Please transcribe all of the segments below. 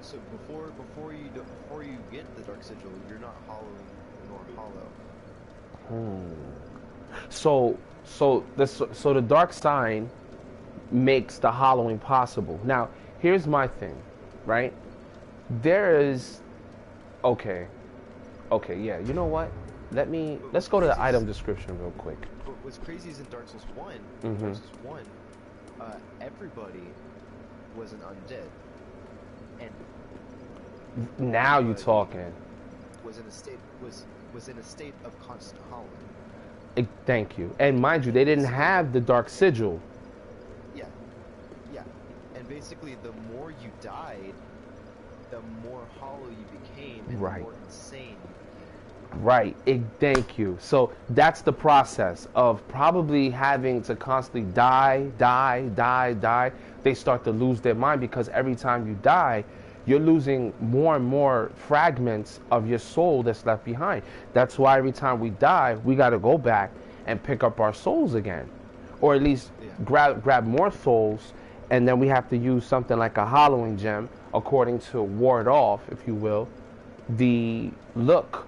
So before you get the dark sigil, you're not hollowing nor hollow. So the dark sign makes the hollowing possible. Now, here's my thing, right? There is okay, okay, yeah. You know what? But Let's what's go to the crazy item is description real quick. what's crazy is in Dark Souls one. In Dark Hmm. Souls one, everybody was an undead, and Now you everybody talking. was in a state was in a state of constant hollowing. Thank you. And mind you, they didn't Basically, have the dark sigil. yeah, yeah, and basically, the more you died, the more hollow you became, and the Right. more insane you became. Right. Thank you. So that's the process of probably having to constantly die, die, die, die. They start to lose their mind because every time you die, you're losing more and more fragments of your soul that's left behind. That's why every time we die, we got to go back and pick up our souls again, or at least Yeah, grab more souls, and then we have to use something like a hollowing gem, according to ward off, if you will, the look,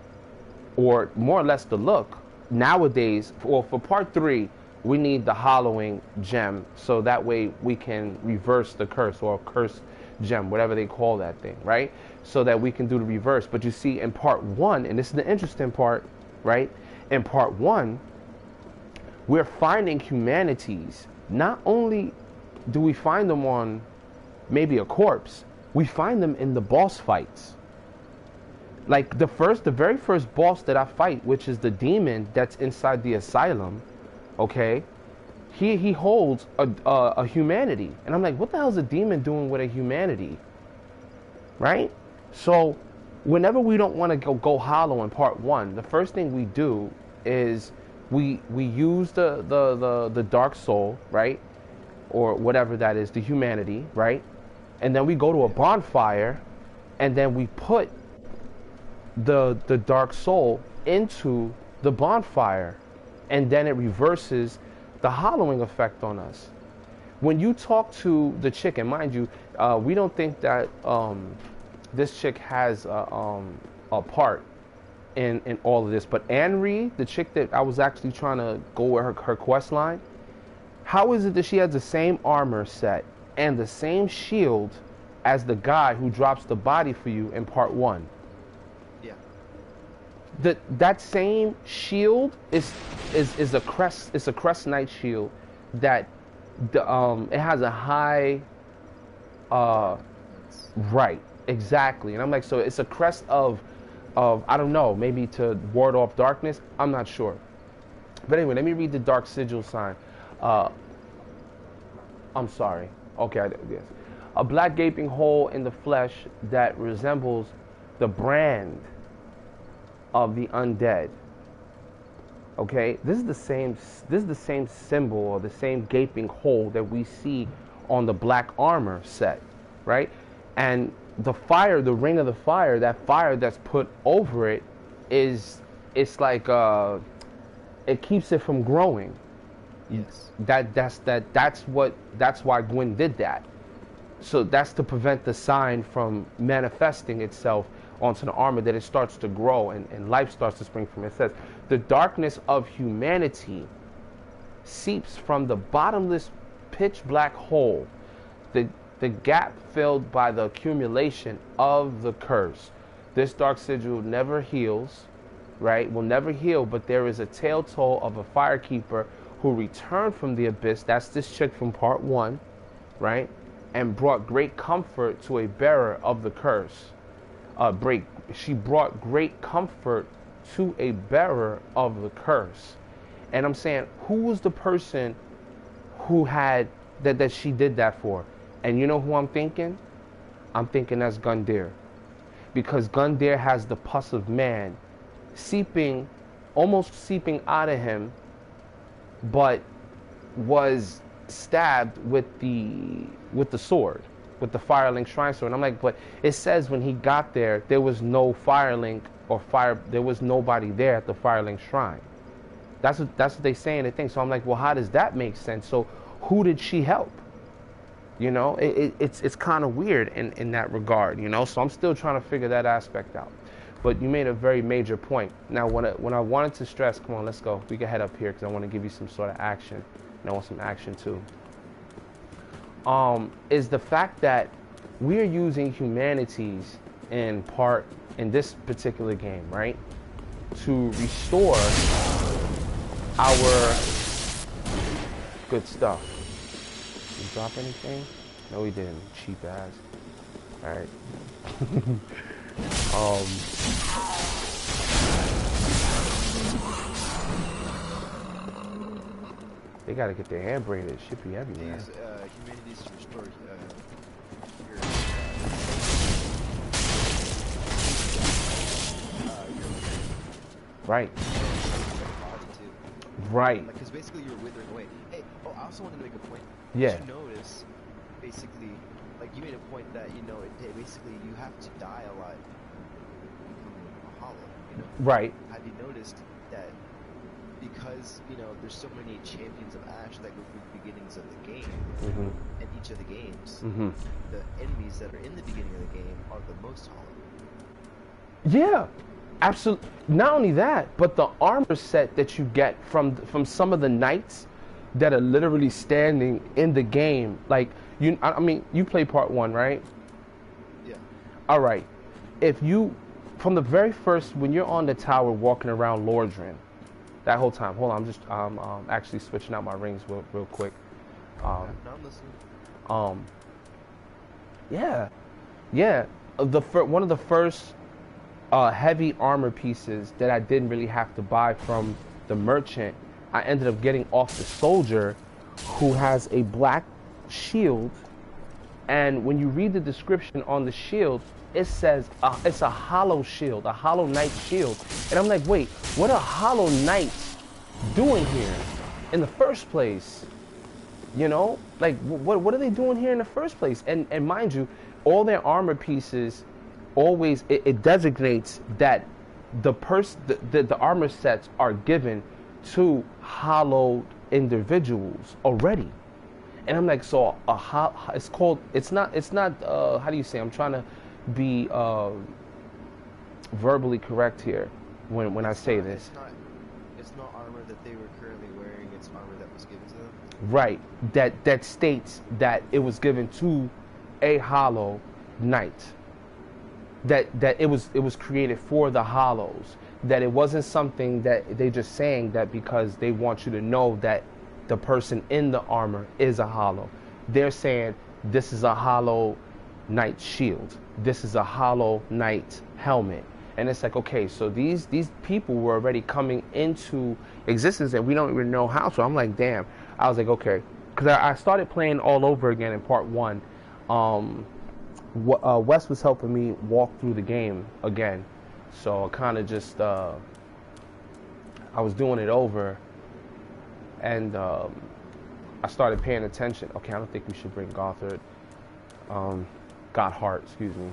or more or less the look. Nowadays, for part three, we need the hollowing gem, so that way we can reverse the curse, or curse gem, whatever they call that thing, right? So that we can do the reverse. But you see, in part one, and this is the interesting part, right? In part one, we're finding humanities. Not only do we find them on maybe a corpse, we find them in the boss fights. Like the very first boss that I fight, which is the demon that's inside the asylum, okay? He holds a humanity, and I'm like, what the hell is a demon doing with a humanity, right? So, whenever we don't want to go hollow in part one, the first thing we do is we use the dark soul, right, or whatever that is, the humanity, right, and then we go to a yeah, bonfire, and then we put the dark soul into the bonfire, and then it reverses the hollowing effect on us. When you talk to the chick, and mind you, we don't think that this chick has a part in all of this, but Anne Reed, the chick that I was actually trying to go with her quest line, how is it that she has the same armor set and the same shield as the guy who drops the body for you in part one? yeah. That same shield is a crest. It's a crest knight shield that it has a high uh Dark defense. right, exactly. And I'm like, so it's a crest of I don't know, maybe to ward off darkness. I'm not sure. But anyway, let me read the dark sigil sign. Uh, I'm sorry. Okay, yes. A black gaping hole in the flesh that resembles the brand of the undead. Okay, this is the same symbol, or the same gaping hole that we see on the black armor set, right? And the fire, the ring of the fire, that fire that's put over it, is it's like it keeps it from growing. Yes. That's why Gwen did that. So that's to prevent the sign from manifesting itself onto the armor, that it starts to grow, and life starts to spring from it. It says, the darkness of humanity seeps from the bottomless pitch black hole, the gap filled by the accumulation of the curse. This dark sigil never heals, right? Will never heal, but there is a telltale of a firekeeper who returned from the abyss. That's this chick from part one, right? And brought great comfort to a bearer of the curse. She brought great comfort to a bearer of the curse. And I'm saying, who was the person who had that she did that for? And you know who I'm thinking? I'm thinking that's Gundyr. Because Gundyr has the pus of man seeping, almost seeping out of him, but was stabbed with the sword, with the Firelink Shrine sword. And I'm like, but it says when he got there, there was no Firelink or fire. There was nobody there at the Firelink Shrine. That's what they say in the thing. So I'm like, well, how does that make sense? So who did she help? You know, it's kind of weird in that regard, you know. So I'm still trying to figure that aspect out. But you made a very major point. Now, when I wanted to stress, come on, let's go. We can head up here because I want to give you some sort of action. And I want some action too. Is the fact that we are using humanities in part in this particular game, right, to restore our good stuff. Did you drop anything? No, we didn't. Cheap ass. All right. They gotta get their hair braided. It should be everywhere. These humanities to restore your right. body too. Right. Because basically you're withering away. Hey, I also wanted to make a point. Yeah. Did you notice, basically, like you made a point that basically you have to die a lot to become a hollow. You know. Right. Have you noticed that because there's so many champions of Ash that go through the beginnings of the game, and each of the games, the enemies that are in the beginning of the game are the most hollow. Yeah, absolutely. Not only that, but the armor set that you get from some of the knights that are literally standing in the game. Like I mean, you play part 1, right? Yeah. All right. If you, from the very first, when you're on the tower walking around Lordran, that whole time. Hold on, I'm actually switching out my rings real quick. No, I'm listening. Yeah. One of the first heavy armor pieces that I didn't really have to buy from the merchant, I ended up getting off the soldier, who has a black shield, and when you read the description on the shield, it says it's a hollow shield, a hollow knight shield. And I'm like, wait, what are hollow knights doing here in the first place? You know, like what are they doing here in the first place? And mind you, all their armor pieces always it designates that the armor sets are given to hollowed individuals already. And I'm like, so it's not how do you say, I'm trying to be verbally correct here when I say this. It's not armor that they were currently wearing, it's armor that was given to them. Right. That states that it was given to a hollow knight. That it was created for the hollows. That it wasn't something that they just saying that because they want you to know that the person in the armor is a hollow. They're saying this is a hollow knight shield. This is a hollow knight helmet. And it's like, okay, so these people were already coming into existence and we don't even know how. So I'm like, damn. I was like, okay. Because I started playing all over again in part 1. Wes was helping me walk through the game again. So I kind of just, I was doing it over. And I started paying attention. Okay, I don't think we should bring Gothard. Gotthard, excuse me.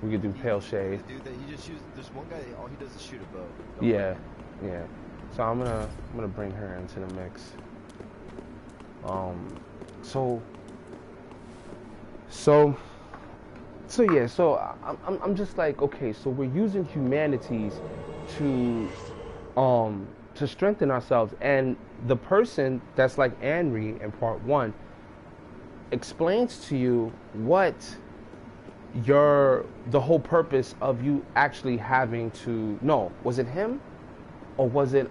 We could do Pale Shade. He just shoots. There's one guy. All he does is shoot a bow. Yeah. So I'm gonna bring her into the mix. So I'm just like, okay. So we're using humanities to strengthen ourselves, and the person that's like Anri in part 1 explains to you what the whole purpose of you actually having to. No, was it him, or was it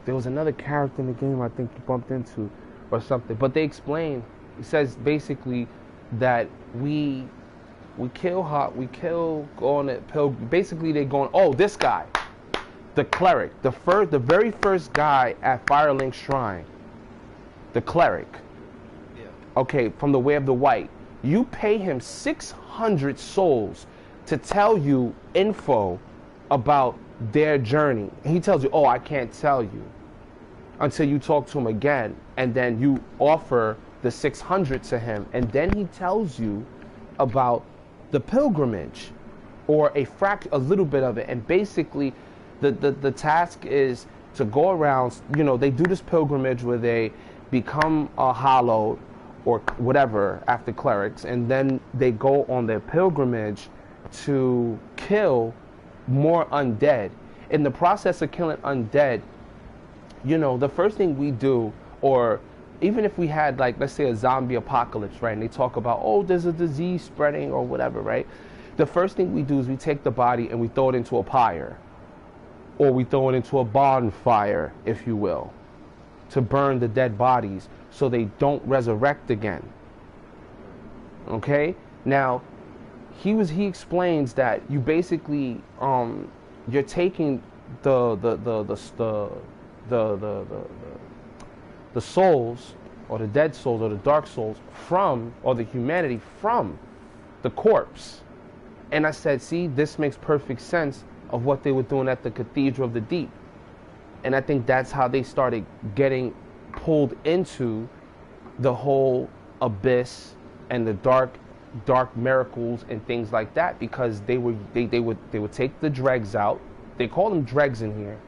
there was another character in the game I think you bumped into or something, but they explain. It says basically that we kill going at basically they're going, oh, this guy, the cleric, the very first guy at Firelink Shrine, the cleric. Yeah. Okay, from the Way of the White. You pay him 600 souls to tell you info about their journey. And he tells you, oh, I can't tell you until you talk to him again. And then you offer the 600 to him. And then he tells you about the pilgrimage or a little bit of it. And basically the task is to go around, they do this pilgrimage where they become a hallowed or whatever after clerics, and then they go on their pilgrimage to kill more undead. In the process of killing undead, you know, the first thing we do, or even if we had, like, let's say a zombie apocalypse, right, and they talk about, oh, there's a disease spreading or whatever, right, the first thing we do is we take the body and we throw it into a pyre, or we throw it into a bonfire, if you will, to burn the dead bodies so they don't resurrect again. Okay? Now, he explains that you basically you're taking the souls, or the dead souls, or the dark souls from, or the humanity from the corpse. And I said, see, this makes perfect sense of what they were doing at the Cathedral of the Deep. And I think that's how they started getting pulled into the whole abyss and the dark miracles and things like that, because they would take the dregs out. They call them dregs in here,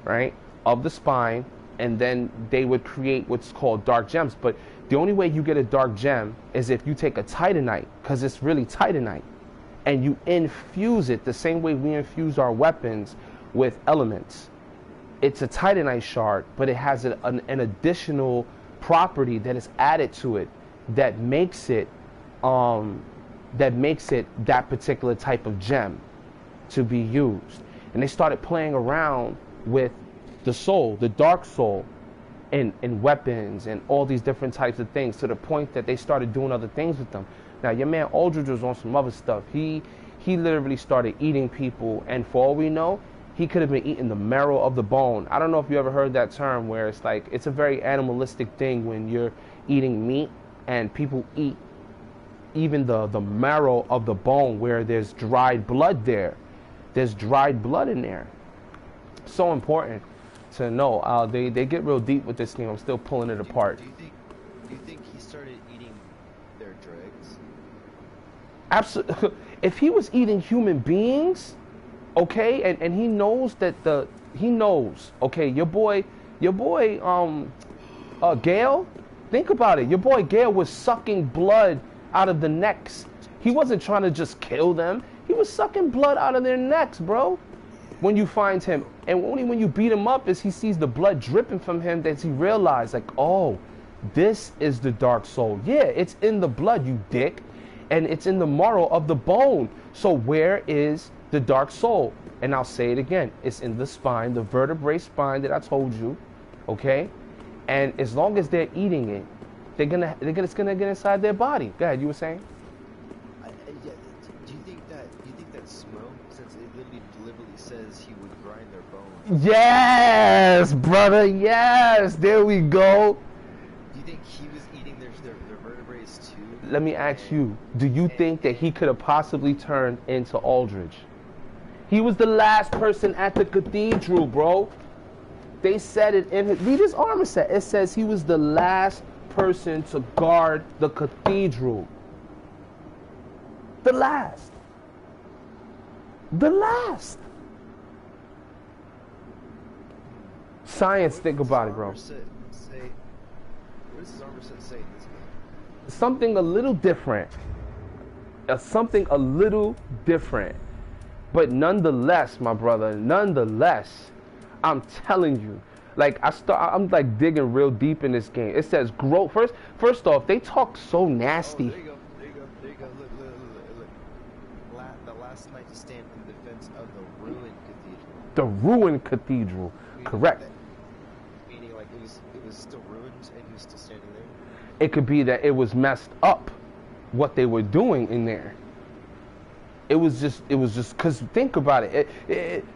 right, of the spine, and then they would create what's called dark gems. But the only way you get a dark gem is if you take a titanite, because it's really titanite, and you infuse it the same way we infuse our weapons with elements. It's a titanite shard, but it has an additional property that is added to it that makes it that particular type of gem to be used. And they started playing around with the soul, the dark soul, in weapons and all these different types of things, to the point that they started doing other things with them. Now, your man Aldridge was on some other stuff. He literally started eating people, and for all we know, he could have been eating the marrow of the bone. I don't know if you ever heard that term, where it's like, it's a very animalistic thing when you're eating meat and people eat even the marrow of the bone, where there's dried blood there. There's dried blood in there. So important to know. They get real deep with this thing. I'm still pulling it apart. Do you think he started eating their dregs? Absolutely. If he was eating human beings, okay, and he knows that okay, your boy Gale, think about it. Your boy Gale was sucking blood out of the necks. He wasn't trying to just kill them. He was sucking blood out of their necks, bro. When you find him, and only when you beat him up is he sees the blood dripping from him that he realized, like, oh, this is the dark soul. Yeah, it's in the blood, you dick, and it's in the marrow of the bone. So where is the dark soul? And I'll say it again, it's in the spine, the vertebrae spine that I told you, okay? And as long as they're eating it, it's gonna get inside their body. Go ahead, you were saying? Yeah, do you think that smoke, since it literally deliberately says he would grind their bones? Yes, brother, yes, there we go. Do you think he was eating their vertebrae too? Let me ask you, do you think that he could have possibly turned into Aldridge? He was the last person at the cathedral, bro. They said it in his, read his armor set. It says he was the last person to guard the cathedral. The last. The last. Science, think about it, bro. What does his armor set say in this game? Something a little different. Something a little different. But nonetheless, my brother, nonetheless, I'm telling you, like I'm like digging real deep in this game. It says grow. First off, they talk so nasty. Oh, there you go. Look. The last night to stand in defense of the ruined cathedral. The ruined cathedral, correct. Meaning like it was still ruined and he was still standing there? It could be that it was messed up, what they were doing in there. It was just, because think about it.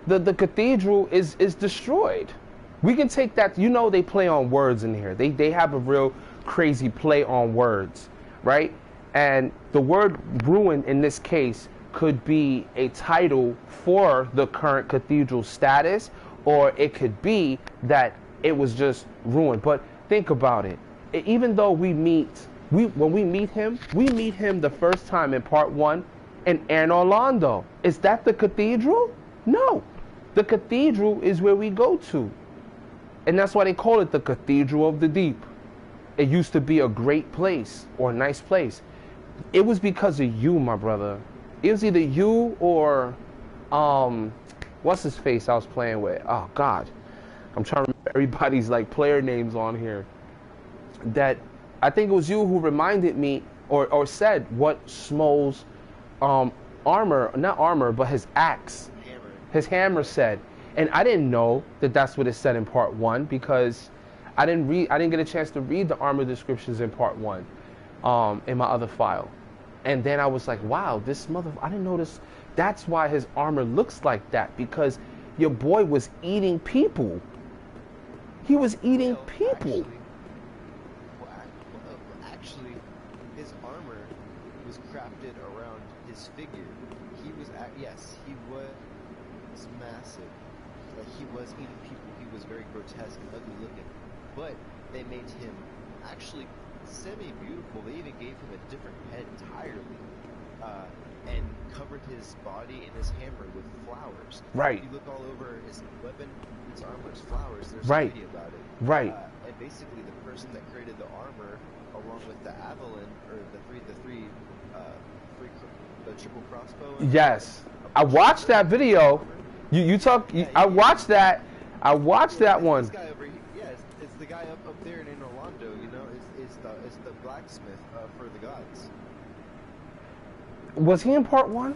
The cathedral is destroyed. We can take that, you know, they play on words in here. They have a real crazy play on words, right? And the word ruin in this case could be a title for the current cathedral status, or it could be that it was just ruined. But think about it. Even though when we meet him the first time in part 1 in Anne Orlando. Is that the cathedral? No. The cathedral is where we go to. And that's why they call it the Cathedral of the Deep. it used to be a great place or a nice place. It was because of you, my brother. It was either you or what's his face I was playing with. Oh God, I'm trying to remember everybody's like player names on here. That I think it was you who reminded me or said what Smol's armor, not armor, but his axe, his hammer said. And I didn't know that that's what it said in part 1 because I didn't get a chance to read the armor descriptions in part 1 in my other file. And then I was like, wow, I didn't know this. That's why his armor looks like that, because your boy was eating people. He was eating people. Actually, his armor was crafted around his figure. He was, yes, he was massive. Like, he was eating people. He was very grotesque and ugly looking. But they made him actually semi-beautiful. They even gave him a different head entirely. And covered his body and his hammer with flowers. Right. If you look all over his weapon, his armor is flowers. There's right. beauty about it. Right. And basically, the person that created the armor, along with the Avalon, or the triple crossbow. Yes, I watched that video. I watched that. I watched that one. This guy over here, yeah, it's the guy up there in Orlando. You know, it's the blacksmith for the gods. Was he in part 1?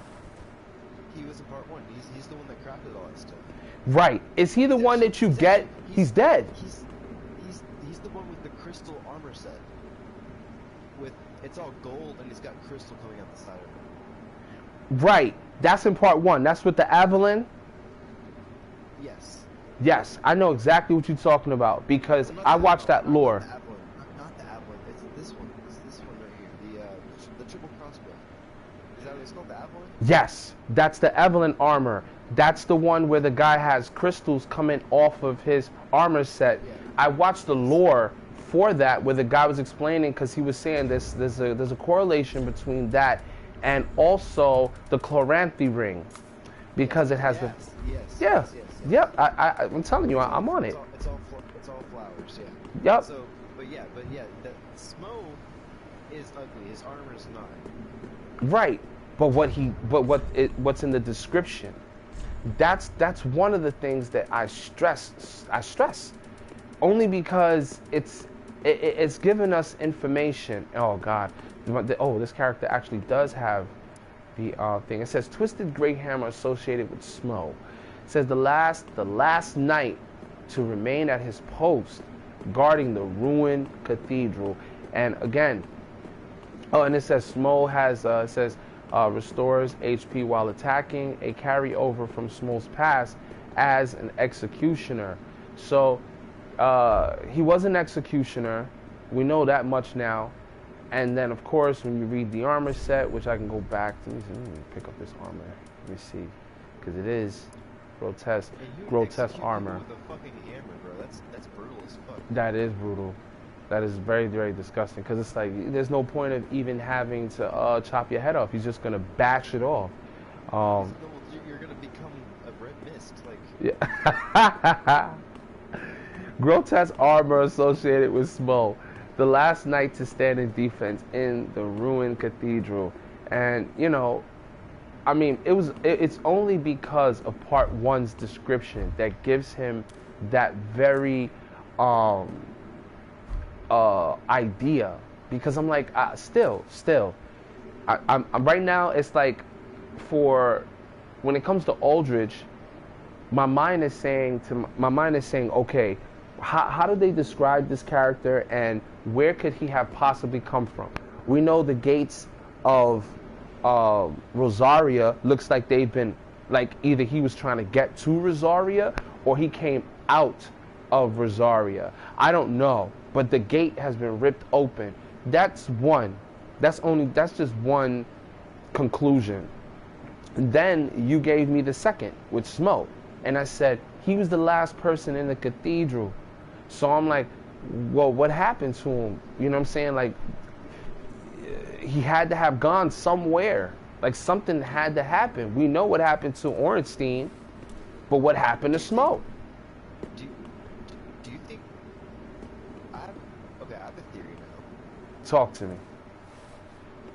He was in part 1. He's the one that crafted all that stuff. Right. Is he the one that you get? He's dead. He's the one with the crystal armor set. It's all gold and it's got crystal coming out the side of it. Right. That's in part 1. That's with the Avalon. Yes. Yes, I know exactly what you're talking about because I watched that lore. Not the Avalon. It's this one. It's this one right here. The triple crossbow. Is that what it's called? The Avalon? Yes, that's the Avalon armor. That's the one where the guy has crystals coming off of his armor set. Yeah. I watched the lore for that where the guy was explaining, because he was saying there's a correlation between that and also the Chloranthy ring, because it has Yep. I'm telling you, I'm on it. It's all flowers. Yeah. Yep. So, but yeah, the Smo is ugly. His armor is not. Right. But what's in the description? That's one of the things that I stress. Only because it's given us information. Oh God. This character actually does have the thing. It says twisted gray hammer associated with Smo. It says the last knight to remain at his post, guarding the ruined cathedral. And again, and it says Smo has restores HP while attacking, a carryover from Smo's past as an executioner. So he was an executioner. We know that much now. And then, of course, when you read the armor set, which I can go back to, let me pick up this armor. Let me see, because it is grotesque armor. With a fucking hammer, bro. That's brutal as fuck. That is brutal. That is very, very disgusting. Because it's like there's no point of even having to chop your head off. He's just gonna bash it off. You're gonna become a red mist, like. Yeah. Grotesque armor associated with Smo. The last knight to stand in defense in the ruined cathedral. And, you know, I mean, it's only because of part 1's description that gives him that very idea. Because I'm like, still, I'm right now, it's like, when it comes to Aldrich, my mind is saying, okay, how do they describe this character and where could he have possibly come from? We know the gates of Rosaria looks like they've been, like, either he was trying to get to Rosaria or he came out of Rosaria. I don't know, but the gate has been ripped open. That's just one conclusion. And then you gave me the second with Smo, and I said he was the last person in the cathedral. So I'm like, well, what happened to him? You know what I'm saying? Like, he had to have gone somewhere. Like, something had to happen. We know what happened to Ornstein, but what happened to Smo? Do you think... I have a theory. Talk to me.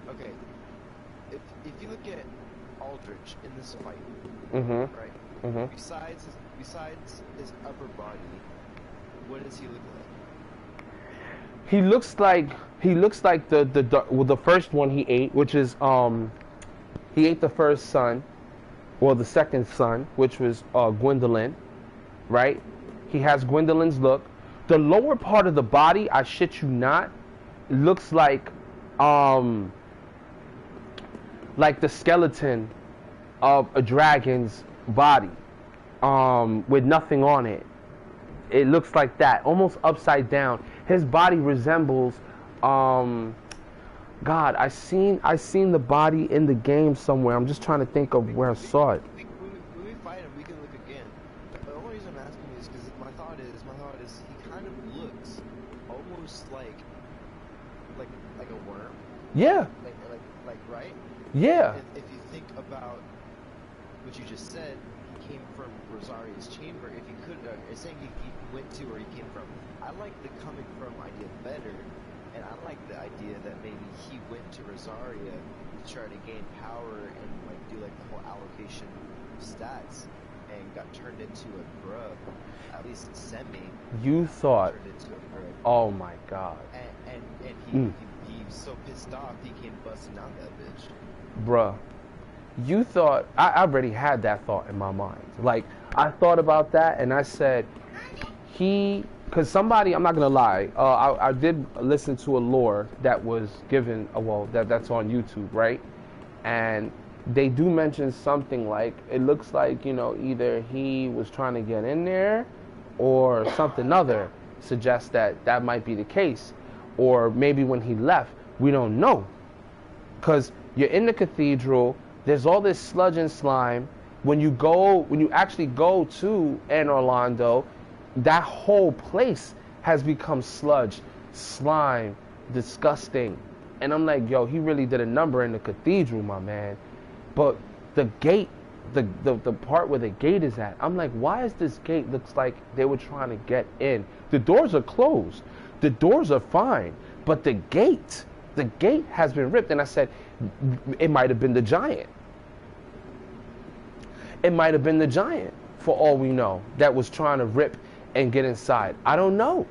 Okay. If you look at Aldrich in this fight, right? Besides his upper body, what does he look like? He looks like the first one he ate, which is he ate the first son, or the second son, which was Gwendolyn, right? He has Gwendolyn's look. The lower part of the body, I shit you not, looks like the skeleton of a dragon's body, with nothing on it. It looks like that, almost upside down. His body resembles, God, I seen the body in the game somewhere. I'm just trying to think of where I saw it. When we fight him, we can look again. The only reason I'm asking is because my thought is he kind of looks almost like a worm. Yeah. Like right? Yeah. If you think about what you just said, he came from Rosaria's chamber. If he could, saying he went to where he came from. I like the coming from idea better, and I like the idea that maybe he went to Rosaria to try to gain power and like do like the whole allocation stats, and got turned into a grub, at least semi. You thought? Turned into a grub. Oh my God. And he was so pissed off he came busting out that bitch. Bruh, you thought, I already had that thought in my mind. Like, I thought about that and I said, because somebody, I'm not going to lie, I did listen to a lore that was given, that's on YouTube, right? And they do mention something like, it looks like, either he was trying to get in there or something other suggests that might be the case. Or maybe when he left, we don't know. Because you're in the cathedral, there's all this sludge and slime. When you actually go to Anne Orlando, that whole place has become sludge, slime, disgusting. And I'm like, yo, he really did a number in the cathedral, my man. But the gate, the part where the gate is at, I'm like, why is this gate looks like they were trying to get in? The doors are closed. The doors are fine. But the gate has been ripped. And I said, it might have been the giant. It might have been the giant, for all we know, that was trying to rip and get inside. I don't know.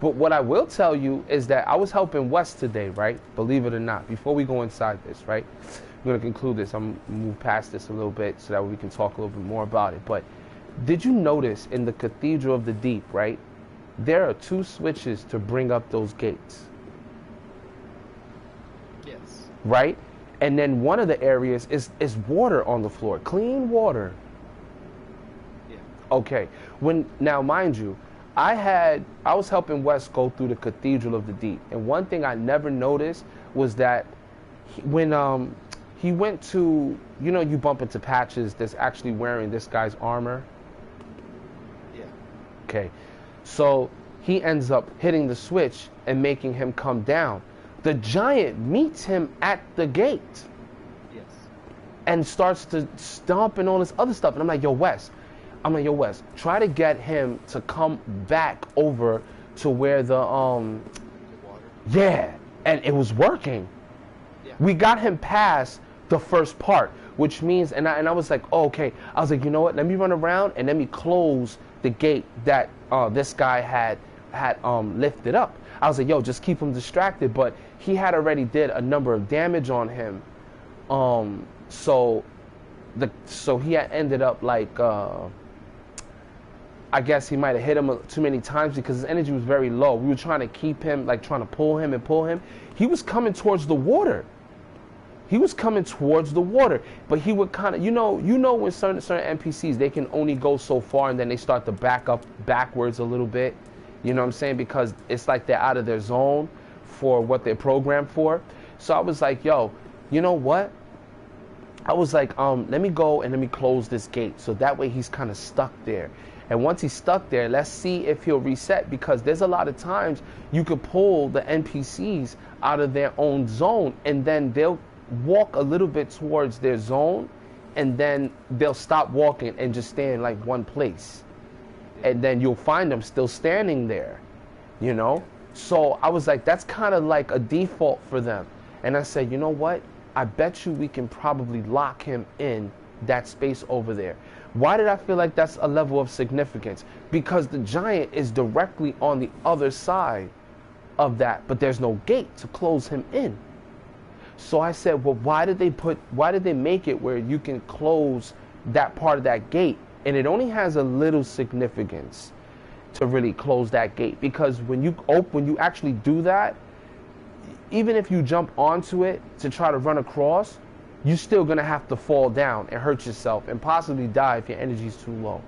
But what I will tell you is that I was helping Wes today, right? Believe it or not. Before we go inside this, right? I'm going to conclude this. I'm going to move past this a little bit so that we can talk a little bit more about it. But did you notice in the Cathedral of the Deep, right? There are 2 switches to bring up those gates. Yes. Right? And then one of the areas is water on the floor. Clean water. Yeah. Okay. Now, mind you, I was helping Wes go through the Cathedral of the Deep. And one thing I never noticed was that when he went to, you bump into Patches that's actually wearing this guy's armor. Yeah. Okay. So he ends up hitting the switch and making him come down. The giant meets him at the gate. Yes. And starts to stomp and all this other stuff. And I'm like, yo, Wes, try to get him to come back over to where the water. Yeah. And it was working. Yeah. We got him past the first part, which means, and I was like, oh, okay. I was like, you know what? Let me run around and let me close the gate that this guy had lifted up. I was like, yo, just keep him distracted. But he had already did a number of damage on him. So he had ended up like, I guess he might have hit him too many times because his energy was very low. We were trying to keep him, like trying to pull him. He was coming towards the water. But he would kind of, when certain NPCs, they can only go so far and then they start to back up backwards a little bit. You know what I'm saying? Because it's like they're out of their zone for what they're programmed for. So I was like, yo, you know what? I was like, let me go and let me close this gate. So that way he's kind of stuck there. And once he's stuck there, let's see if he'll reset, because there's a lot of times you could pull the NPCs out of their own zone and then they'll walk a little bit towards their zone and then they'll stop walking and just stay in like one place. And then you'll find them still standing there, So I was like, that's kind of like a default for them. And I said, you know what? I bet you we can probably lock him in that space over there. Why did I feel like that's a level of significance? Because the giant is directly on the other side of that, but there's no gate to close him in. So I said, well, why did they make it where you can close that part of that gate? And it only has a little significance to really close that gate, because when you actually do that, even if you jump onto it to try to run across, you're still gonna have to fall down and hurt yourself and possibly die if your energy's too low,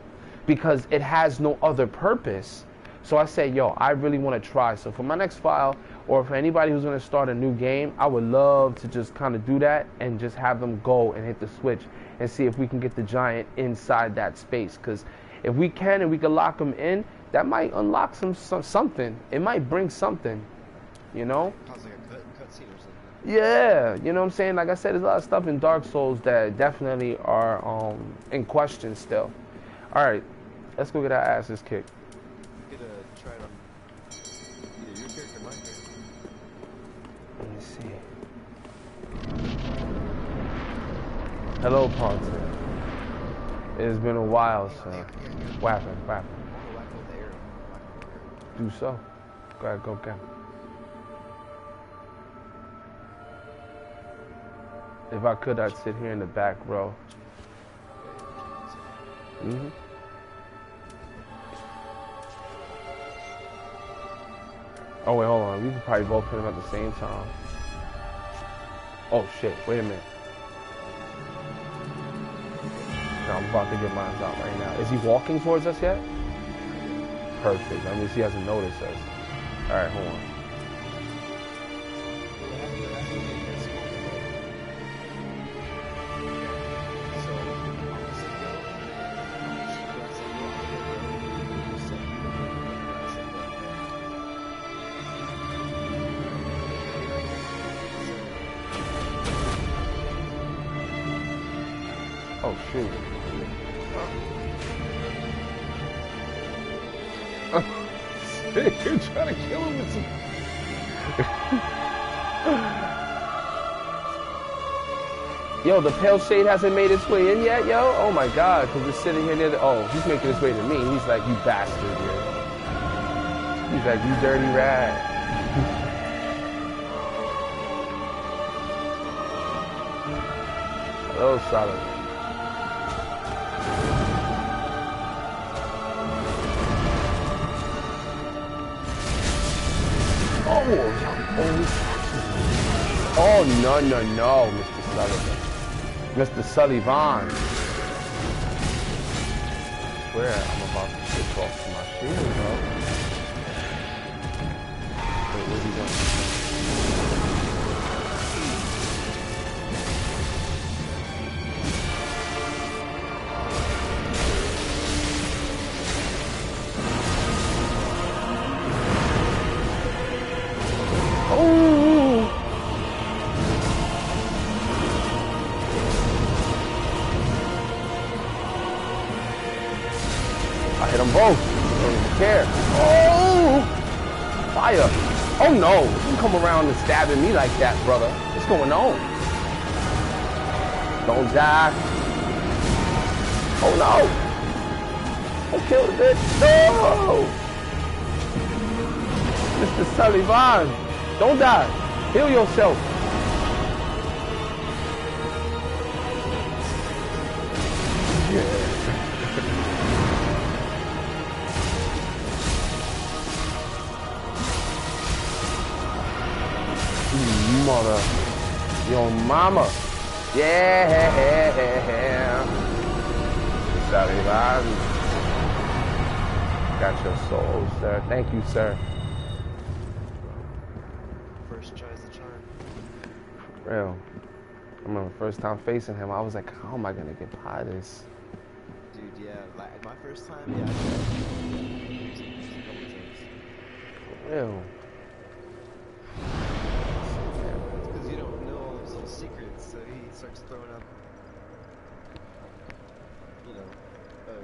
because it has no other purpose. So I said, yo, I really want to try. So for my next file, or for anybody who's going to start a new game, I would love to just kind of do that and just have them go and hit the switch and see if we can get the giant inside that space. Because if we can and we can lock them in, that might unlock something. It might bring something, you know? Cause like a cutscene or something. Yeah, you know what I'm saying? Like I said, there's a lot of stuff in Dark Souls that definitely are in question still. All right, let's go get our asses kicked. You could try it on either your character or my character. Let me see. Hello, Ponce. It's been a while, sir. What happened? What happened? I want to whack with the arrow. Whack with the arrow. Do so. Go ahead, go get him. If I could, I'd sit here in the back row. Mm-hmm. Oh, wait, hold on. We could probably both hit him at the same time. Oh, shit. Wait a minute. No, I'm about to get mine out right now. Is he walking towards us yet? Perfect. That means he hasn't noticed us. All right, hold on. Oh, shoot. You're trying to kill him with some... Yo, the pale shade hasn't made its way in yet, yo? Oh my god, because it's sitting here near the... Oh, he's making his way to me. He's like, you bastard, yo. He's like, you dirty rat. Hello, Solid. Oh, no, Mr. Sullivan. Mr. Sullivan. I swear I'm about to switch off to my shield, bro. Wait, where's he going? I hit them both. Don't even care. Oh! Fire. Oh no. You come around and stabbing me like that, brother. What's going on? Don't die. Oh no. Don't kill the bitch. No! Mr. Sullivan. Don't die. Heal yourself. Yeah. Mother, your mama, yeah. Sullivan, got your soul, sir. Thank you, sir. First tries the charm. Real. I remember the first time facing him, I was like, how am I gonna get by this? Dude, yeah, like my first time, yeah. I For real. Because you don't know all his little secrets, so he starts throwing up, you know,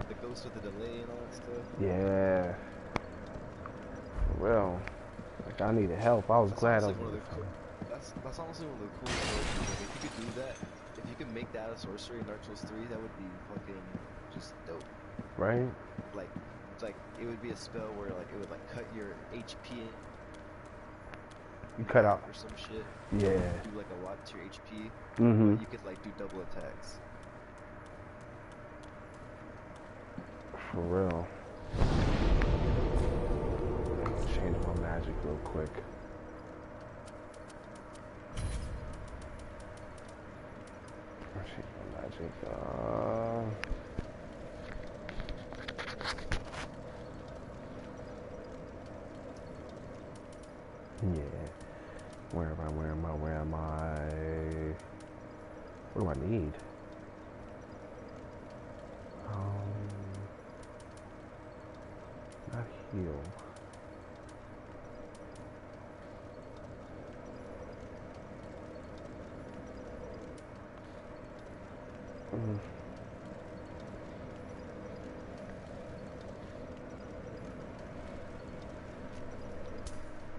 the ghost with the delay and all that stuff. Yeah. For real. Like, I needed help. I was That's glad I honestly was one of able the to cool. find it. That's honestly one of the coolest abilities. Like, if you could do that, if you could make that a sorcery in Dark Souls 3, that would be fucking just dope. Right? Like, it would be a spell where like it would like cut your HP You in cut out. half or some shit. Yeah. Do like a lot to your HP, Mm-hmm. but you could like do double attacks. For real. Change my magic real quick. Change my magic. Yeah. Where am I? Where am I? Where am I? What do I need? Not heal.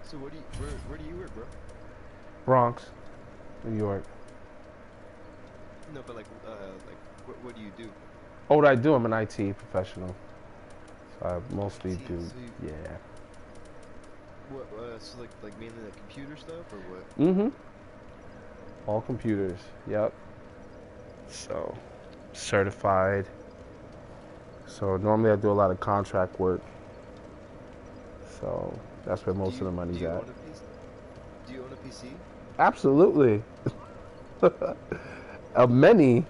So where do you work, bro? Bronx, New York. No, but like what do you do? Oh, what I do? I'm an IT professional. So I mostly IT, do, so yeah. What? So like mainly like computer stuff or what? Mm-hmm. All computers. Yep. So, certified. So normally I do a lot of contract work. So that's where most of the money's do you at. own a PC? Do you own a PC? Absolutely. Many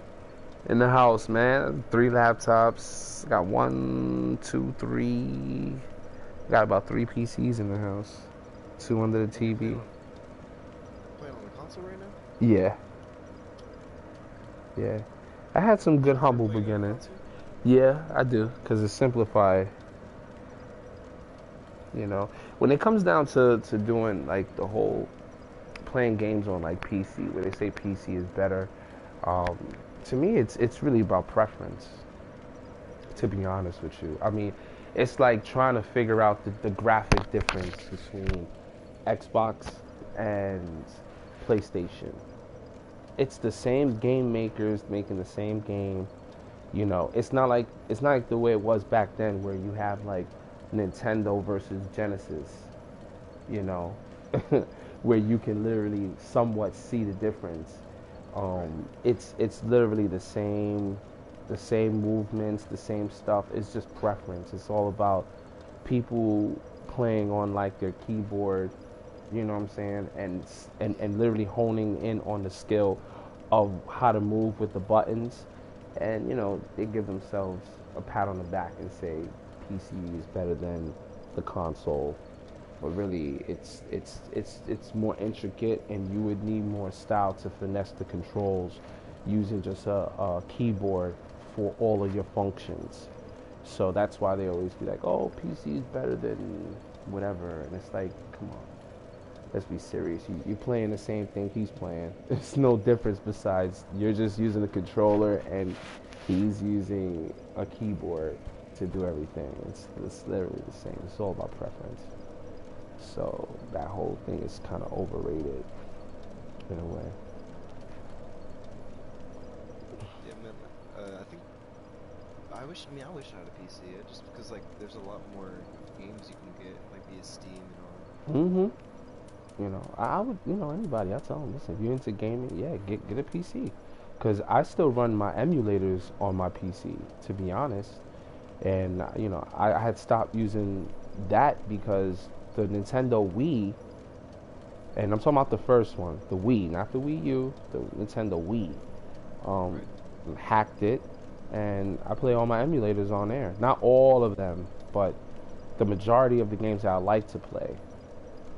in the house, man. 3 laptops. Got 1, 2, 3. Got about 3 PCs in the house. 2 under the TV. Playing on the console right now? Yeah. Yeah. I had some good humble beginnings. Yeah, I do, because it's simplified. You know, when it comes down to doing like the whole playing games on like PC, where they say PC is better, to me it's really about preference. To be honest with you, I mean, it's like trying to figure out the graphic difference between Xbox and PlayStation. It's the same game makers making the same game. You know, it's not like the way it was back then, where you have like Nintendo versus Genesis. You know, where you can literally somewhat see the difference. It's literally the same movements, the same stuff. It's just preference. It's all about people playing on like their keyboard, you know what I'm saying, and literally honing in on the skill of how to move with the buttons, and you know they give themselves a pat on the back and say PC is better than the console, but really it's more intricate, and you would need more style to finesse the controls using just a keyboard for all of your functions. So that's why they always be like, oh, PC is better than whatever, and it's like, come on, let's be serious. You're playing the same thing he's playing. There's no difference besides you're just using a controller and he's using a keyboard to do everything. It's literally the same. It's all about preference. So that whole thing is kind of overrated in a way. Yeah, man. I wish I had a PC. Just because like there's a lot more games you can get, like via Steam and all. Mm-hmm. You know, I would, you know, anybody, I tell them, listen, if you're into gaming, yeah, get a PC. Because I still run my emulators on my PC, to be honest. And, you know, I had stopped using that because the Nintendo Wii, and I'm talking about the first one, the Wii, not the Wii U, the Nintendo Wii, hacked it, and I play all my emulators on there. Not all of them, but the majority of the games that I like to play,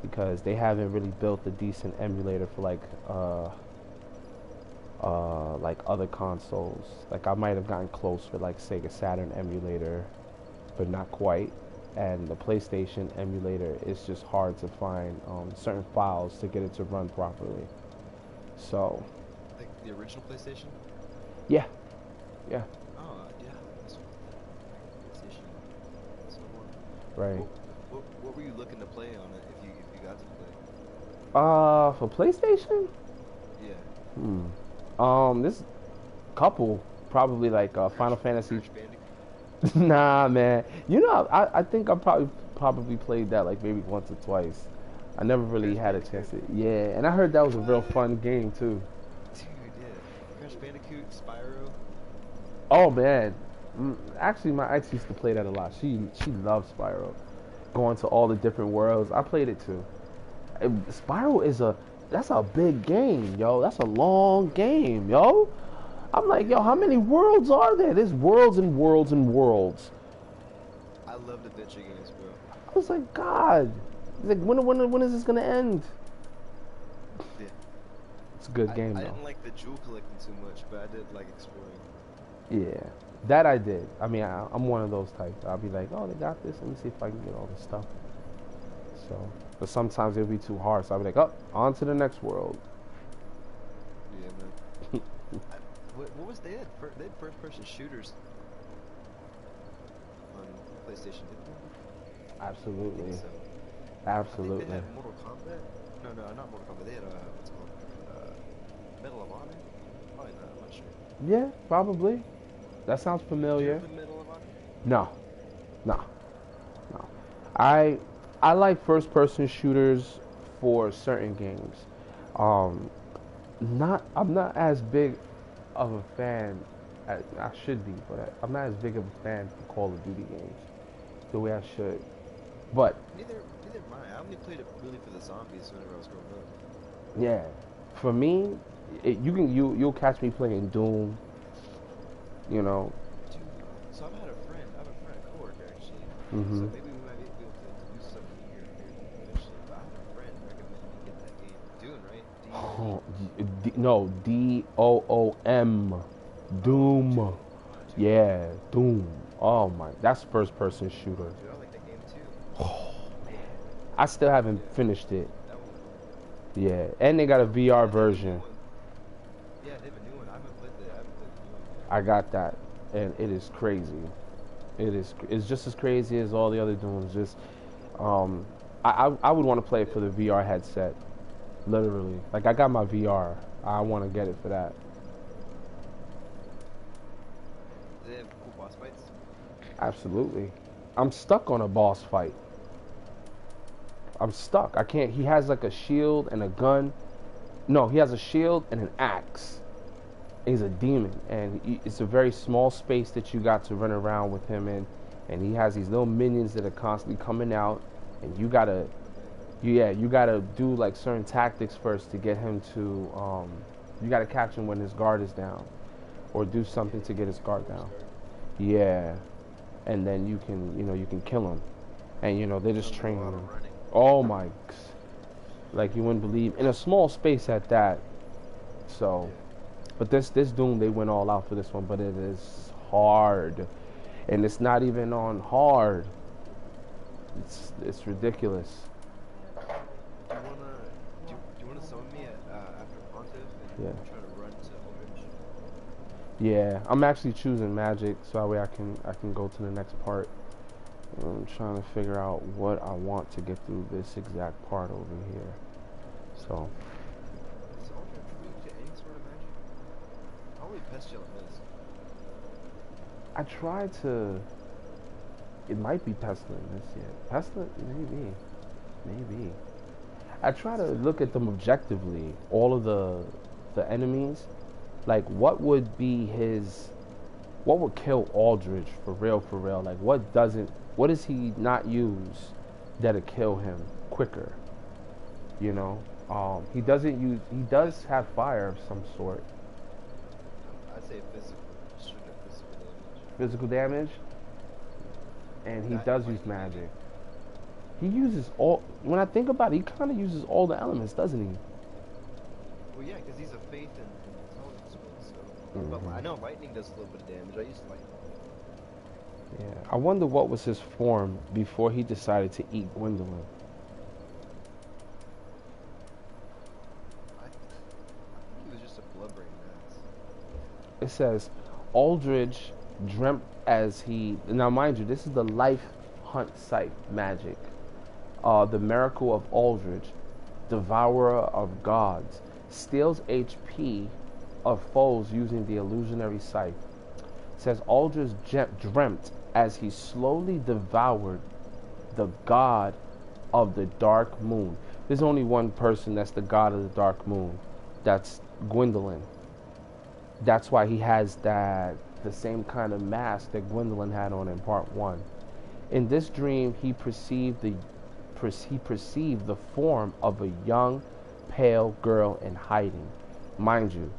because they haven't really built a decent emulator for like other consoles. Like I might have gotten close with like Sega Saturn emulator, but not quite. And the PlayStation emulator is just hard to find certain files to get it to run properly. So, Like the original PlayStation? yeah, yeah, Oh, yeah. That's PlayStation. That's the one. right. What were you looking to play on it if you got to play? For PlayStation? Yeah. This couple probably like Final Fantasy. Crash Bandicoot? Nah, man. You know, I think I probably played that like maybe once or twice. I never really Crash had a chance Bandicoot? to. Yeah, and I heard that was a real What? fun game too. Dude, yeah. Crash Bandicoot, Spyro. Oh man, actually, my ex used to play that a lot. She loved Spyro, going to all the different worlds. I played it too. Spyro is that's a big game, yo. That's a long game, yo. I'm like, yo, how many worlds are there? There's worlds and worlds and worlds. I loved adventure games, bro. I was like, God. He's like, when is this gonna end? Yeah. It's a good game I though. didn't like the jewel collecting too much, but I did like exploring. Yeah, that I did. I mean, I'm one of those types. I'll be like, oh, they got this. Let me see if I can get all this stuff. So, but sometimes it'll be too hard. So I'll be like, oh, on to the next world. Yeah, man. What was they had? They had first-person shooters on PlayStation, didn't they? I Absolutely. think so. I Absolutely. think they had Mortal Kombat. No, not Mortal Kombat. They had what's it called? Medal of Honor. Probably not. I'm not sure. Yeah, probably. That sounds Did you familiar. ever play Medal of Honor? No, no, no. I like first person shooters for certain games. Um, I'm not as big of a fan as I should be, but I'm not as big of a fan for Call of Duty games the way I should. But Neither am I. I only played it really for the zombies whenever I was growing up. yeah, for me, you'll catch me playing Doom. You know. Dude, so I have a friend, a coworker actually. So Mhm. maybe we might be able to do something here eventually. But I have a friend recommended me get that game. Dune, right? Oh, D-U-N-E. no, Doom. Doom. Dude. Oh, dude. Yeah, Doom. Oh my, that's first person shooter. Dude, I like that game too. Oh man, I still haven't finished it. That one. Yeah, and they got a VR Yeah, they have a new version. one. Yeah, they have a new one. I haven't played the new one yet. I got that, and it is crazy. It's just as crazy as all the other Dooms. Just, I would want to play it for the VR headset. Literally, like I got my VR. I want to get it for that. Do they have cool boss fights? Absolutely. I'm stuck on a boss fight. I'm stuck. I can't. He has like a shield and a gun. No, he has a shield and an axe. He's a demon, and it's a very small space that you got to run around with him in. And he has these little minions that are constantly coming out, and you gotta do like certain tactics first to get him to. You gotta catch him when his guard is down, or do something to get his guard down. Yeah, and then you can kill him, and they're just Sounds like a training lot him. of running. Oh my, like you wouldn't believe, in a small space at that. So, but this Doom, they went all out for this one, but it is hard, and it's not even on hard. It's ridiculous. Do you wanna summon me after Pontiff and Yeah. try to run to Eldritch? Yeah, I'm actually choosing magic so that way I can go to the next part. I'm trying to figure out what I want to get through this exact part over here. So, Is Eldritch weak to any sort of magic? Probably Pestilent is. I tried to. It might be Pestilent this year. Pestilent, maybe. I try to look at them objectively. All of the enemies, like what would kill Aldridge for real? Like what does he not use that'll kill him quicker? He does have fire of some sort. I'd say physical. Straight up physical damage. Physical damage, and he That does might use be magic. He uses all. When I think about it, he kind of uses all the elements, doesn't he? Well, yeah, because he's a faith and intelligence spell. So, but I know lightning does a little bit of damage. I used lightning. Yeah. I wonder what was his form before he decided to eat Gwendolyn. I think he was just a blubbering mess. It says Aldridge dreamt as he. Now, mind you, this is the life hunt site magic. The Miracle of Aldrich, Devourer of Gods, steals HP of foes using the illusionary sight. It says Aldrich dreamt as he slowly devoured the god of the dark moon. There's only one person that's the god of the dark moon. That's Gwendolyn. That's why he has the same kind of mask that Gwendolyn had on in part 1. In this dream, he perceived the form of a young, pale girl in hiding. Mind you,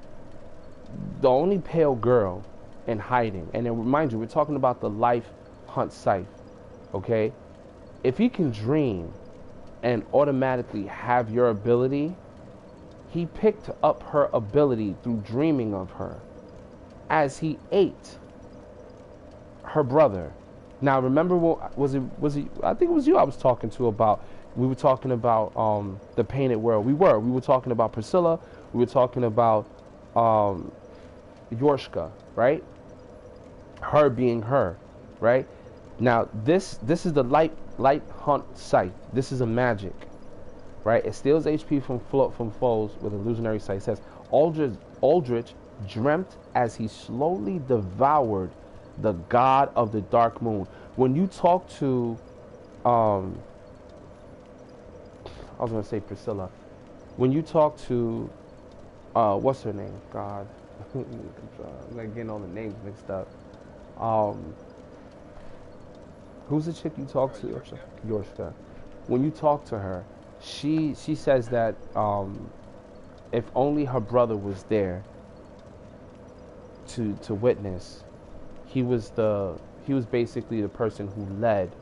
the only pale girl in hiding. And then, mind you, we're talking about the life hunt scythe. Okay? If he can dream and automatically have your ability, he picked up her ability through dreaming of her as he ate her brother. Now, remember what was it? I think it was you I was talking to about. We were talking about the painted world. We were talking about Priscilla. We were talking about Yorshka, right? Her being her, right? Now, this is the light hunt scythe. This is a magic, right? It steals HP from foes with illusionary sight. It says Aldrich dreamt as he slowly devoured the god of the dark moon. When you talk to I was gonna say Priscilla. When you talk to what's her name? God, I'm like getting all the names mixed up. Who's the chick you talk to? Yorshka. When you talk to her, she says that if only her brother was there to witness, he was basically the person who led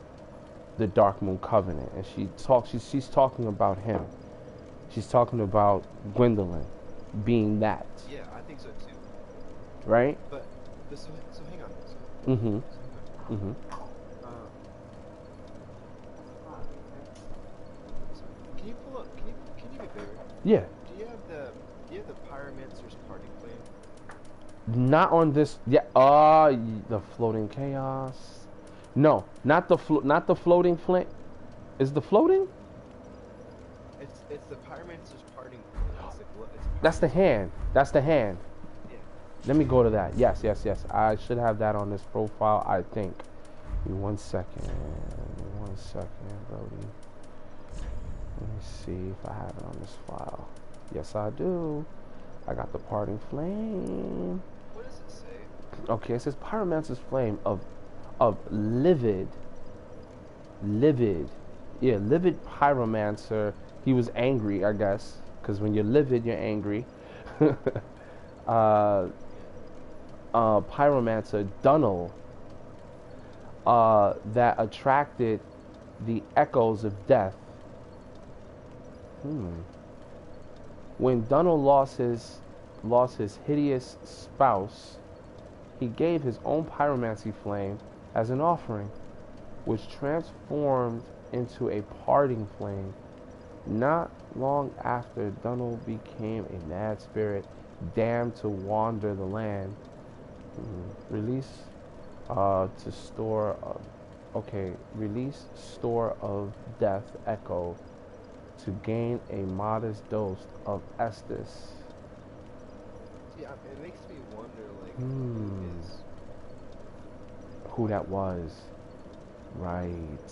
the Dark Moon Covenant, and she's talking about him. She's talking about Gwendolyn being that. Yeah, I think so too. Right? But so hang on. Can you pull up? Can you be bigger? Yeah. Do you have the Pyromancer's parting flame? Not on this. Yeah. The floating chaos. No, not the floating flint. Is the floating? It's the Pyromancer's parting flame. That's the hand. That's the hand. Yeah. Let me go to that. Yes. I should have that on this profile, I think. Give me 1 second. 1 second, Brody. Let me see if I have it on this file. Yes, I do. I got the parting flame. What does it say? Okay, it says Pyromancer's flame of livid pyromancer. He was angry, I guess, because when you're livid, you're angry. Pyromancer Dunnel that attracted the echoes of death. When Dunnel lost his hideous spouse, he gave his own pyromancy flame as an offering, which transformed into a parting flame. Not long after, Dunnel became a mad spirit, damned to wander the land. Release store of death echo to gain a modest dose of Estus. Yeah, it makes me wonder, like, who that was. Right.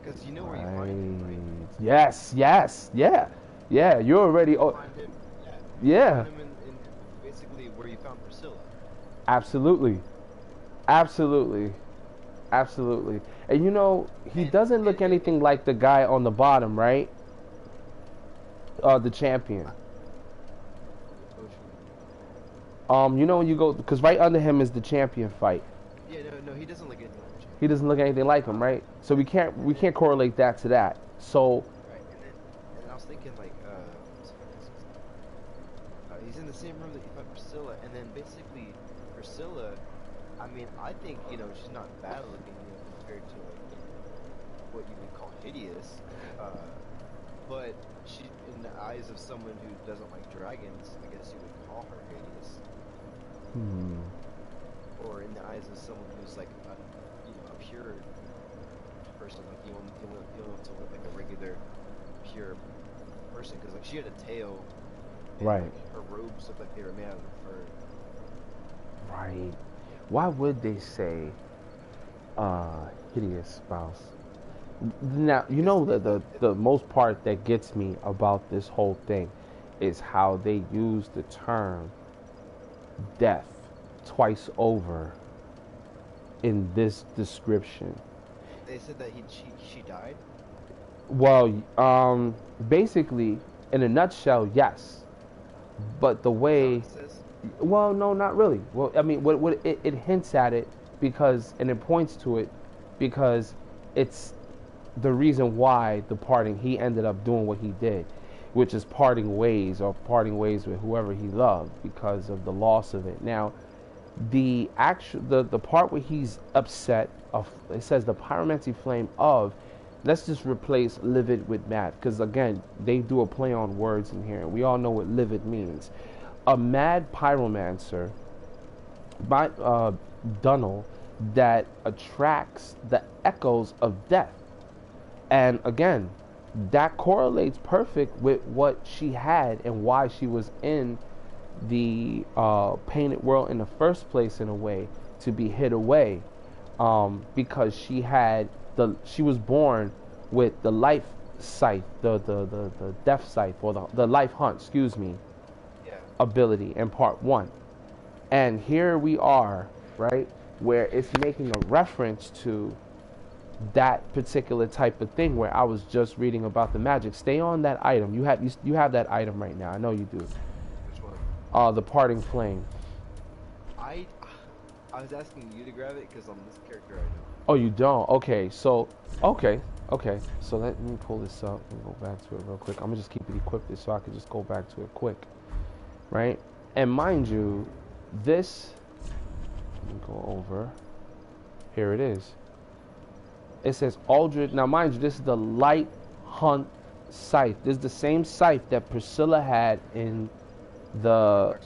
Because you know where you find him, right? Yes, yeah. You're already. You find him, yeah. You find him in basically where you found Priscilla. Absolutely. And you know, he doesn't look anything like the guy on the bottom, right? The champion. You know when you go, because right under him is the champion fight. Yeah, no, he doesn't look anything like the champion. He doesn't look anything like him, right? So we can't correlate that to that. So. Right, and I was thinking like, he's in the same room that you found Priscilla, and then basically Priscilla, I mean, I think, you know, she's not bad looking, you know, compared to like what you would call hideous, but she, in the eyes of someone who doesn't like dragons, I guess you would call her hideous. Or in the eyes of someone who's like a pure person. Like you want to look like a regular, pure person. Because like she had a tail, and Right. like, her robes looked like they were made out of fur. Right. Why would they say hideous spouse? Now, you know the most part that gets me about this whole thing is how they use the term death twice over in this description. They said that she died. Well, basically, in a nutshell, yes. But the way, well, no, not really. Well, I mean, what it hints at it because, and it points to it because it's the reason why he ended up doing what he did, which is parting ways with whoever he loved because of the loss of it. Now, the part where he's upset of, it says the pyromancy flame of, let's just replace livid with mad, because again they do a play on words in here and we all know what livid means. A mad pyromancer by Dunnel that attracts the echoes of death. And again, that correlates perfect with what she had and why she was in the painted world in the first place, in a way, to be hid away, because she was born with the life scythe, the death scythe, or the life hunt, Yeah. ability in part 1. And here we are, right, where it's making a reference to that particular type of thing where I was just reading about the magic. Stay on that item. You have that item right now. I know you do. Which one? The parting flame. I was asking you to grab it because I'm this character right now. Oh, you don't? Okay, so okay. So let me pull this up and go back to it real quick. I'm gonna just keep it equipped so I can just go back to it quick, right? And mind you, this. Let me go over. Here it is. It says Aldred. Now, mind you, this is the light hunt scythe. This is the same scythe that Priscilla had in the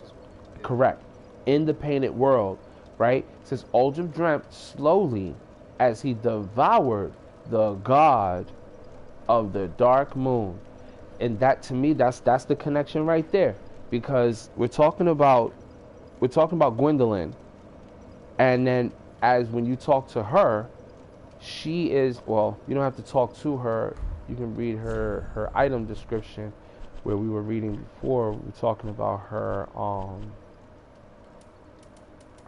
correct in the painted world, right? It says Aldred dreamt slowly as he devoured the god of the dark moon, and that, to me, that's the connection right there, because we're talking about Gwendolyn, and then as when you talk to her, she is, well, you don't have to talk to her. You can read her item description where we were reading before. We were talking about her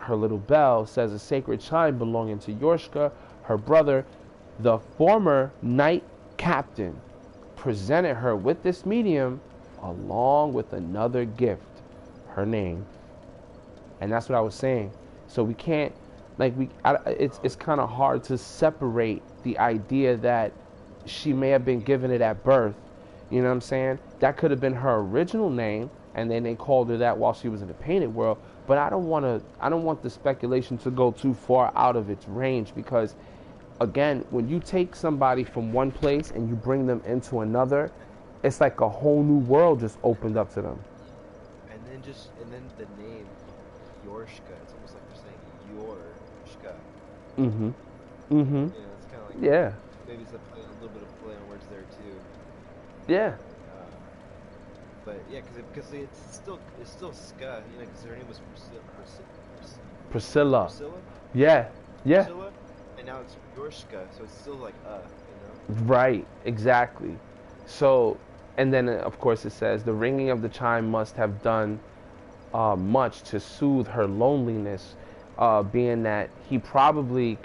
little bell says a sacred chime belonging to Yorshka, her brother, the former knight captain, presented her with this medium along with another gift, her name. And that's what I was saying. So we can't, it's kind of hard to separate the idea that she may have been given it at birth. You know what I'm saying? That could have been her original name, and then they called her that while she was in the painted world. But I don't want the speculation to go too far out of its range, because again, when you take somebody from one place and you bring them into another, it's like a whole new world just opened up to them. And then the name Yorshka, it's almost like they're saying Yorshka. Mm-hmm. Mm-hmm. You know, it's kind of like, yeah. Maybe it's a little bit of play on words there too. Yeah. But yeah, because it's still Ska, you know, because her name was Priscilla. Priscilla. Yeah. Yeah. Priscilla, and now it's Yorshka, so it's still like you know. Right. Exactly. So, and then of course it says the ringing of the chime must have done much to soothe her loneliness, being that he probably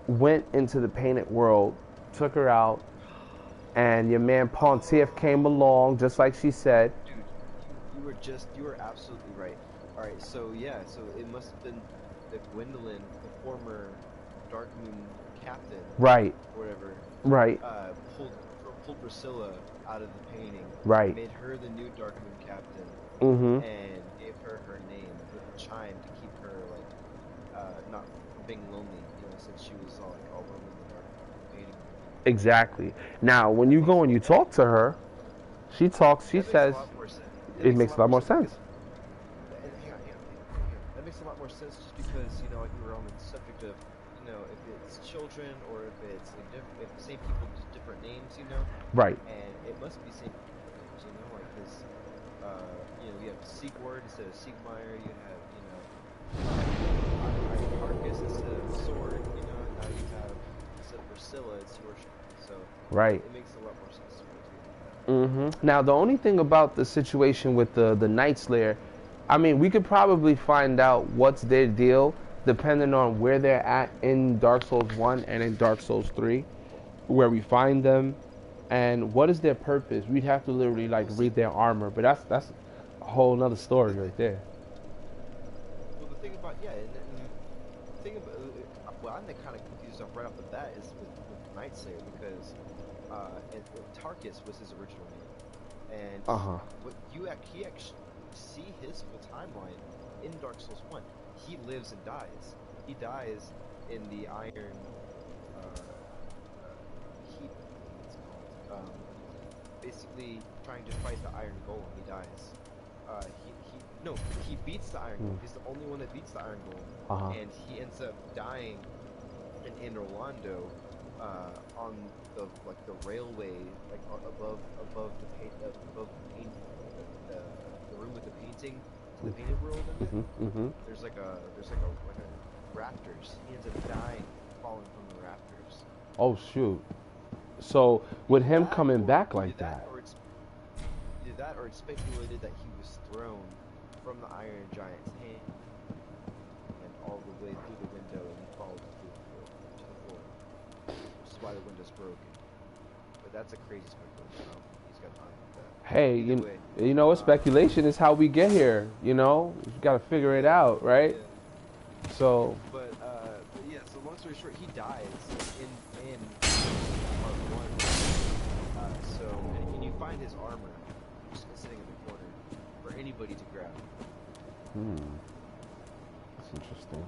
went into the painted world, took her out, and your man Pontiff came along, just like she said. Dude, you were absolutely right. All right, so yeah, so it must have been the Gwendolyn, the former Dark Moon captain, right, or whatever, right, pulled Priscilla out of the painting, right, made her the new Dark Moon captain, mm-hmm, and gave her her name with the chime to keep her not being lonely, you know, since she was all alone in the dark painting. Exactly. Now, when you go and you talk to her, she says, it makes a lot more sense. Hang on. That makes a lot more sense just because, you know, like we were on the subject of, you children, or if it's if the same people just different names, you know. Right. And it must be same names, you know, like because you know, you have Siegward instead of Siegmeyer. You have, you know, Iron Carcass instead of Sword. You know, and now you have instead of Priscilla, it's Yorshka. So Right. it makes a lot more sense to me too. Now, the only thing about the situation with the Night Slayer, I mean, we could probably find out what's their deal depending on where they're at in Dark Souls 1 and in Dark Souls 3, where we find them, and what is their purpose. We'd have to literally, like, read their armor, but that's a whole nother story right there. Well, the thing about, and the thing about, well, I'm kind of confused off right off the bat is with Night Slayer, because Tarkus was his original name, and what he actually see his full timeline in Dark Souls 1. He lives and dies. He dies in the Iron Heap. It's called. Basically, trying to fight the Iron Golem. He dies. He beats the Iron Golem. He's the only one that beats the Iron Golem, and he ends up dying in Orlando on the railway, like above the paint, the room with the painting. The painted world in it. There's like a rafters. He ends up dying, falling from the rafters. Oh shoot! So with him coming back like that, either that, or it's speculated that he was thrown from the Iron Giant's hand and all the way through the window, and he falls to the floor, which is why the window's broken. But that's a crazy speculation. He's got time with that. Hey, you know, speculation is how we get here. You know, you got to figure it out, right? Yeah. So. But yeah. So long story short, he dies in part 1. And you find his armor just sitting in the corner for anybody to grab. That's interesting.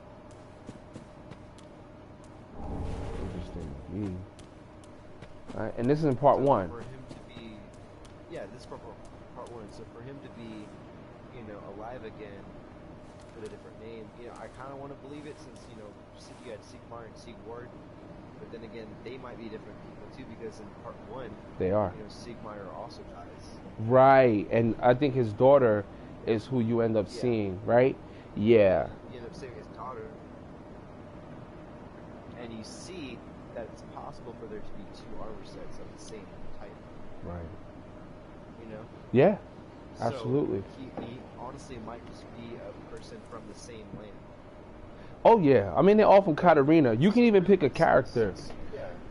Interesting. All right, and this is in part 1. For him to be, this is part 1. So for him to be, you know, alive again with a different name, you know, I kind of want to believe it, since, you know, you had Siegmar and Siegward, but then again, they might be different people too, because in part 1, they are. You know, Siegmeyer also dies. Right, and I think his daughter is who you end up seeing, right? Yeah. You end up seeing his daughter, and you see that it's possible for there to be 2 armor sets of the same type. Right. You know? Yeah. Absolutely. So he honestly might just be a person from the same land. Oh yeah, I mean they're all from Katarina. You can even pick a character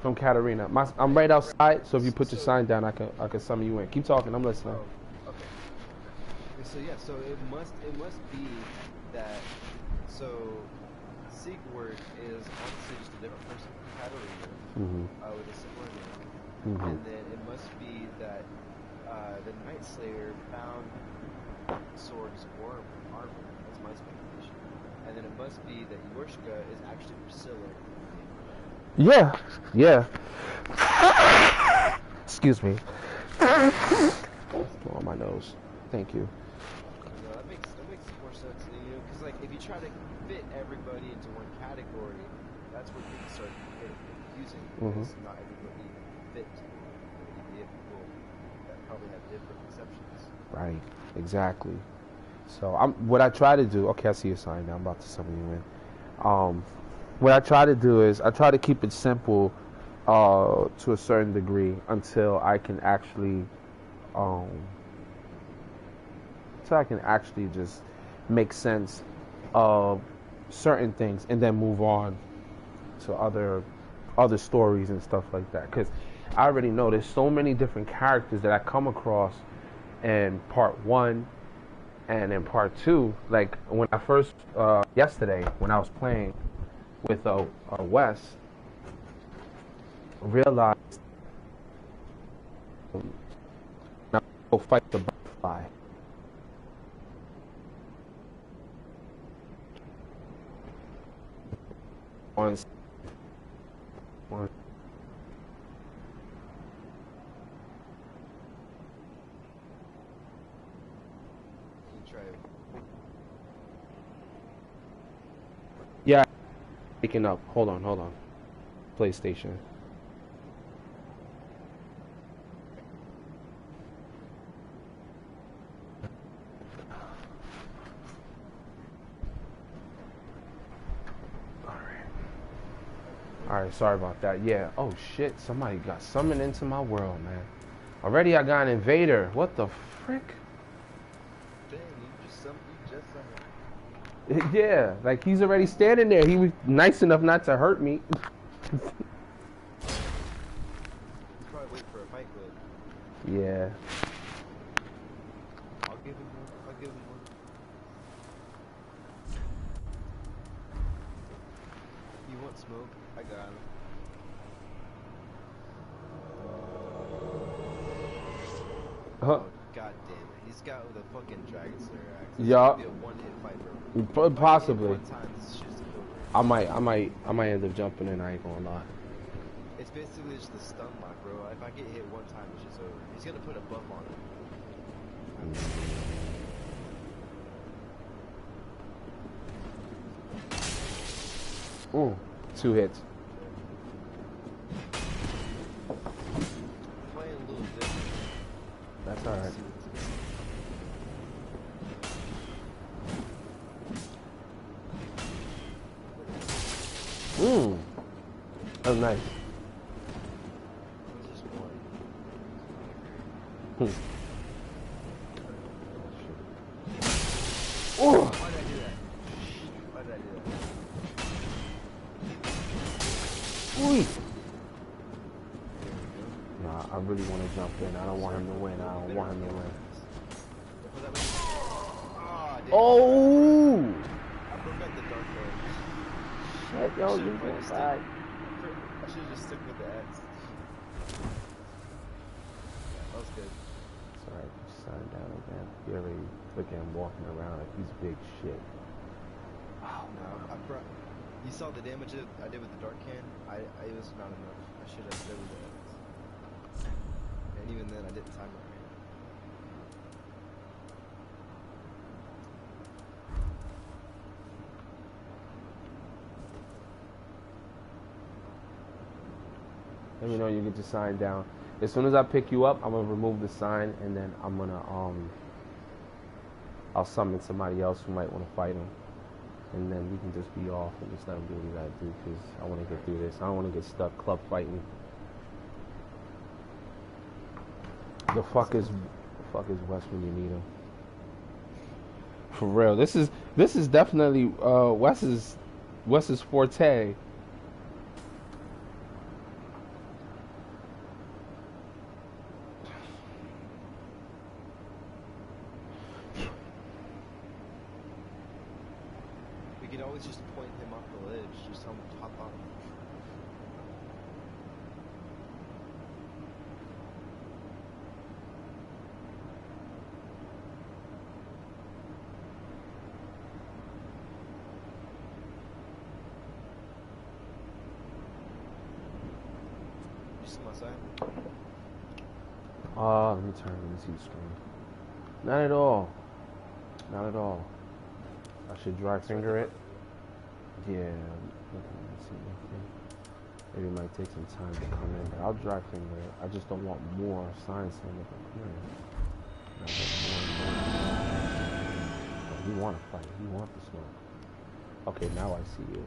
from Katarina. I'm right outside, so if you put your sign down, I can summon you in. Keep talking, I'm listening. Oh, okay. So it must be that. So Siegward is honestly just a different person from Katarina, with a similar name, and then it must be that the Night Slayer found Sword's armor. That's my speculation. And then it must be that Yorshka is actually Priscilla. Yeah. Excuse me. On my nose. Thank you. That makes more sense, you know, because like if you try to fit everybody into one category, that's where things start getting confusing. Because not everybody fit. You have people that probably have different conceptions. Right. Exactly. So what I try to do. Okay, I see your sign now. I'm about to summon you in. What I try to do is I try to keep it simple to a certain degree until I can actually just make sense of certain things and then move on to other stories and stuff like that. Because I already know there's so many different characters that I come across in part 1 and in part 2. Like when I first yesterday when I was playing with Wes, realized now go fight the butterfly. One. Yeah, picking up. Hold on. PlayStation. Alright, sorry about that. Yeah. Oh shit, somebody got summoned into my world, man. Already I got an invader. What the frick? Dang, you just summoned. Yeah, like he's already standing there. He was nice enough not to hurt me. He's probably waiting for a fight, but... Yeah. I'll give him one. I'll give him one. You want smoke? I got him. Oh, god damn it. He's got with a fucking Dragon Slayer axe. It's gonna be a one-hit fight, bro. Possibly. One time, this shit's over. I might end up jumping in, I ain't gonna lie. It's basically just the stun lock, bro. If I get hit one time, it's just over. He's gonna put a buff on it. Ooh, 2 hits. Playing a little different. That's alright. That was nice. Just one. Oh! Why did I do that? Why did I do that? Ooh. Nah, I really want to jump in. I don't want him to win. I don't want him to win. Oh! Oh! I forgot the dark mode. Shit, yo, you going back. I should've just stuck with the axe. Yeah, that was good. It's alright, sign down again. You already look at him walking around like he's big shit. Oh, no, you saw the damage I did with the dark can? It was not enough. I should have done with the axe. And even then, I didn't time it right. Let me know you get your sign down. As soon as I pick you up, I'm gonna remove the sign, and then I'm gonna I'll summon somebody else who might want to fight him, and then we can just be off and just let him do what he gotta do. Cause I want to get through this. I don't want to get stuck club fighting. The fuck is Wes when you need him? For real, this is definitely Wes's forte. We could always just point him off the ledge, just tell him to hop on. You see my side? Let me turn the screen. Not at all. Not at all. I should dry finger it. Yeah, maybe it might take some time to come in, but I'll dry finger it. I just don't want more signs saying that I'm clearing. You want to fight. You want the smoke. Okay, now I see you.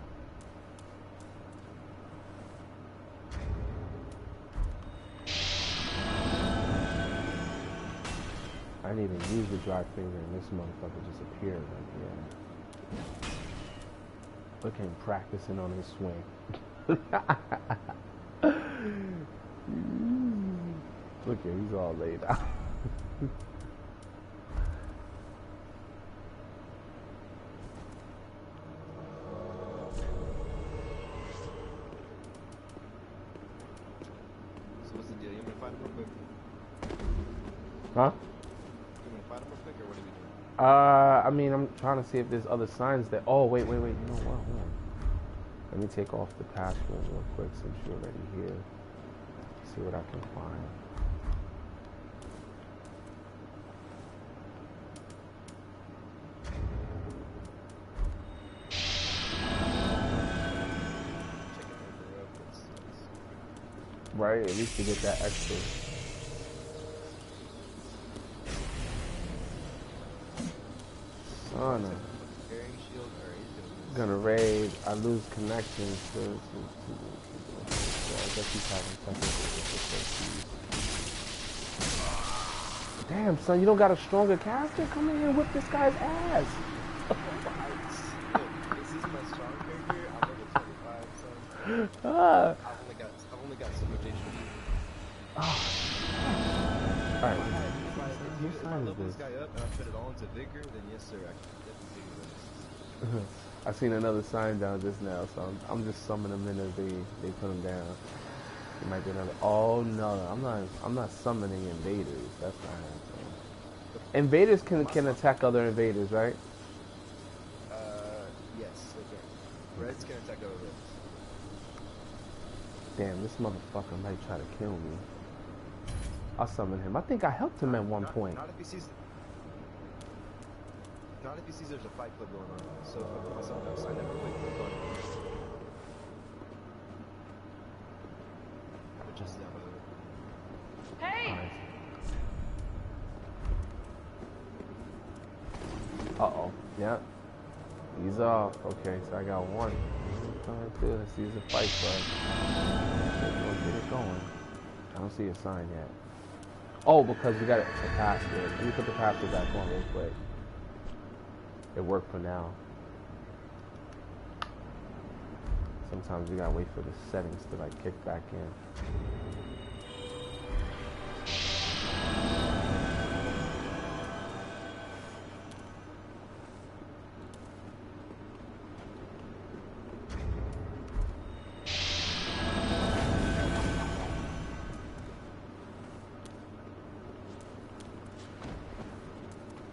I didn't even use the dry finger and this motherfucker just appeared right here. Look at him practicing on his swing. Look here, he's all laid out. So what's the deal? You want me to fight him real quick? Huh? You want me to fight him real quick, or what are we doing? I mean, I'm trying to see if there's other signs that... Oh, wait. You know what? Hold on. Let me take off the password real quick since you're already here. See what I can find. Checking over real quick. Right? At least you get that extra. Oh no. Gonna raid. I lose connection to I guess he's having technical difficulties. Damn, son, you don't got a stronger character? Come in here and whip this guy's ass. This is my strong character. I'm level 25, son. I've only got some rotation. Alright. If I level this guy up and I put it all into vigor, then yes sir, I can definitely do this. I seen another sign down just now, so I'm just summoning them in as they put them down. It might be another. Oh no, I'm not summoning invaders. That's not happening. Invaders can attack other invaders, right? Yes, they can. Reds can attack other reds. Damn, this motherfucker might try to kill me. I'll summon him. I think I helped him at one point. Not if he sees there's a fight club going on. So if I put myself else, I never click on it. Which is Hey! Right. Uh-oh. Yep. He's off. Okay, so I got one. Alright, good. Let's use a fight club. Let's get it going. I don't see a sign yet. Oh, because you got the password. Let me put the password back on real quick. It worked for now. Sometimes you gotta wait for the settings to like kick back in.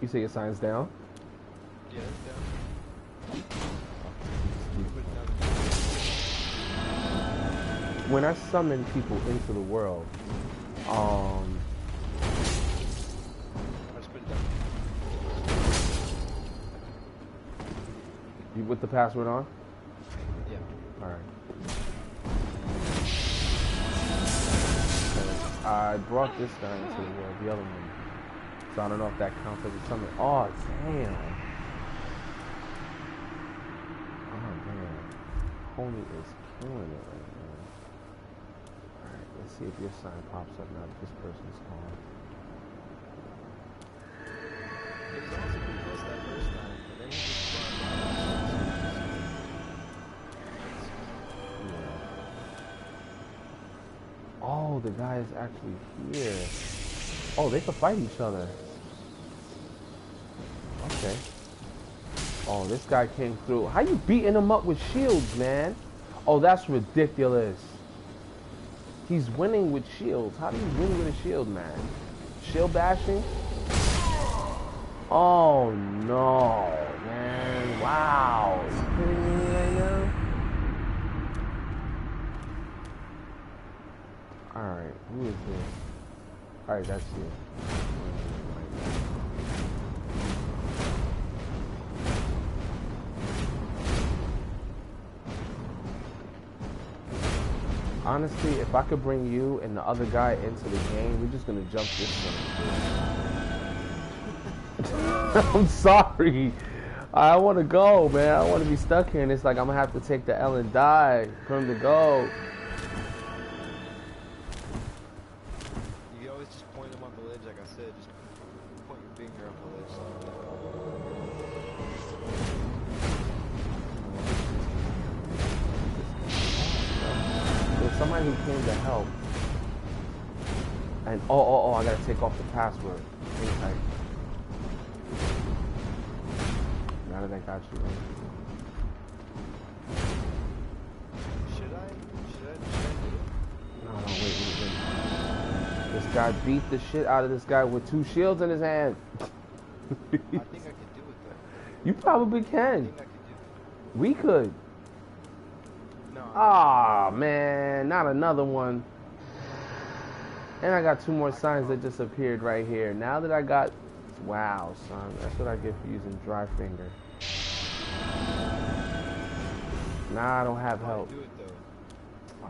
You say your sign's down? Yeah, it's down. When I summon people into the world, I just put it down. you with the password on? Yeah. Alright. I brought this guy into the world, the other one. So I don't know if that counts as a summon. Oh, damn. Oh, man. Homie is killing it right now. Alright, let's see if your sign pops up now that this person's gone. It was also pretty close that first time, but then he just brought Yeah. Oh, the guy is actually here. Oh, they could fight each other. Okay. Oh, this guy came through. How you beating him up with shields, man? Oh, that's ridiculous. He's winning with shields. How do you win with a shield, man? Shield bashing? Oh, no, man. Wow. Are you kidding me right now? Alright, who is this? Alright, that's you. Honestly, if I could bring you and the other guy into the game, we're just gonna jump this one. I'm sorry. I want to go, man. I don't want to be stuck here, and it's like I'm gonna have to take the L and die for him to go. You always just point him on the ledge, like I said. Just point your finger on the ledge. There's somebody who came to help. And oh, I gotta take off the password. Hang tight. Now that I got you. Should I do it? No, wait. This guy beat the shit out of this guy with 2 shields in his hand. I think I could do it though. You probably I can. think I could do We could. it. No. Ah, man, not another one. And I got 2 more signs that just appeared right here. Now that I got, wow, son, that's what I get for using dry finger. Nah, I don't have help. Do it though.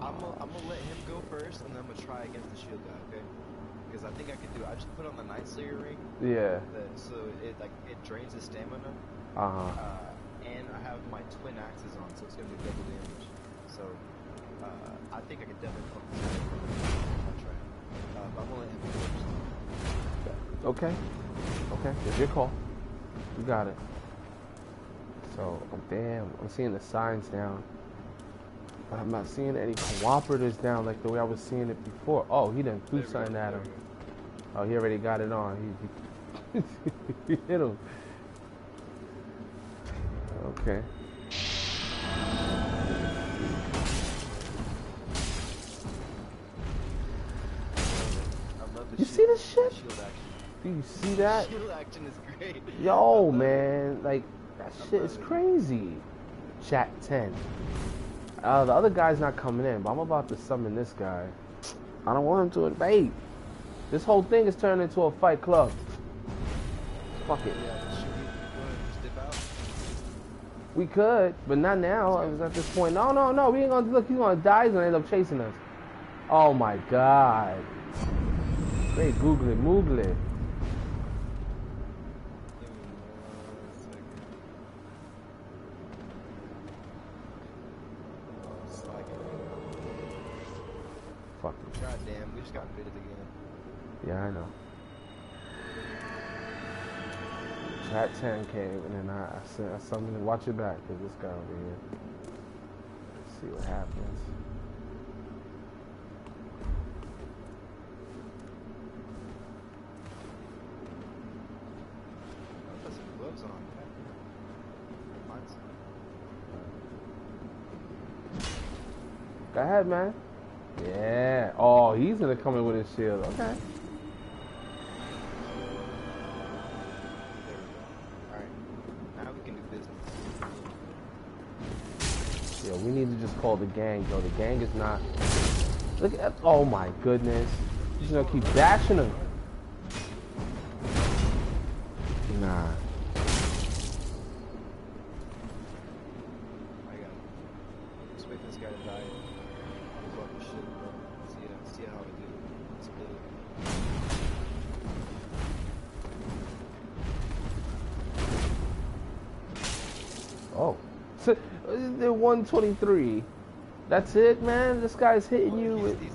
I'm gonna let him go first, and then I'm gonna try against the shield guy, okay? Because I think I can do it. I just put on the Night Slayer ring. Yeah. So it drains his stamina. And I have my twin axes on, so it's gonna be double damage. So I think I can definitely pump this guy. I'll try. But I'm gonna let him go first. Okay. Okay. It's your call. You got it. So, damn, I'm seeing the signs down. But I'm not seeing any cooperatives down like the way I was seeing it before. Oh, he done threw something at him. Oh, he already got it on. He hit him. Okay. You see this shit? Do you see that? Shield action is great. Yo, man, like that shit is crazy. Chat 10. The other guy's not coming in, but I'm about to summon this guy. I don't want him to invade. This whole thing is turning into a fight club. Fuck it. We could, but not now. I was at this point. No, we ain't gonna look. He's gonna die. He's gonna end up chasing us. Oh my god. Wait, Google it, Moogle it. Fuck it. God damn, we just got invaded again. Yeah, I know. Chat 10 came and then I summoned him. Watch your back, because this guy over here. Let's see what happens. I'll put some gloves on. Go ahead, man. Yeah. Oh, he's gonna come in with his shield. Okay. There we go. Alright. Now we can do business. Yo, we need to just call the gang, yo. The gang is not. Look at. Oh my goodness. He's gonna keep bashing him. Nah. I got it. Just wait for this guy to die. Fuck this shit, bro. See how we do. Split it. Oh. So, they're 123. That's it, man? This guy's hitting you with... He's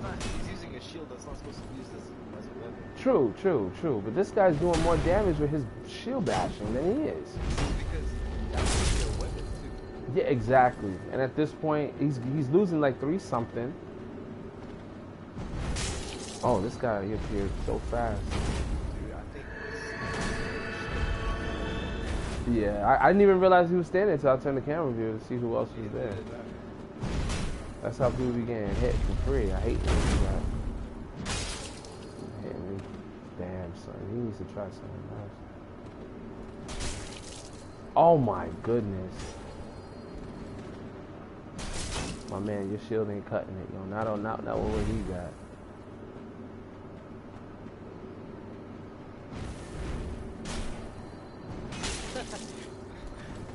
using a shield that's not supposed to use this as a weapon. True. But this guy's doing more damage with his shield bashing than he is. Because that's a weapon, too. Yeah, exactly. And at this point, he's losing like 3-something. Oh, this guy appeared so fast. Dude, I think this... Yeah, I didn't even realize he was standing until I turned the camera view to see who else was there. That's how people be getting hit for free. I hate when you that. Hitting me. Damn, son. He needs to try something else. Oh my goodness. My man, your shield ain't cutting it, yo. Not what he got.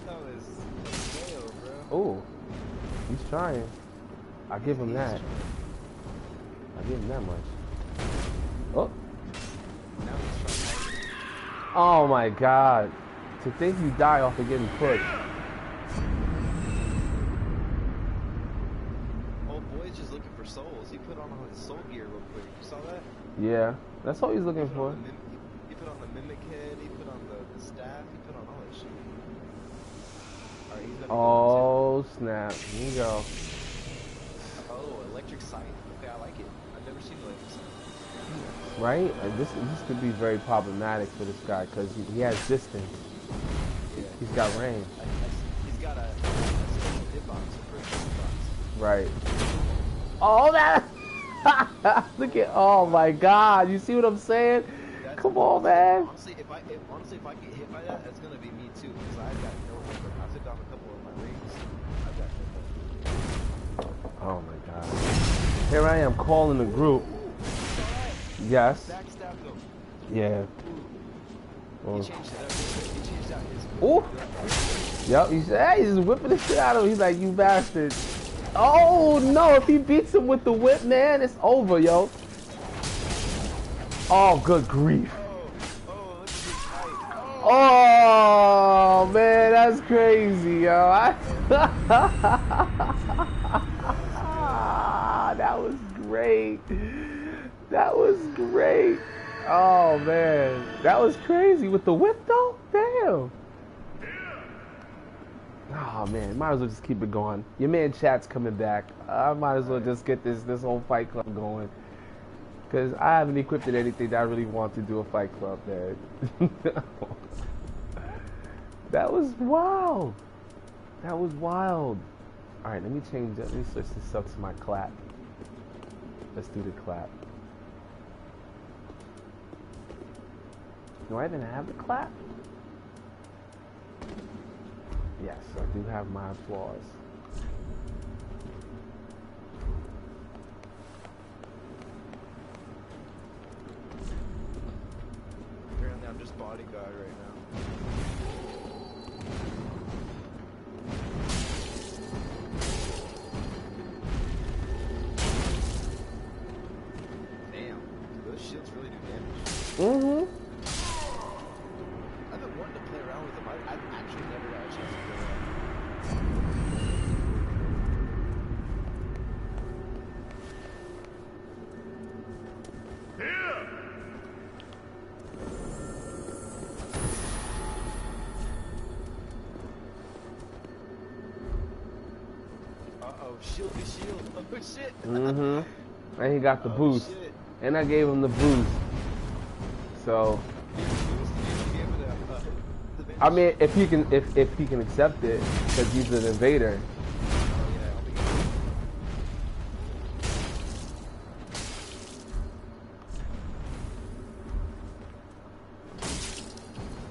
That was fail, bro. Oh, he's trying. I give him that. I give him that much. Oh. Now he's trying. Oh my God. To think you die off of getting pushed. Old boy's just looking for souls. He put on all his soul gear real quick. You saw that? Yeah, that's all he's looking for. He put on the mimic head. He put on the staff. He put on all that shit. Alright, he's gonna Oh snap! Here you go. Oh, electric sight. Okay, I like it. I've never seen electric sight. Right? This could be very problematic for this guy because he has distance. Yeah. He's got range. He's got a special hitbox for his hitbox. Right. Oh that! Look at! Oh my God! You see what I'm saying? Come on, man. Honestly, if I get hit by that, that's gonna be me too. Because I've got no weapon. I took down a couple of my rings. I've got no weapon. Oh my God. Here I am calling the group. Yes. Backstab them. Yeah. He changed it up. He changed out his. Ooh. Yep. He's just whipping the shit out of him. He's like, you bastard. Oh no, if he beats him with the whip, man, it's over, yo. Oh, good grief. Oh, look at this fight. Oh man, that's crazy, yo. That was great. That was great. Oh man, that was crazy with the whip though. Damn. Oh man, might as well just keep it going. Your man chat's coming back. I might as well just get this whole fight club going. Cause I haven't equipped anything that I really want to do a fight club, man. That was wild. That was wild. All right, let me change that. Let me switch this up to my clap. Let's do the clap. Do I even have the clap? Yes, I do have my applause. Apparently, I'm just bodyguard right now. Damn, those shields really do damage. Mm-hmm. I've been wanting to play around with them. I've actually never got a chance to play around. Uh-oh, shield to shield. Oh, shit. Mm-hmm. And he got the boost. Shit. And I gave him the boost. So I mean, if he can accept it, because he's an invader.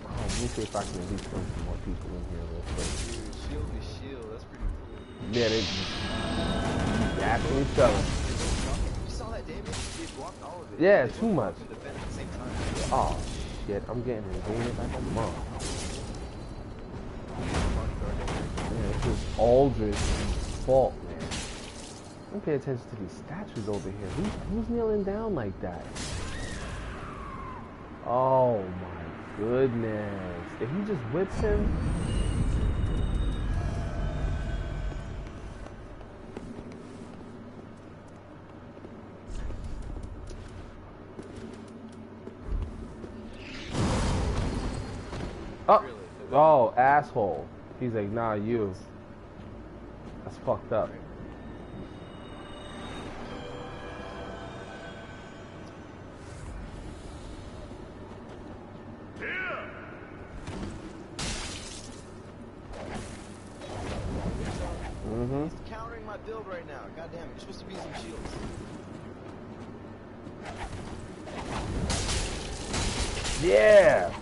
Oh, let me see if I can at least bring some more people in here real quick. Dude, shield to shield. That's pretty cool. Yeah, they actually each other. You saw that damage? They blocked all of it. Yeah, They too both much. blocked and defend at the same time. Oh shit, I'm getting invaded like a monk. Yeah, it's just Aldridge's fault, man. Don't pay attention to these statues over here. Who's kneeling down like that? Oh my goodness. If he just whips him. Oh, oh, asshole. He's like, nah, you. That's fucked up. Mm-hmm. He's countering my build right now. God damn it, you're supposed to be some shields. Yeah!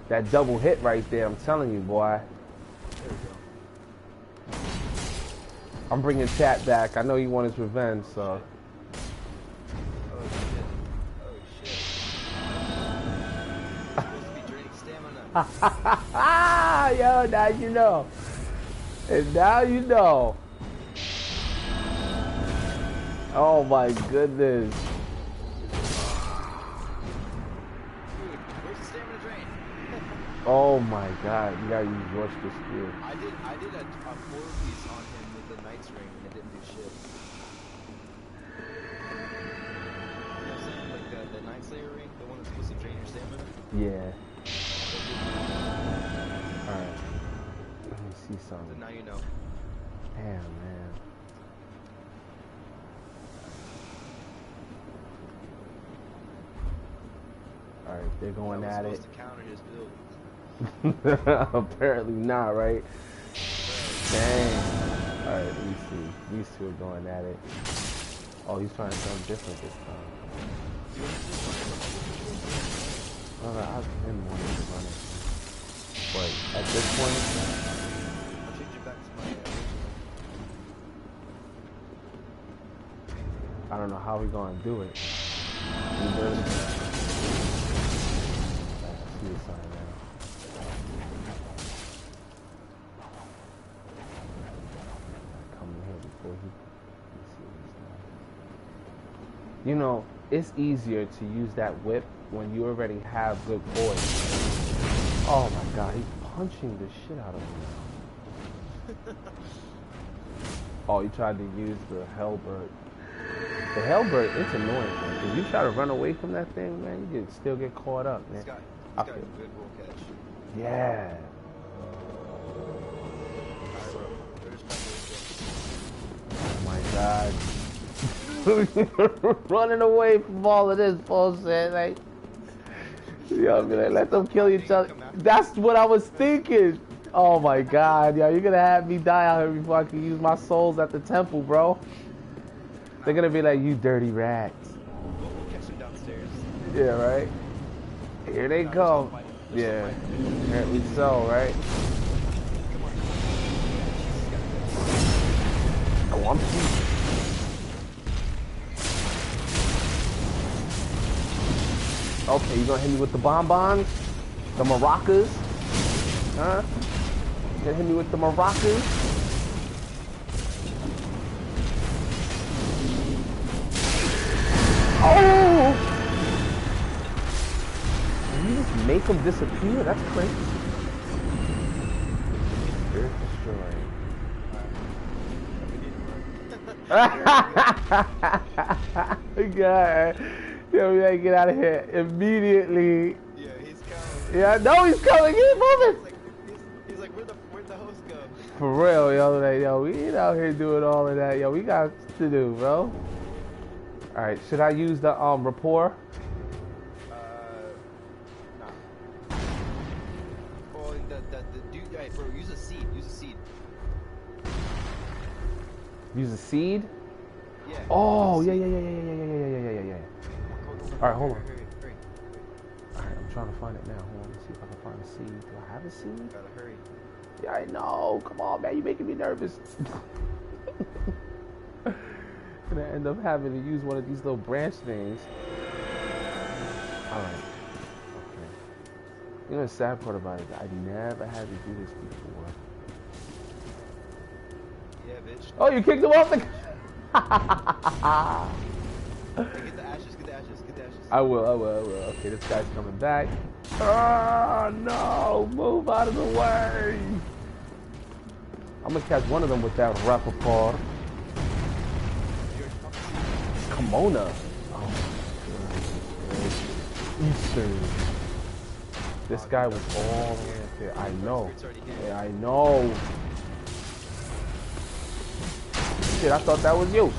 That double hit right there, I'm telling you, boy. There we go. I'm bringing chat back. I know he wants his revenge, so. Oh shit. Oh shit. You're supposed to be draining stamina. Yo, now you know. And now you know. Oh my goodness. Dude, where's the stamina drain? Oh my god, you gotta use rush to spear. I did a 4-piece on him with the Knight's Ring and it didn't do shit. You know what I'm saying? Like the Night Slayer ring, the one that's supposed to drain your stamina? Yeah. Alright. Let me see So something. now you know. Damn, man. Alright, they're going at it. Supposed to counter his build. Apparently not, right? Dang. Alright, let me see. These two are going at it. Oh, he's trying something different this time. I've been wanting to run it. But at this point, I'll change it back to my I don't know how we're going to do it. See the sign now. Come in here before he You know, it's easier to use that whip when you already have good poise. Oh my god, he's punching the shit out of me now. Oh, you tried to use the Hellbird. The Hellbird, it's annoying, man. If you try to run away from that thing, man, you can still get caught up, man. He's got a good roll catch. Yeah. Oh my god. Running away from all of this bullshit, like, yo, I'm gonna let them kill each other. That's what I was thinking. Oh my god, yo, you're gonna have me die out here before I can use my souls at the temple, bro. They're gonna be like, you dirty rats. We'll catch them downstairs. Yeah, right? Here they come. Yeah, apparently so, right? Oh, I'm cheating. Okay, you gonna hit me with the bonbons? The maracas? Huh? You gonna hit me with the maracas? Oh! You just make them disappear? That's crazy. Earth destroyed. God. Yeah, we gotta get out of here immediately. Yeah, he's coming. Yeah, I know he's coming. He's moving. He's like, where'd the host go? For real, yo. Like, yo, we ain't out here doing all of that. Yo, we got to do, bro. All right, should I use the rapport? Nah. Oh, the dude, right, bro, use a seed. Use a seed. Use a seed? Yeah. Oh, yeah. All right, hold on. Hurry. All right, I'm trying to find it now. Hold on, let's see if I can find a seed. Do I have a seed? Gotta hurry. Yeah, I know. Come on, man. You're making me nervous. Gonna end up having to use one of these little branch things. All right. Okay. You know the sad part about it? I never had to do this before. Yeah, bitch. Oh, you kicked him off the... Hey, get the ashes. I will. Okay, this guy's coming back. Oh, no. Move out of the way. I'm going to catch one of them with that rappaport. Kimona. Oh, Eastern. This guy was all the way up there. I know. Yeah, I know. Shit, I thought that was you.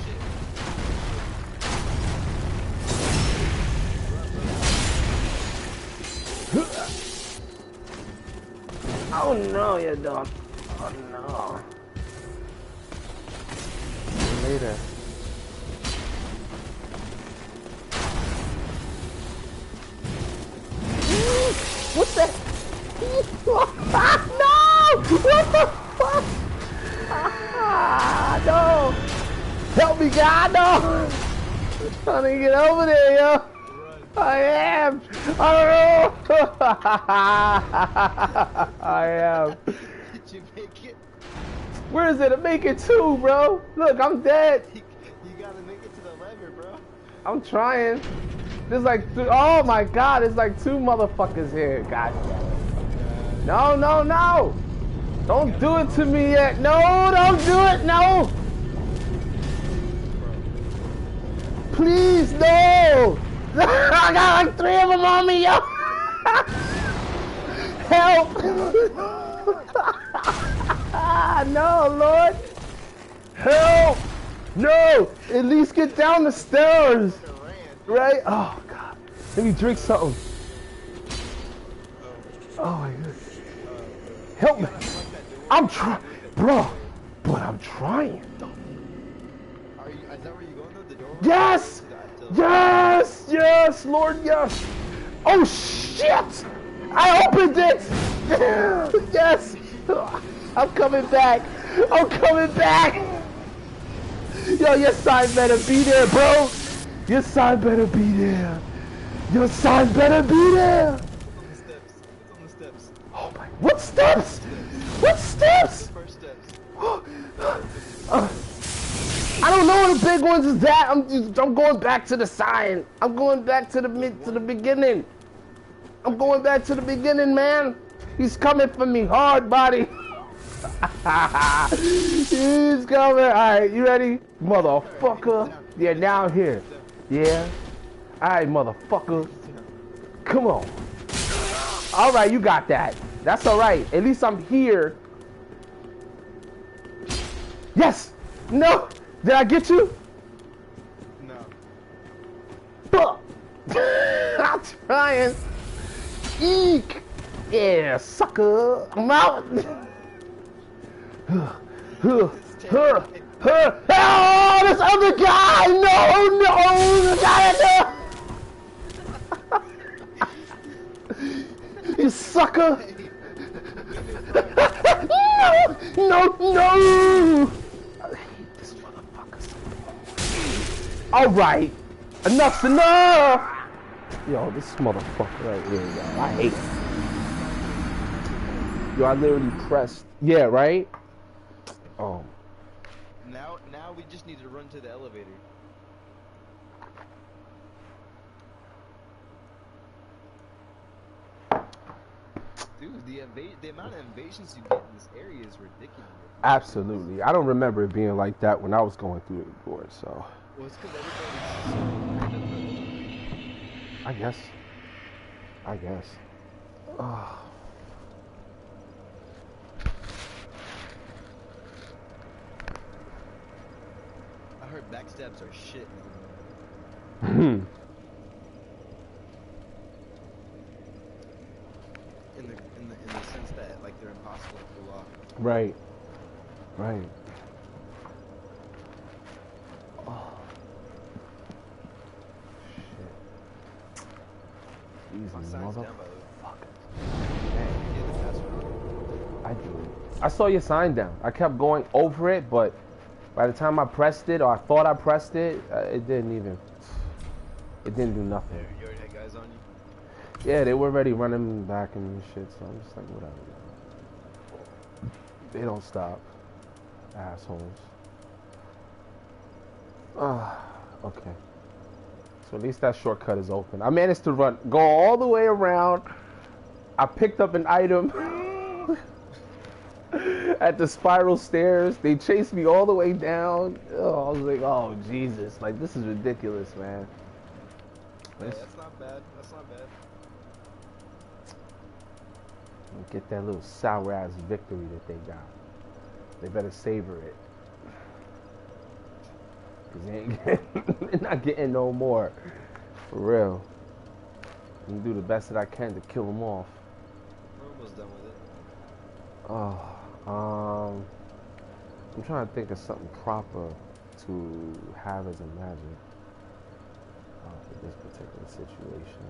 Oh no, you don't. Oh no. Later. What the? No! What the fuck? No! Help me, God! No! I'm trying to get over there, yo. I am! I don't know! I am. Did you make it? Where is it? I make it too, bro. Look, I'm dead. You gotta make it to the lever, bro. I'm trying. There's like, oh my god, there's like two motherfuckers here. God damn it. No. Don't do it to me yet. No, don't do it. No. Please, no. I got like 3 of them on me, yo. Help. No, Lord. Help. No. At least get down the stairs. Right? Oh, God. Let me drink something. Oh, my goodness. Help me. I'm trying. Bro. But I'm trying. Is that where you going though? The door? Yes! Yes, Lord, yes! Oh, shit! I opened it! Yes! I'm coming back! Yo, your sign better be there, bro! Your sign better be there! It's on the steps. Oh my... What steps? What steps? First steps. I don't know what the big ones is that. I'm going back to the sign. I'm going back to the beginning. I'm going back to the beginning, man. He's coming for me hard, body. He's coming. All right, you ready, motherfucker? Yeah, now I'm here. Yeah. All right, motherfucker. Come on. All right, you got that. That's all right. At least I'm here. Yes. No. Did I get you? No. Fuck. I'm trying. Eek. Yeah, sucker. I'm out. Oh, this other guy! No! You sucker! No! I hate this motherfucker. Alright! Enough's enough! Yo, this motherfucker right here, yo. I hate it. Yo, I literally pressed. Yeah, right? Oh. Now we just need to run to the elevator. Dude, the amount of invasions you get in this area is ridiculous. Absolutely. I don't remember it being like that when I was going through the door, so. Well, it's because everybody's so I guess. Oh. I heard backstabs are shit. Hmm. In the sense that like they're impossible to pull off. Right. Oh. Shit. These motherfuckers. I do. I saw your sign down. I kept going over it, but by the time I pressed it, or I thought I pressed it, it didn't do nothing. You already had guys on you? Yeah, they were already running back and shit, so I'm just like, whatever. They don't stop. Assholes. Okay. So at least that shortcut is open. I managed to go all the way around. I picked up an item at the spiral stairs. They chased me all the way down. Oh, I was like, oh, Jesus. Like, this is ridiculous, man. Yeah, that's not bad. Get that little sour ass victory that they got. They better savor it. Cause they're not getting no more. For real. I'm gonna do the best that I can to kill them off. We're almost done with it. I'm trying to think of something proper to have as a magic for this particular situation.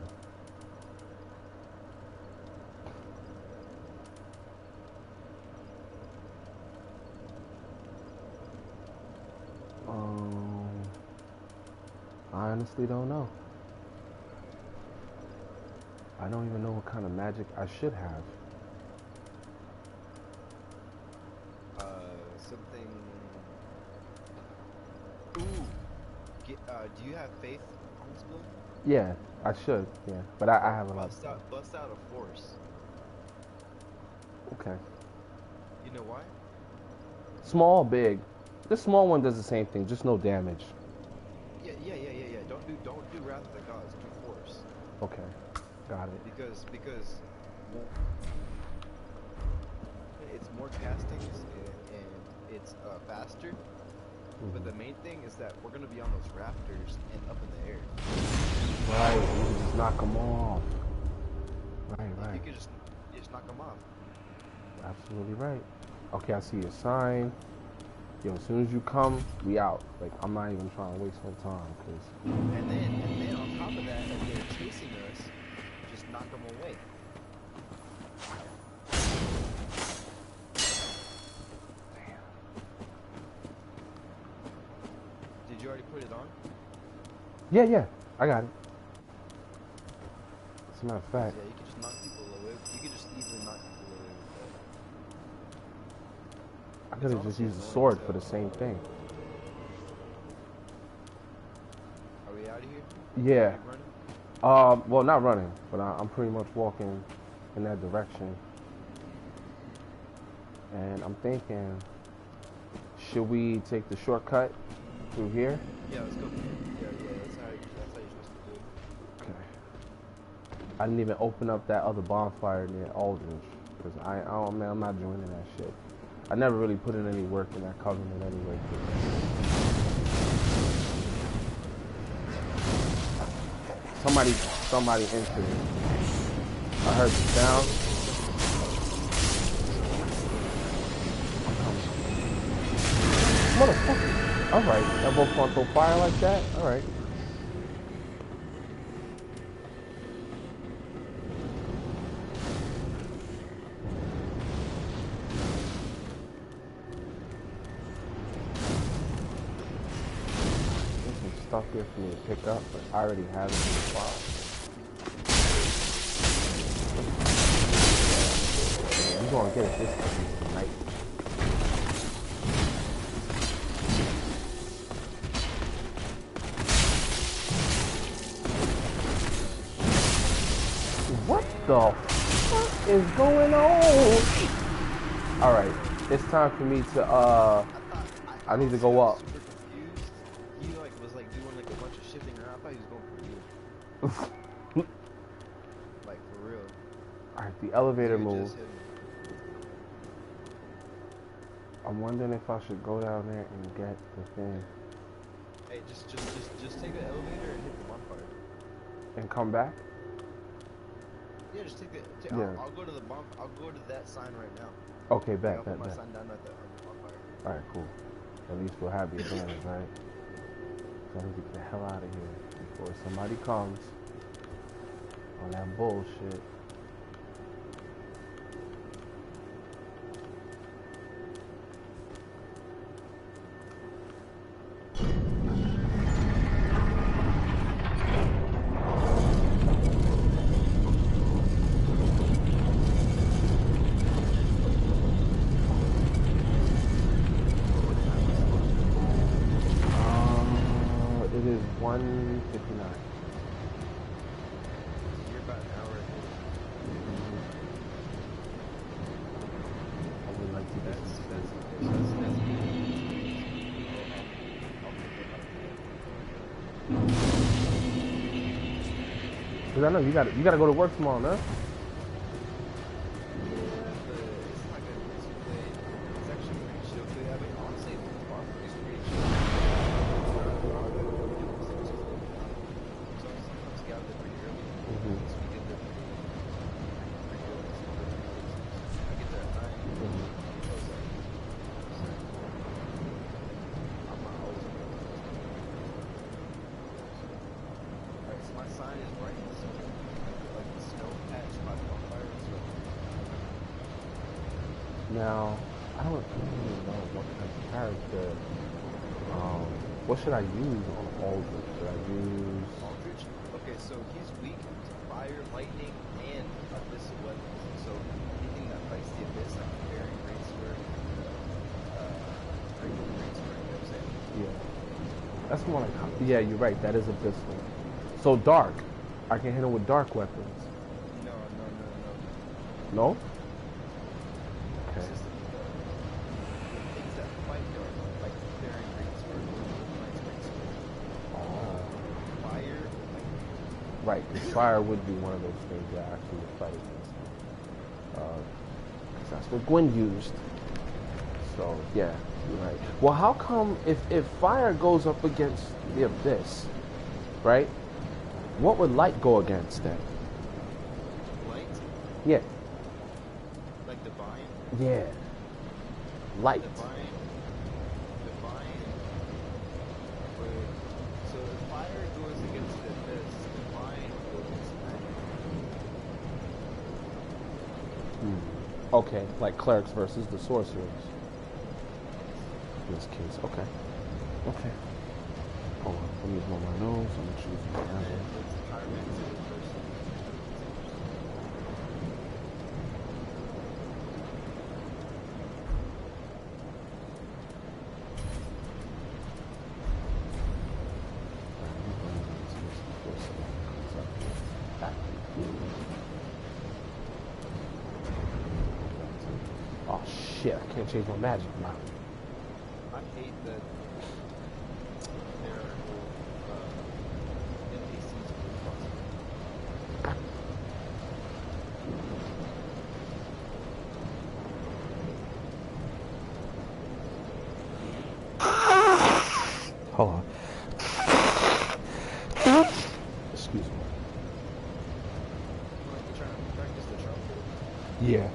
I honestly don't know. I don't even know what kind of magic I should have. Something. Ooh. Do you have faith in this book? Yeah, I should. Yeah, but I have a lot. Bust out a force. Okay. You know why? Small, big. The small one does the same thing, just no damage. Yeah. Don't do Wrath of the Gods. Do force. Okay, got it. Because it's more castings and it's faster. Mm-hmm. But the main thing is that we're gonna be on those rafters and up in the air. Right, you can just knock them off. Right. You can just knock them off. Absolutely right. Okay, I see your sign. Yo, as soon as you come, we out. Like, I'm not even trying to waste no time, cause. And then on top of that, if they're chasing us, just knock them away. Damn. Did you already put it on? Yeah, I got it. As a matter of fact. Yeah, you can just knock people away. You can just easily knock people away with that. I could have just used a sword for the same thing. Yeah. You running? Well, not running, but I'm pretty much walking in that direction. And I'm thinking, should we take the shortcut through here? Yeah, let's go. Yeah, that's how you're supposed to do it. Okay. I didn't even open up that other bonfire near Aldridge because I'm not joining that shit. I never really put in any work in that covenant anyway. Somebody entered. I heard the sound. Motherfucker. Alright, that both gonna throw fire like that? Alright. There's some stuff here for me to pick up, but I already have it in the file. Yeah, I'm gonna get it this time tonight. What the fuck is going on? Alright, it's time for me to, I need to go up. Super confused. He was doing a bunch of shifting around. I thought he was going for you. Like for real. Alright, the elevator You moved. just hit him. I'm wondering if I should go down there and get the thing Hey, just take the elevator and hit the bonfire. and come back. Yeah, just take the. Yeah. I'll go to the bomb. I'll go to that sign right now. Okay, I'll bet. put my sign down at the bonfire. Alright, cool. At least we'll have the advantage, right? So I need to get the hell out of here before somebody comes on that bullshit. It is 1:59. You're about an hour ahead. I would like to get That's some good. Cause I know you gotta go to work tomorrow, man. My sign is right in the center, like the snow patch by the bonfire. Now, I don't really know what kind of character. What should I use on Aldrich? Should I use? Aldrich? Okay, so he's weak to fire, lightning, and abyssal weapons. So anything that fights the abyss, like the very great sword, great sword, you know what I'm saying? Yeah, that's more like. Yeah, you're right. That is abyssal. So dark. I can hit him with dark weapons. No. No? Okay. It's just things that fight dark, like the very great sword, Knight's great sword. Oh. Fire, lightning. Right. 'Cause fire would be one of those things that I actually would fight against. 'Cause that's what Gwen used. So yeah, you're right. Well, how come if fire goes up against the abyss, right? What would light go against then? Light, Yeah. like divine. Yeah. Light. Divine. Wait. So if fire goes against the abyss, divine goes against magic. Okay, like clerics versus the sorcerers. In this case, okay. Okay. Hold on, let me blow my nose. I'm gonna choose my And nose. it's pyromancy versus. shit, I can't change my magic now. I hate that there are NPCs for Hold on. Excuse me. You trying to practice the trumpet? Yeah.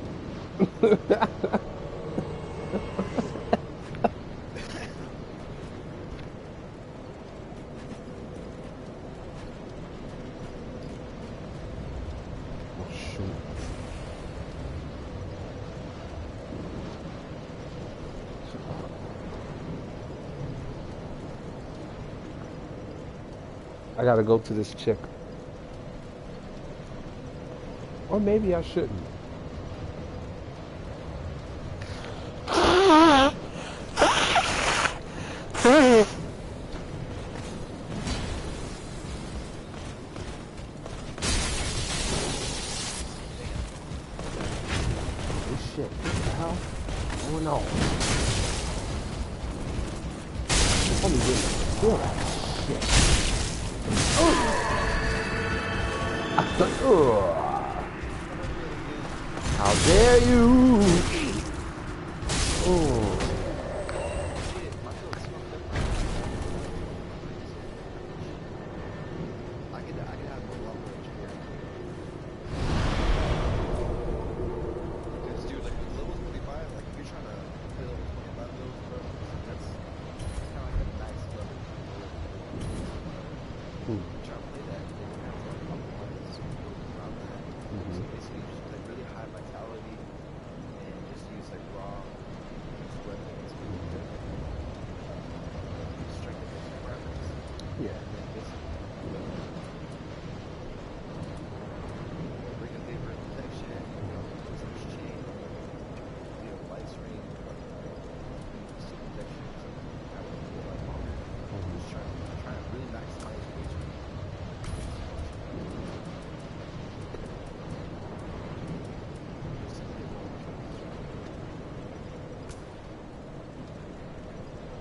Oh, shoot. I gotta go to this chick. Or maybe I shouldn't. Oh shit, what the hell? Oh no. Let me get feel that shit. How dare you? Oh. I could have a lot more experience. Because dude, like with level 25, like if you're trying to play level 25 builds, bro, that's kind of like the max level. Trying to play that, then you have to like optimize around that. So basically, just like really high vitality and just use like raw weapons, strength and requirements. Yeah. And then basically, bring a favor of protection, touch chain, light screen, still protection, so I would feel like longer. Just trying to really maximize engagement.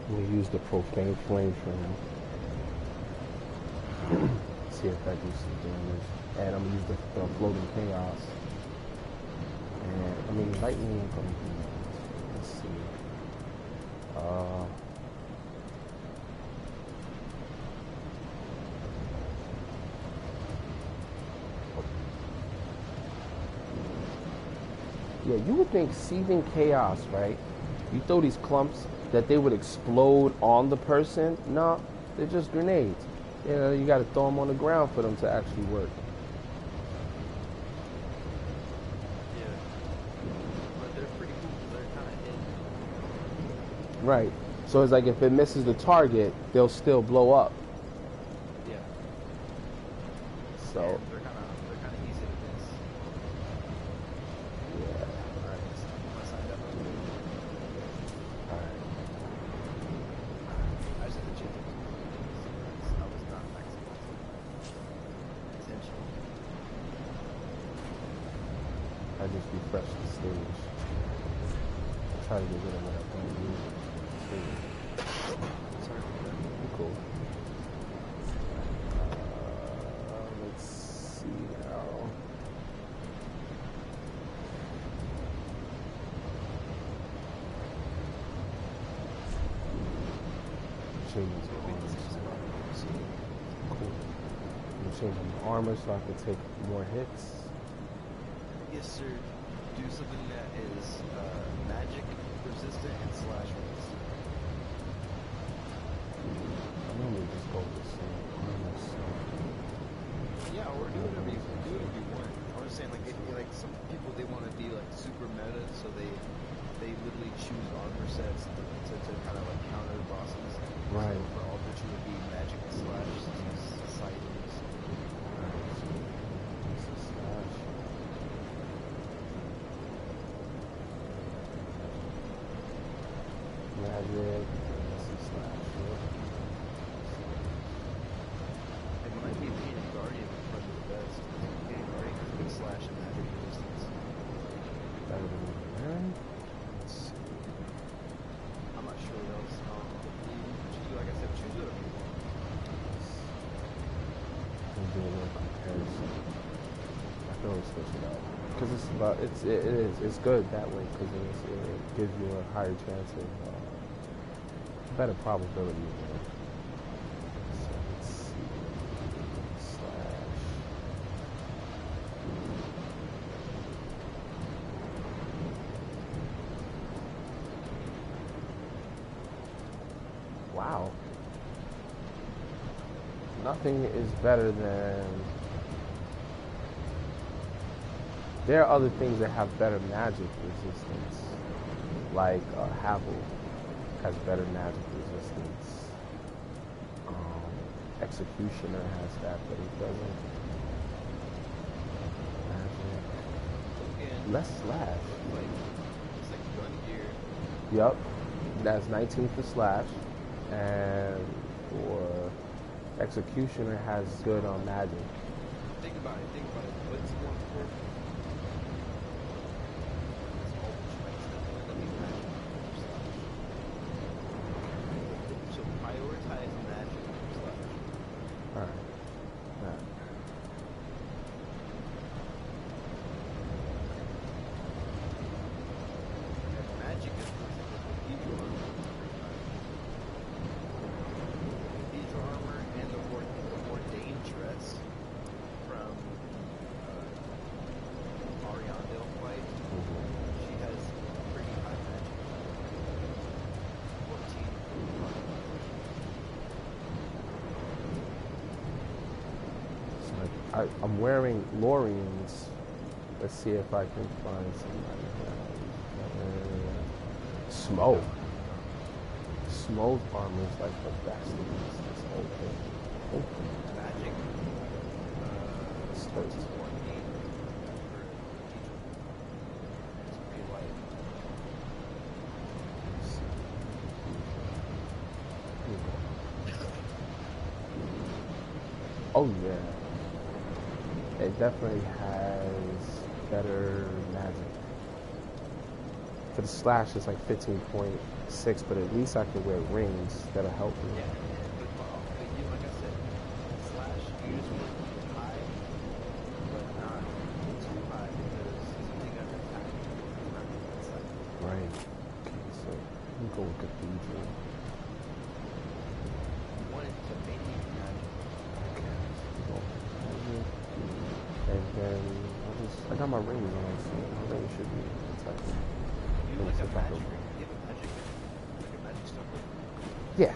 I'm gonna use the profane flame for him. See if that does some damage. And I'm gonna use the floating chaos. And I mean lightning ain't gonna do that. Let's see. Yeah, you would think seething chaos, right? You throw these clumps that they would explode on the person. No, they're just grenades. You know, you got to throw them on the ground for them to actually work. Yeah. But they're pretty cool because they're kind of hidden. Right. So it's like if it misses the target, they'll still blow up. Yeah. So. They're kind of easy to miss. Yeah. Alright, let's sign up. Alright. I just had to check it. I was not maximizing potential. I just refresh the stage. Try to get rid of what I don't need. Sorry for that. Cool. Let's see now. Change the armor. Cool. I'm changing the armor so I can take more hits. Yes, sir. Do something that is magic resistant and slash resistant. I normally just go with the same armor. So. Yeah, or do whatever you want. I was saying like some people they want to be like super meta, so they literally choose armor sets to kind of like counter the bosses. Right. So for Aldrich it would be magic and slash, sightings. Magic, slash. It might be being a guardian is probably the best. Being a guardian has good slash and magic resistance. Better than that. Let's see. switch it up because it's good that way because it gives you a higher chance of better probability of winning. So let's see. Wow. Nothing is better than... There are other things that have better magic resistance, like Havel has better magic resistance. Executioner has that, but it doesn't. Magic. Less slash. It's like gun gear. Yup. That's 19 for slash, and for Executioner has good on magic. Think about it. What's more important? So prioritize magic over slash. Alright. And magic is cathedral armor and the more dangerous from Ariandel fight. She has pretty high magic. 14. So I'm wearing Lorian's. Let's see if I can find somebody. Smoke. Smoke armor is like the best in this whole thing. Magic. It's 14 for cathedral. It's pretty light. Oh yeah. It definitely has better magic. For the slash it's like 15.6, but at least I can wear rings that'll help me. Yeah, but you, like I said, slash usually is high, but not too high because something got attacked from that side. Right. Okay, so we go with cathedral. You want it to mainly be magic. Okay. So magic. And then I got my rings on, so my rings should be tight. You like a magic ring? You have a magic ring? Like a magic stuff ring? Yeah,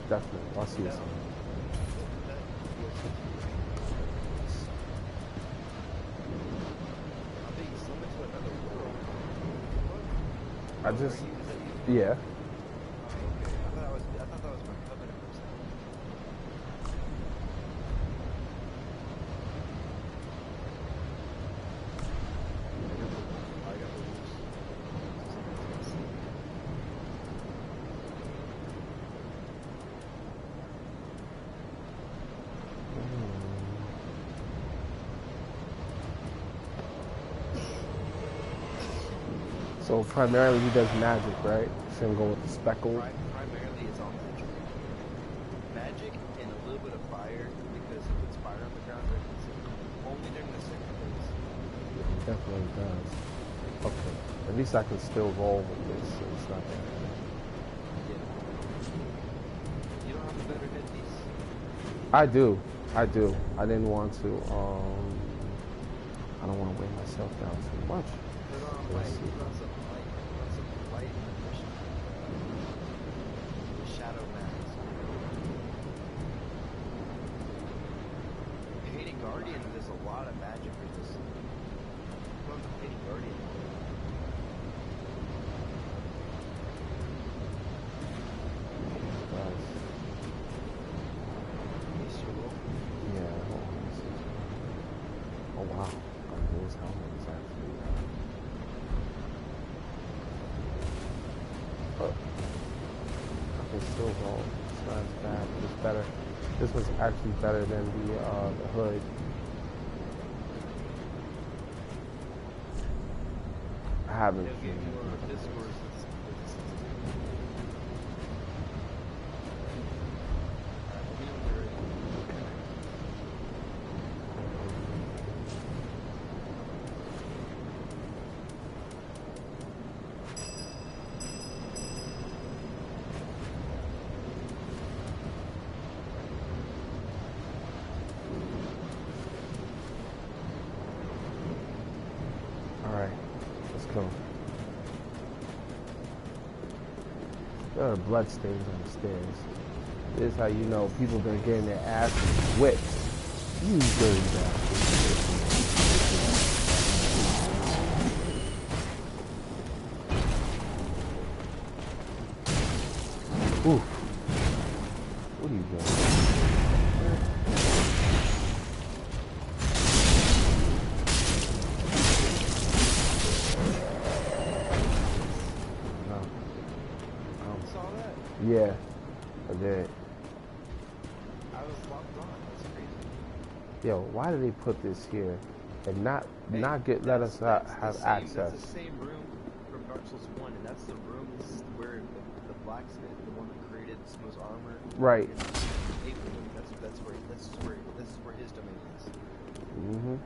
definitely. I'll see you No. soon. I think you summon to another world. I Oh, just, are you, is that you? yeah. Oh, okay. I thought that was my covenant person. I got the rules. So primarily he does magic, right? So I'm going with the speckle. Primarily it's all magic. Magic and a little bit of fire because it puts fire on the ground during the second. Only during the second phase. It definitely does. Okay. At least I can still roll with this, so it's not that bad. Yeah. You don't have a better headpiece? I do. I didn't want to, I don't want to weigh myself down too much. Put on Let's see. some light mission. The shadow mask. Painted Guardian, there's a lot of magic resistance. Put on the Painted Guardian. Yes, you will. Yeah, hold on a second. Oh wow, those helmets actually. But I can still roll. It's not as bad, but it's better. This was actually better than the hood. I haven't. They'll give you a Discord resistance. Let me know when you're ready. go. There are bloodstains on the stairs. This is how you know people been getting their asses whipped. You dirty bastard. Oof. What are you doing? Yeah, I did. I was locked on. That's crazy. Yo, why did they put this here and not let us have access? That's the same room from Dark Souls 1, and that's the room. This is where the blacksmith, the one that created Smo's armor, Right. This is where his domain is. Mhm.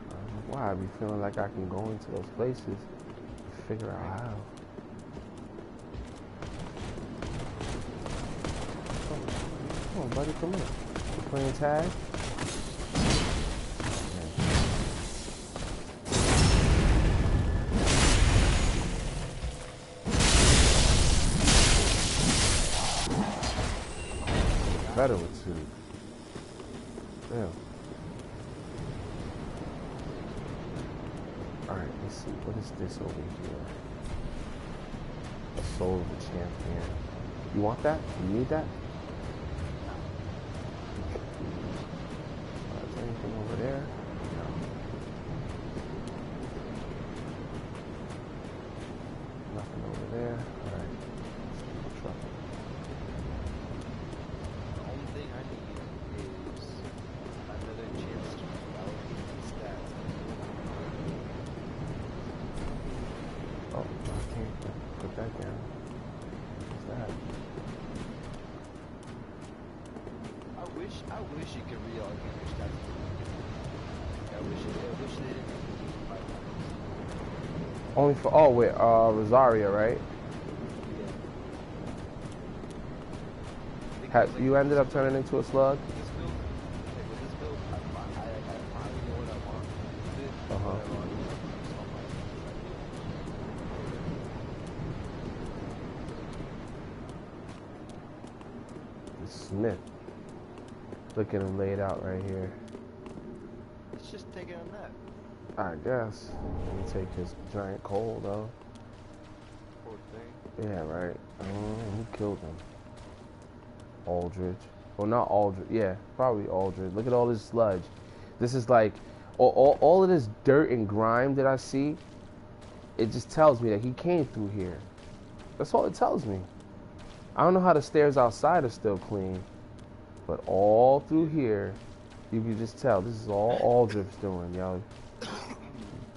I don't know why I be feeling like I can go into those places, and figure out how. Come on, buddy, come here. You playing tag? Better with two. Yeah. Alright, let's see. What is this over here? A soul of a champion. You want that? You need that? Is there anything over there? No. Nothing over there. Alright. Let's keep trucking. The only thing I need is another chance to allocate the stats. Oh, I can't put that down. What's that? I wish you could reallocate your stats. I wish they didn't make it 5 times. Only for, oh, wait, Rosaria, right? Yeah. Have you ended up turning into a slug? With this build, I finally know what I want with it. Uh-huh. What I want The Smith. Look at him laid out right here. Let's just take it on that. I guess. Let me take his giant coal, though. Poor thing. Yeah, right. Who killed him? Aldridge. Well, not Aldridge. Yeah, probably Aldridge. Look at all this sludge. This is like, all of this dirt and grime that I see, it just tells me that he came through here. That's all it tells me. I don't know how the stairs outside are still clean, but all through here, you can just tell this is all Aldrich's doing, yo.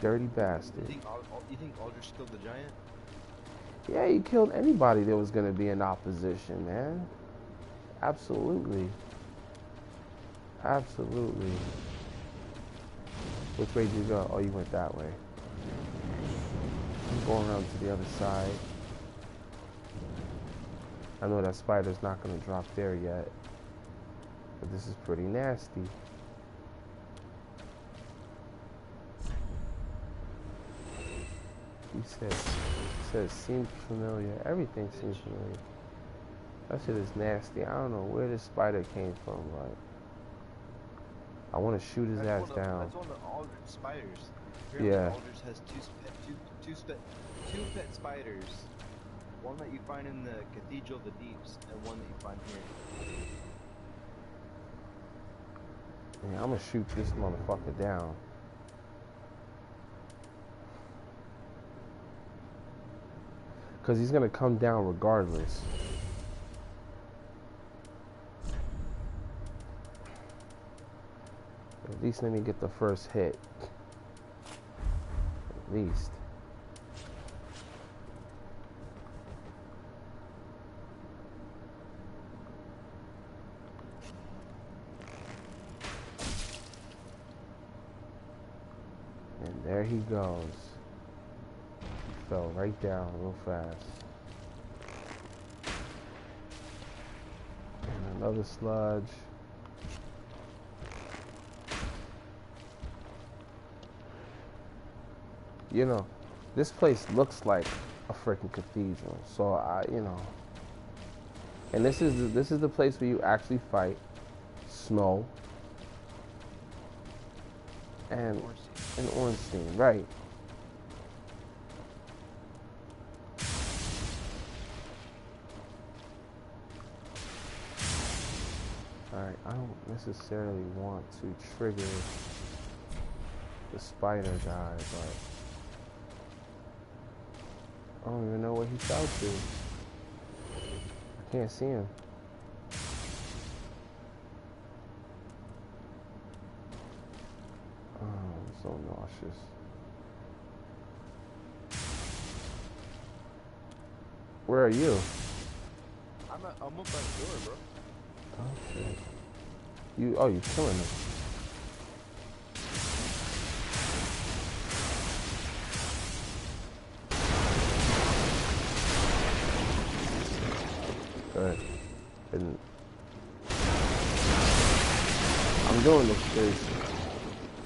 Dirty bastard. You think Aldrich killed the giant? Yeah, he killed anybody that was going to be in opposition, man. Absolutely. Absolutely. Which way did you go? Oh, you went that way. I'm going around to the other side. I know that spider's not going to drop there yet. But this is pretty nasty. He says seems familiar. Everything seems familiar. That shit is nasty. I don't know where this spider came from, but I want to shoot his ass down. That's one of the Aldrich spiders. Yeah. Aldrich has two pet spiders. One that you find in the Cathedral of the Deeps, and one that you find here. Yeah, I'm gonna shoot this motherfucker down. Cause he's gonna come down regardless. At least let me get the first hit. At least. And there he goes. He fell right down real fast. And another sludge. You know, This place looks like a freaking cathedral. So and this is the place where you actually fight Snow and Ornstein, right? Alright, I don't necessarily want to trigger the spider guy, but I don't even know what he fell to. I can't see him. Oh, I'm so nauseous. Where are you? I'm up by the door, bro. Okay. You killing him. Good. And I'm doing this because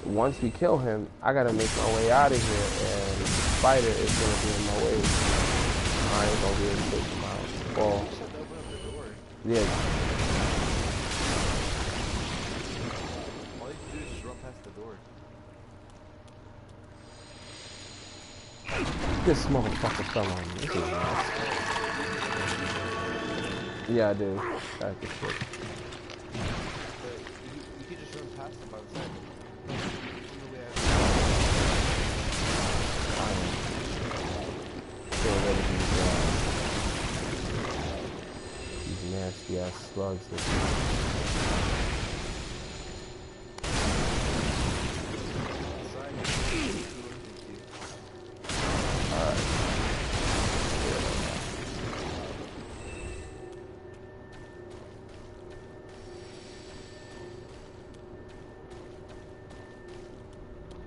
once we kill him, I gotta make my way out of here, and the spider is gonna be in my way. I ain't gonna be able to take him out. Well, yeah. All you can do is just run past the door. This motherfucker fell on me. This is nice. Yeah, I do. That's the shit. But you could just run past them by the side. These nasty ass slugs.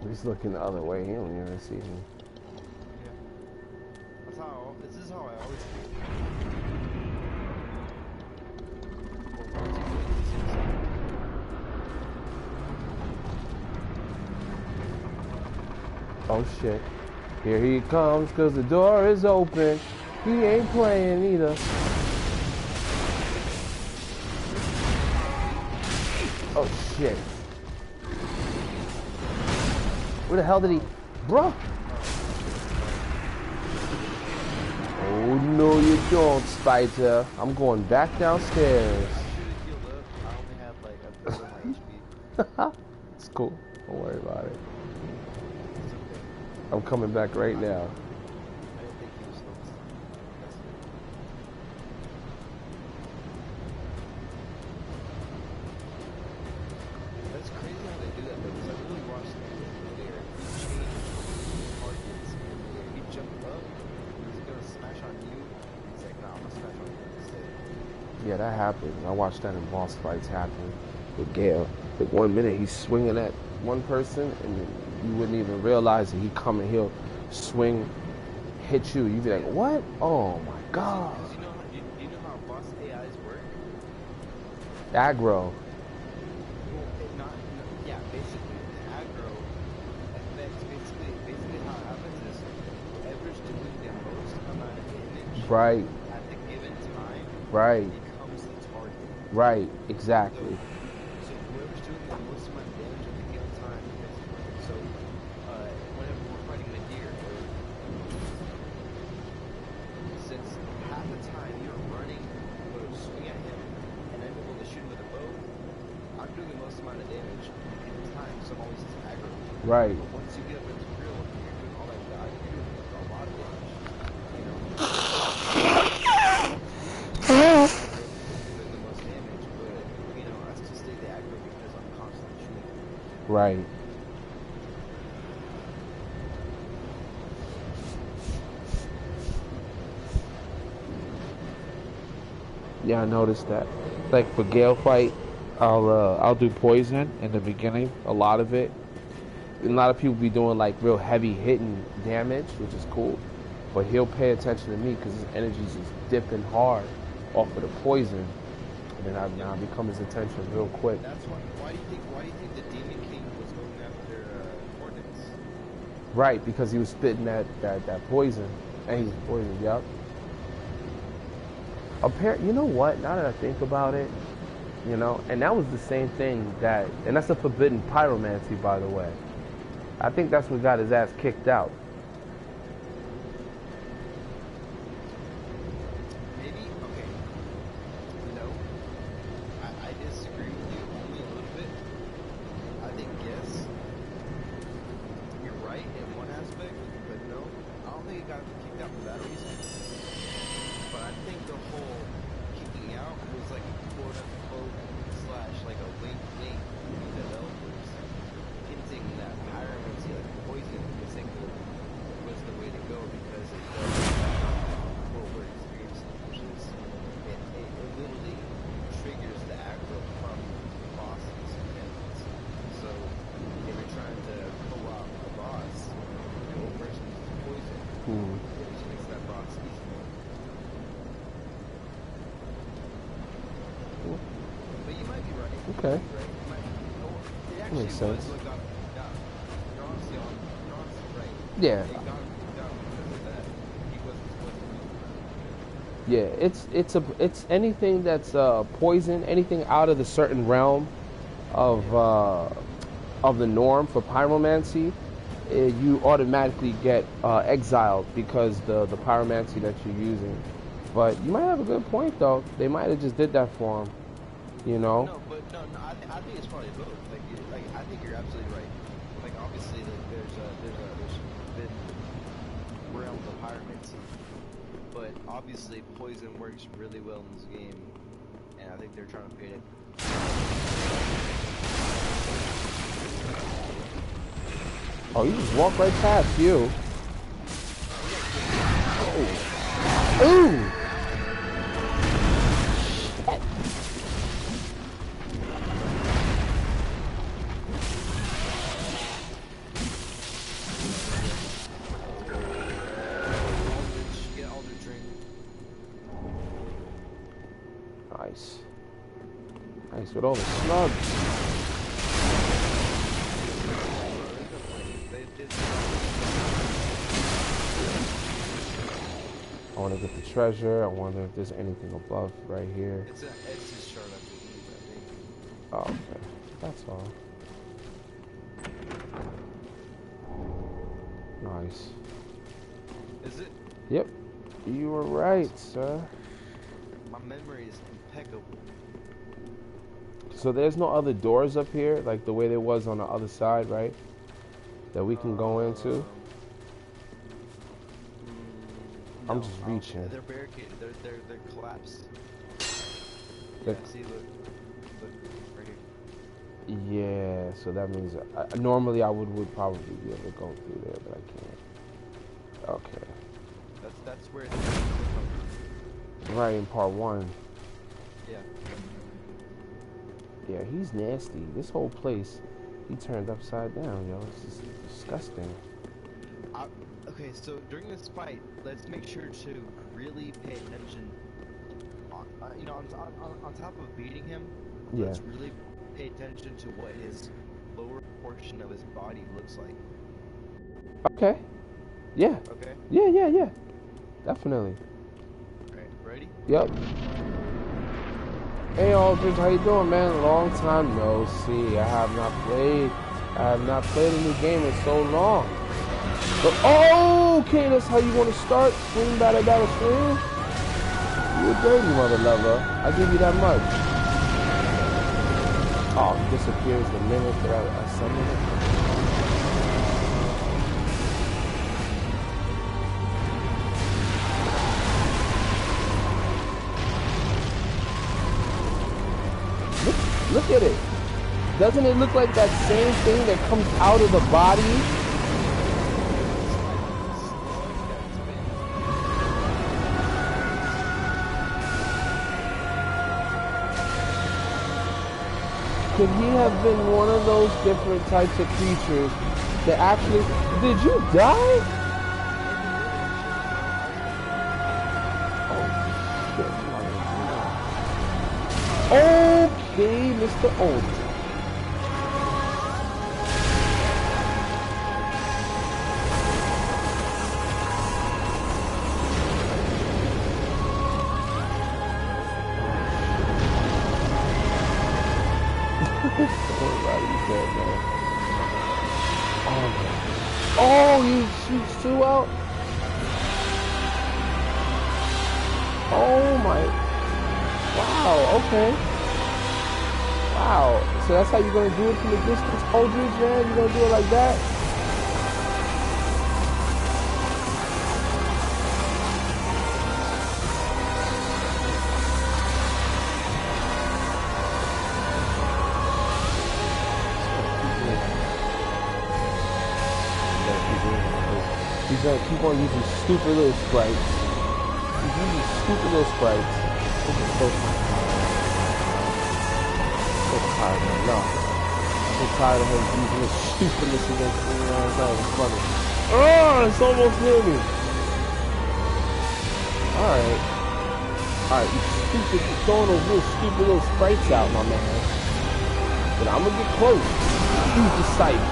He's looking the other way. He don't even see me. Yeah. This is how I always feel. Oh shit. Here he comes, cause the door is open. He ain't playing either. Oh shit. Where the hell did he... Bruh! Oh no you don't, Spider. I'm going back downstairs. I healed up. I only have like a third of my HP. It's cool. Don't worry about it. It's okay. I'm coming back right now. I didn't think he was still this time. That's crazy how they do that though, because I really watched the there. He changed targets in there. He jumped up, he's gonna smash on you. He's like, nah, I'm gonna smash on you instead. Yeah, that happens. I watched that in boss fights happen with Gale. Like 1 minute he's swinging at one person and then you wouldn't even realize that he come and he'll swing, hit you. You'd be like, what? Oh my god. Do you know how boss AIs work? Aggro. Yeah, basically, the aggro affects basically how it happens is whoever's doing the most amount of damage Right. at the given time Right. becomes the target. Right. Exactly. So whoever's doing the most amount of damage at the given time becomes the target. So whenever we're fighting a deer, since half the time you're running, go to swing at him, and I'm able to shoot him with a bow, I'm doing the most amount of damage at the time, so I'm always just aggro. Right. But once you get up into real, you're doing all that dodge, you're doing a lot of damage. You know? You're doing the most damage, but, you know, I still stay the aggro because I'm constantly shooting. Right. Yeah, I noticed that. Like for Gale fight, I'll do poison in the beginning, a lot of it. And a lot of people be doing like real heavy hitting damage, which is cool. But he'll pay attention to me because his energy's just dipping hard off of the poison. And then I become his attention real quick. That's why do you think the Demon King was going after Hornets? Right, because he was spitting that poison. And he's poisoned, yep. You know what, now that I think about it, you know, and that was the same thing and that's a forbidden pyromancy, by the way. I think that's what got his ass kicked out. Maybe, okay. No. I disagree with you only a little bit. I think, yes, you're right in one aspect, but no. I don't think it got kicked out for that reason. But I think the whole kicking out was like a quote-unquote / like a wink-wink to the developers, hinting that pyromancy, like poison in particular, was the way to go because it does what we're experiencing, which is it literally triggers the aggro from bosses and enemies. So if you're trying to co-op a boss, the whole person uses poison, it just makes that boss easier. But you might be right. Okay. It actually Makes sense. was what got kicked out. You're honestly right. Yeah. It got kicked out because of that. He wasn't supposed to be. Yeah, it's anything that's poison, anything out of the certain realm of the norm for pyromancy, you automatically get exiled because the pyromancy that you're using. But you might have a good point though. They might have just did that for him, you know. No, but no. I think it's probably both. Like I think you're absolutely right. Like obviously, like there's been realms of pyromancy, but obviously poison works really well in this game, and I think they're trying to paint it. Oh, you just walk right past you. Oh. Ooh. Nice with all the slugs. I want to get the treasure. I wonder if there's anything above right here. It's just short, I think. Oh, okay. That's all. Nice. Is it? Yep. You were right, sir. My memory is impeccable. So there's no other doors up here, like the way there was on the other side, right? That we can go into? No, I'm just reaching. They're barricaded. They're collapsed. They're- Yeah, see, look right here. Yeah, so that means normally I would probably be able to go through there, but I can't. Okay. That's where. Right in part 1. Yeah. Yeah, he's nasty. This whole place, he turned upside down, yo. It's just disgusting. Okay, so during this fight, let's make sure to really pay attention. On top of beating him, Yeah. let's really pay attention to what his lower portion of his body looks like. Okay. Yeah. Okay. Yeah. Definitely. Alright, ready? Yep. Hey Aldridge, how you doing, man? Long time no see. I have not played a new game in so long. But okay, that's how you want to start? Swing, battle, swing? You a dirty mother lover. I give you that much. Oh, it disappears the minute that I summon it. Look at it. Doesn't it look like that same thing that comes out of the body? Could he have been one of those different types of creatures that actually... Did you die? Oh, shit. Okay, Mr. Old. Oh, he shoots two out. Oh my. Wow, okay. Wow. So that's how you're going to do it from the distance, Aldridge, man? You're going to do it like that? He's going to keep on using stupid little sprites. He's using stupid little sprites. This is so fun. So tired of him. No. I'm so tired of him using his stupidness against me. It's not even funny. Oh, it's almost near me. Alright. Alright, you stupid. You're throwing those little stupid little sprites out, my man. But I'm going to get close. Use the sight.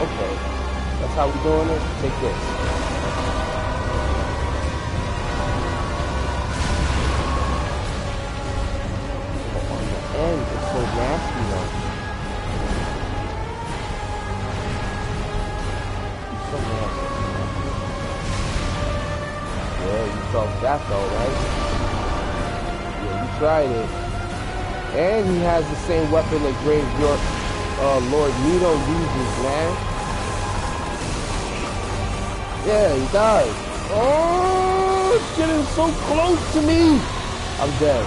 Okay. That's how we doing it. Take this. It's so nasty though. It's so nasty. Yeah, you felt that though, right? Yeah, you tried it. And he has the same weapon that Grave Lord Nito uses, man. Yeah, he does. Oh, it's getting so close to me. I'm dead.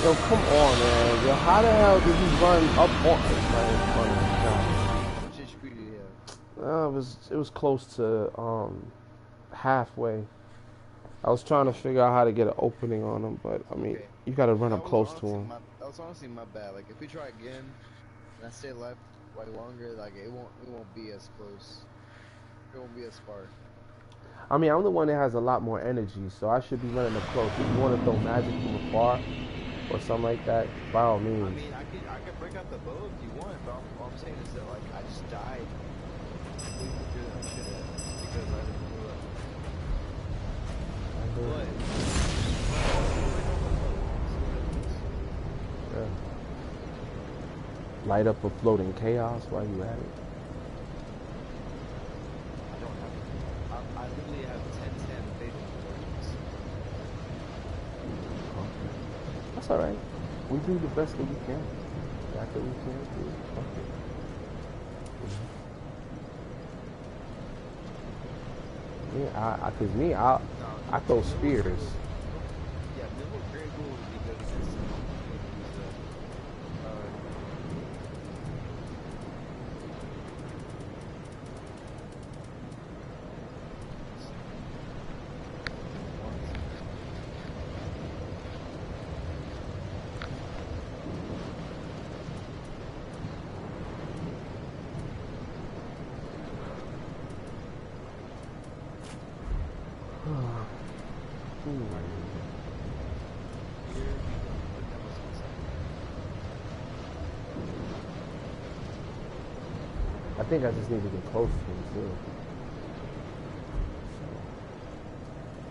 Yo, come on, man. Yo, how the hell did he run up on it was close to halfway. I was trying to figure out how to get an opening on him, but I mean, you gotta run up close to him. That was honestly my bad. Like, if we try again and I stay left way longer, like it won't be as close. It won't be as far. I mean, I'm the one that has a lot more energy, so I should be running up close. If you want to throw magic from afar or something like that, by all means. I mean, I could break out the bow if you want, but all I'm saying is that, like, I just died way quicker than I should have because I didn't do it. Yeah. Light up a floating chaos while you at it. I literally have 10 fatal fortunes. Okay. That's alright. We do the best that we can. That's what we can do. Okay. Yeah, cause me, I throw spears. Yeah, Middle very cool would be good against him. I think I just need to get close to him too. So,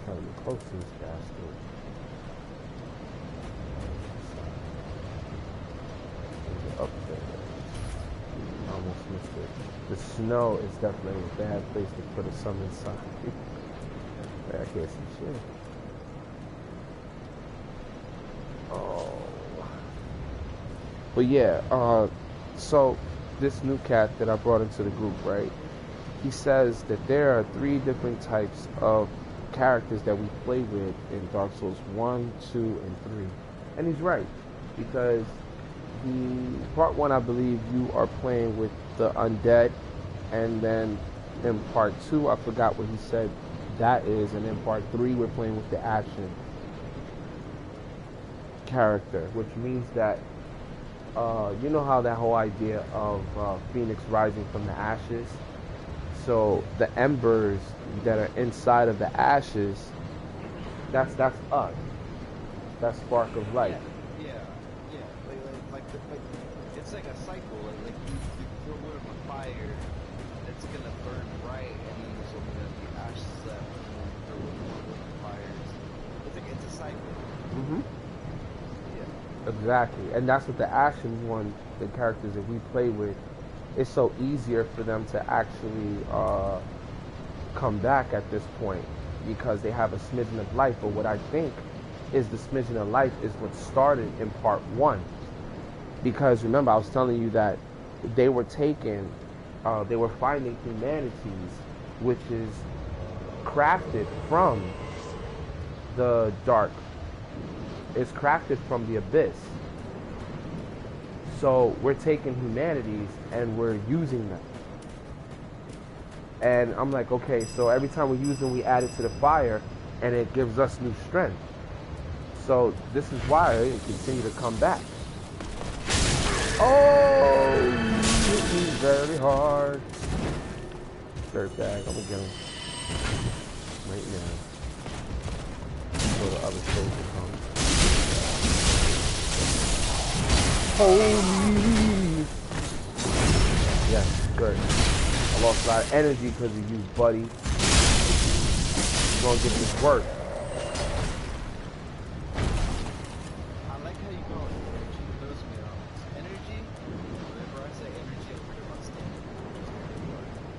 trying to get close to this bastard. Up there. Almost missed it. The snow is definitely a bad place to put a summon sign. I can't see shit. Oh. But yeah, so this new cat that I brought into the group, right? He says that there are 3 different types of characters that we play with in Dark Souls 1, 2, and 3. And he's right, because part 1, I believe you are playing with the undead, and then in part 2, I forgot what he said that is, and in part 3, we're playing with the action character, which means that you know how that whole idea of Phoenix rising from the ashes? So the embers that are inside of the ashes, that's us. That spark of light. Yeah. Like it's like a cycle. Like you throw wood on fire, it's gonna burn right, and then there's only gonna be ashes left, and then you throw wood on fires. It's a cycle. Mm-hmm. Exactly, and that's what the action one, the characters that we play with, it's so easier for them to actually come back at this point because they have a smidgen of life. But what I think is the smidgen of life is what started in part 1. Because remember, I was telling you that they were finding humanities, which is crafted from the dark. It's crafted from the abyss. So we're taking humanities and we're using them. And I'm like, okay, so every time we use them, we add it to the fire, and it gives us new strength. So this is why it continue to come back. Oh, he hit me very hard. Dirtbag, I'm gonna get him right now. So the other soldier comes. Holy! Yes, good. I lost a lot of energy because of you, buddy. You're gonna get this work. I like how you go energy. Those energy. Whenever I say energy, I'm pretty much standing.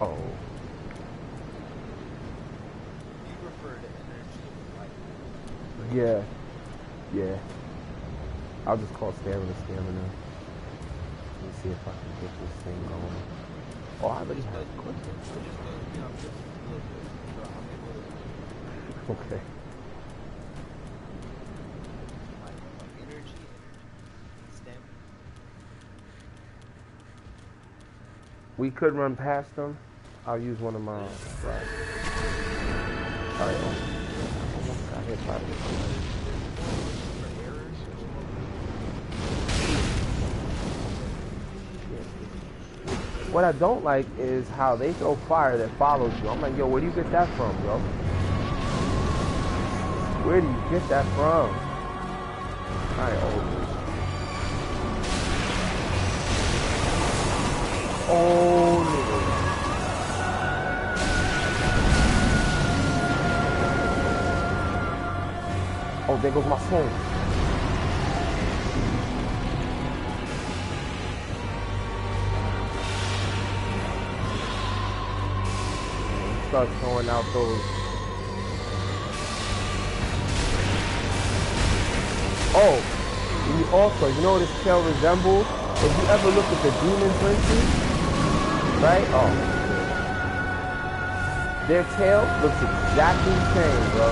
Oh. You refer to energy like. Yeah. Yeah. I'll just call stamina. Let me see if I can get this thing going. Oh, I already have it quicker. Okay. Energy, stamina. We could run past them. I'll use one of my flags. Alright. Almost got hit by this. What I don't like is how they throw fire that follows you. I'm like, yo, where do you get that from, bro? Where do you get that from? Alright, oh, nigga. Oh, there goes my phone. Start throwing out those. Oh, you also, you know what this tail resembles? If you ever look at the demon princes, right? Oh, their tail looks exactly the same, bro.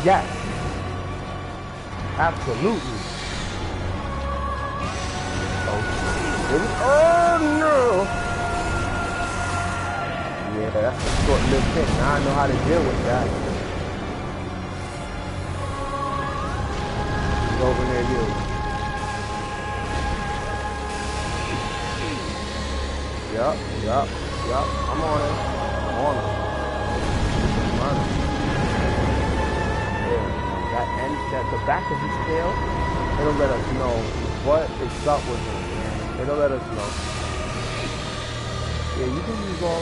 Yes, absolutely. Oh no! Yeah, that's a short-lived thing. Now I know how to deal with that. He's over near you. Yup. I'm on it. Yeah, the back of his tail, it'll let us know what is up with him. It'll let us know. Yeah, you can use all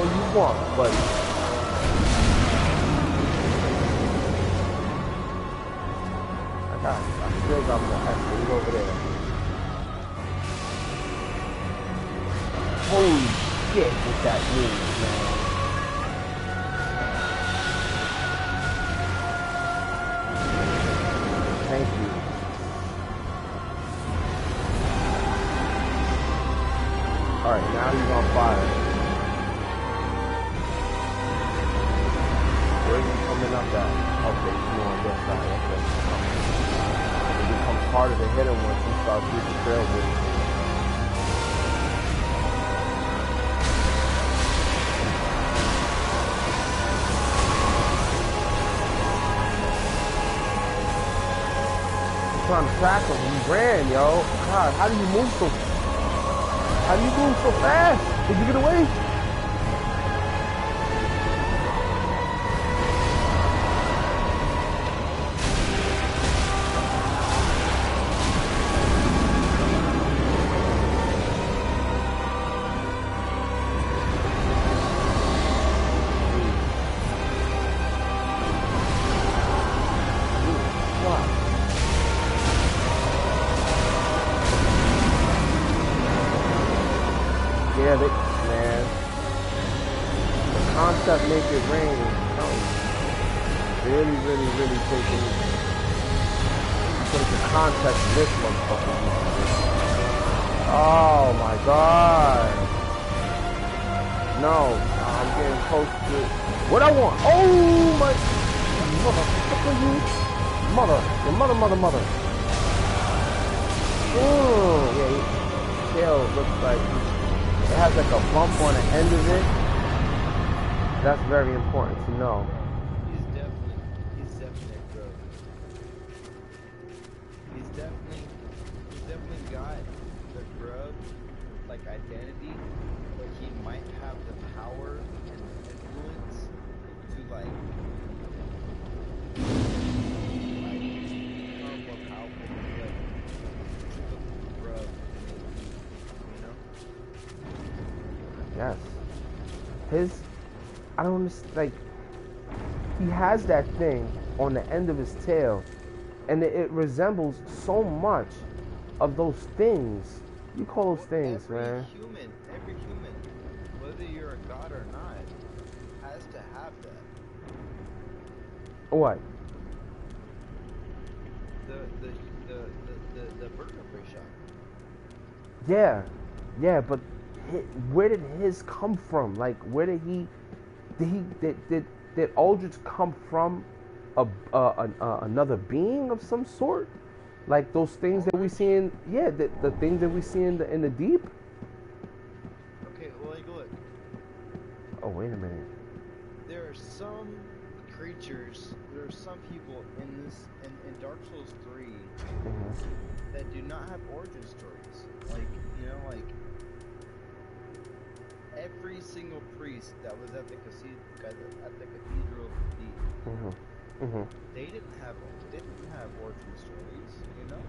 you want, buddy. I still got more extra. He's over there. Holy shit with that move, man. Thank you. Alright, now he's on fire. Where's he coming up at? Okay, he's more on this side. Okay. It becomes harder to hit him once he starts using trailblazers. I'm trying to track him. He ran, yo. God, how do you move so fast? How do you move so fast? Did you get away? make it rain. Really, really, really taking put into context this motherfucker. Oh my god. No, I'm getting close to what I want. Oh my motherfucker, you mother. Oh yeah, his tail looks like it has like a bump on the end of it. That's very important to know. He's definitely growth. He's definitely got the grub like identity, but he might have the power and influence to like become more powerful, like typical grub, you know? Yes. I don't understand, like, he has that thing on the end of his tail, and it resembles so much of those things. You call those things, man. Every human, whether you're a god or not, has to have that. What? The vertebrae shot. Yeah, but where did his come from? Like, where did did Aldrich come from another being of some sort? Like those things that we see in, the things that we see in the deep? Okay, well, like, look. Oh, wait a minute. There are some creatures, there are some people in Dark Souls 3 that do not have origin stories. Like, you know, like, every single priest that was at the Cathedral of the Deep, they didn't have origin stories, you know?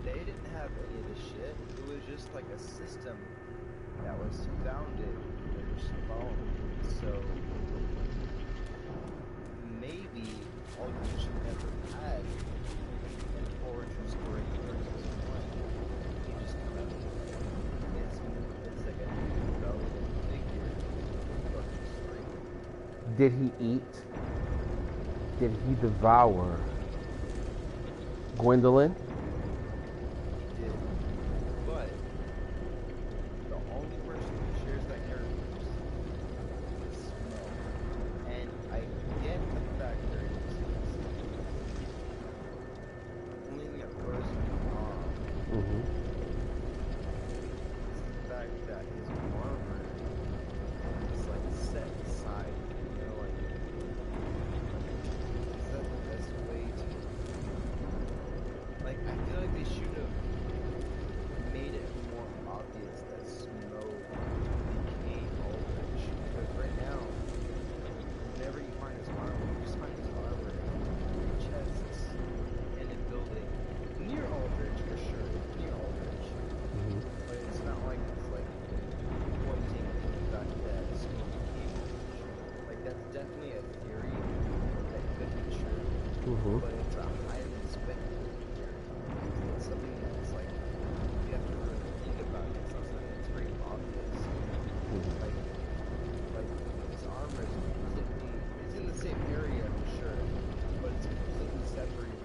They didn't have any of this shit. It was just like a system that was founded in stone. So maybe Aldrich never had an origin story in the first point. He just kind of it's like a relevant figure in the story. Did he eat? Did he devour Gwendolyn? He did. But the only person who shares that heritage is Snow. And I get the fact there is only thing that throws me off is the fact that his armor is like set aside. You know, like, is that the best way to, like, I feel like they should have made it more obvious that Snow became Aldrich, because right now, whenever you find his armor, you just find his armor in chests in a building near Aldrich, for sure, near Aldrich. But it's not like it's like pointing to the fact that Snow became Aldrich. Like, that's definitely a theory that could be true, but it's a highly speculative theory. It's something that's like, you have to really think about it. It's not something that's very obvious. Like his armor is completely, it's in the same area for sure, but it's completely separated.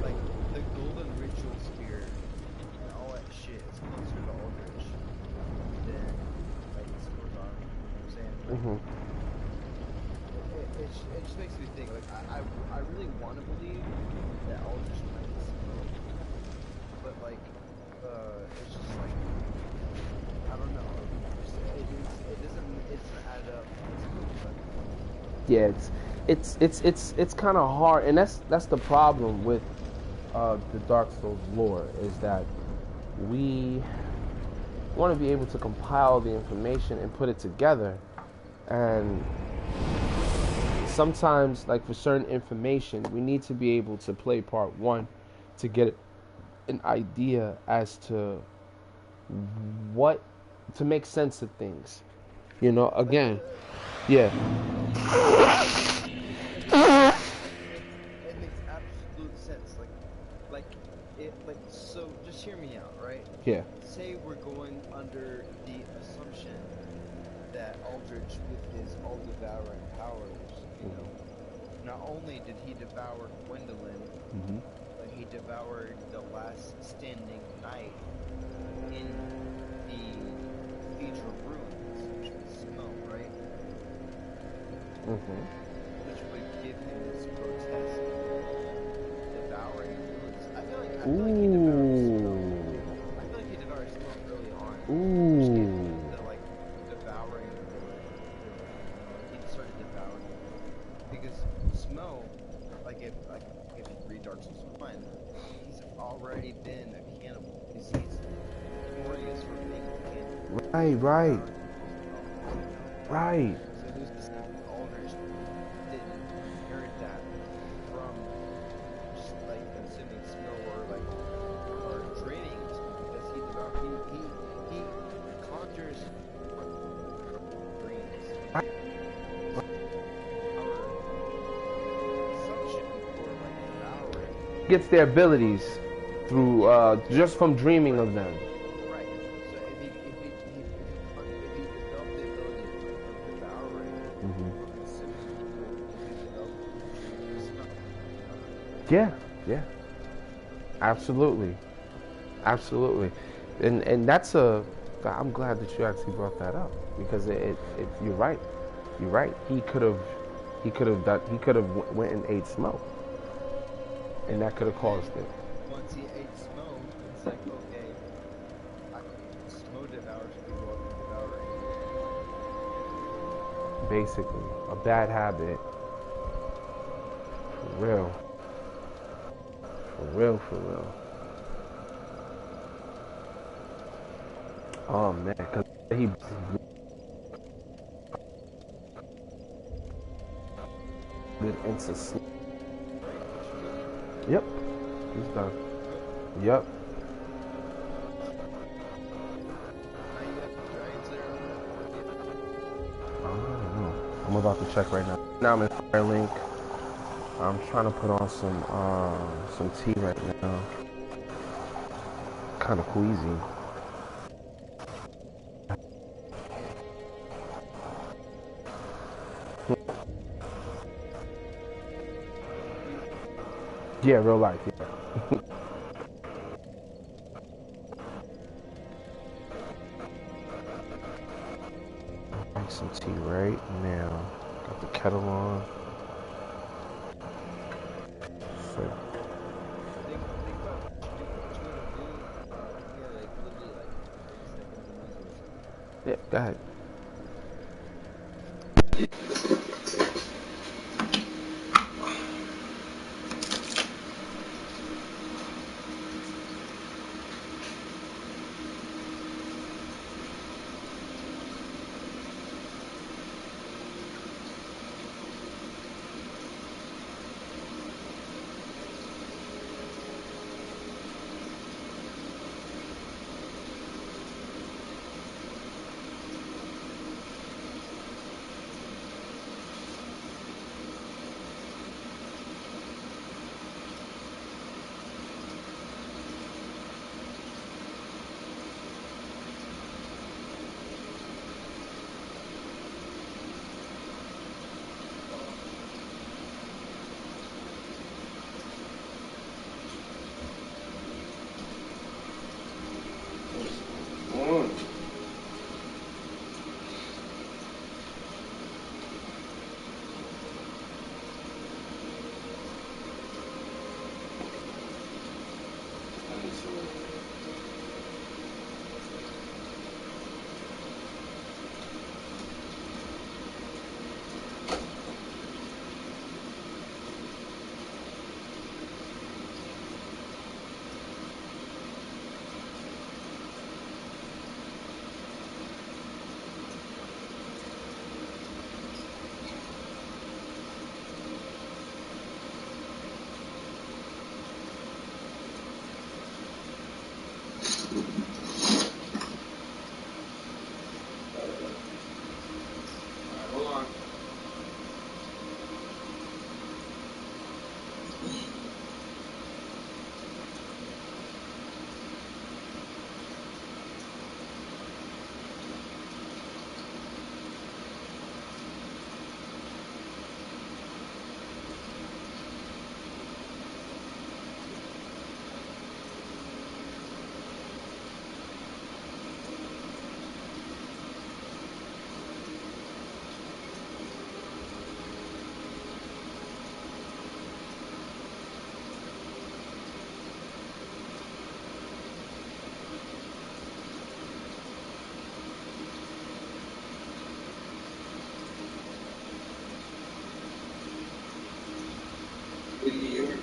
Like the golden ritual spear and all that shit is closer to Aldrich than like Snow's armor. You know what I'm saying? It just makes me think. Like I really want to believe that Aldrich might be Snow, but like it's just like, I don't know. It doesn't add up. Yeah, it's kind of hard, and that's the problem with the Dark Souls lore, is that we want to be able to compile the information and put it together, and sometimes, like for certain information, we need to be able to play part 1 to get an idea as to what to make sense of things. You know, again, yeah. It makes absolute sense. Like so. Just hear me out, right? Yeah. Say we're going under the assumption that Aldrich with his all-devouring powers, you know, not only did he devour Gwendolyn, but he devoured the last standing knight in the Cathedral Ruins, which was Smoke, right? Which would give him this grotesque devouring ruins. I feel like he devoured Smoke. I feel like he devoured Smoke early on. Which gave him the like devouring ability. He started devouring because Smoke, like if you read Darksouls 1, he's already been a cannibal. He's notorious for being a cannibal. Right. So who's to say Aldrich didn't inherit that from just like consuming snow or draining snow, because he conjures dreams. Right. Gets their abilities through just from dreaming of them. Right. So if he developed the ability of devouring or consuming people, he developed Yeah. Absolutely. And that's I'm glad that you actually brought that up, because you're right. He could have went and ate Smoke. And that could have caused it. Once he ate Smoke, it's like, okay, Smoke devours people, I've been devouring. Basically, a bad habit. For real. Oh man, cause he into sleep. Yep, he's done. Yep. I don't know. I'm about to check right now. Now I'm in Firelink. I'm trying to put on some tea right now. Kind of queasy. Yeah, real life, yeah. Make some tea right now. Got the kettle on. So. Yeah, go ahead.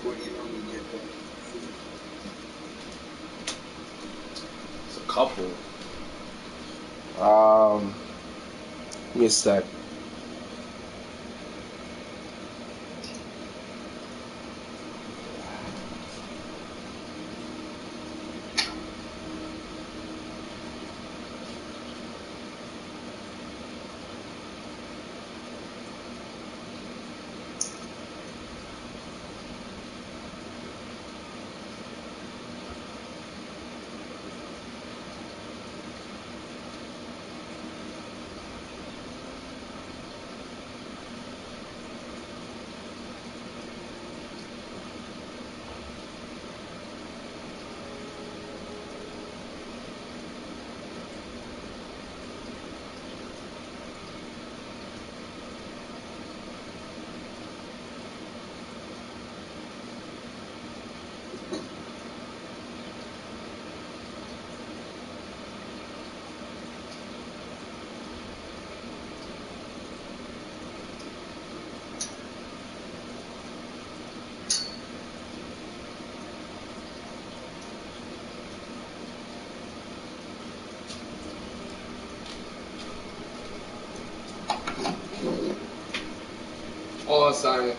It's a couple. Give me a sec. All science.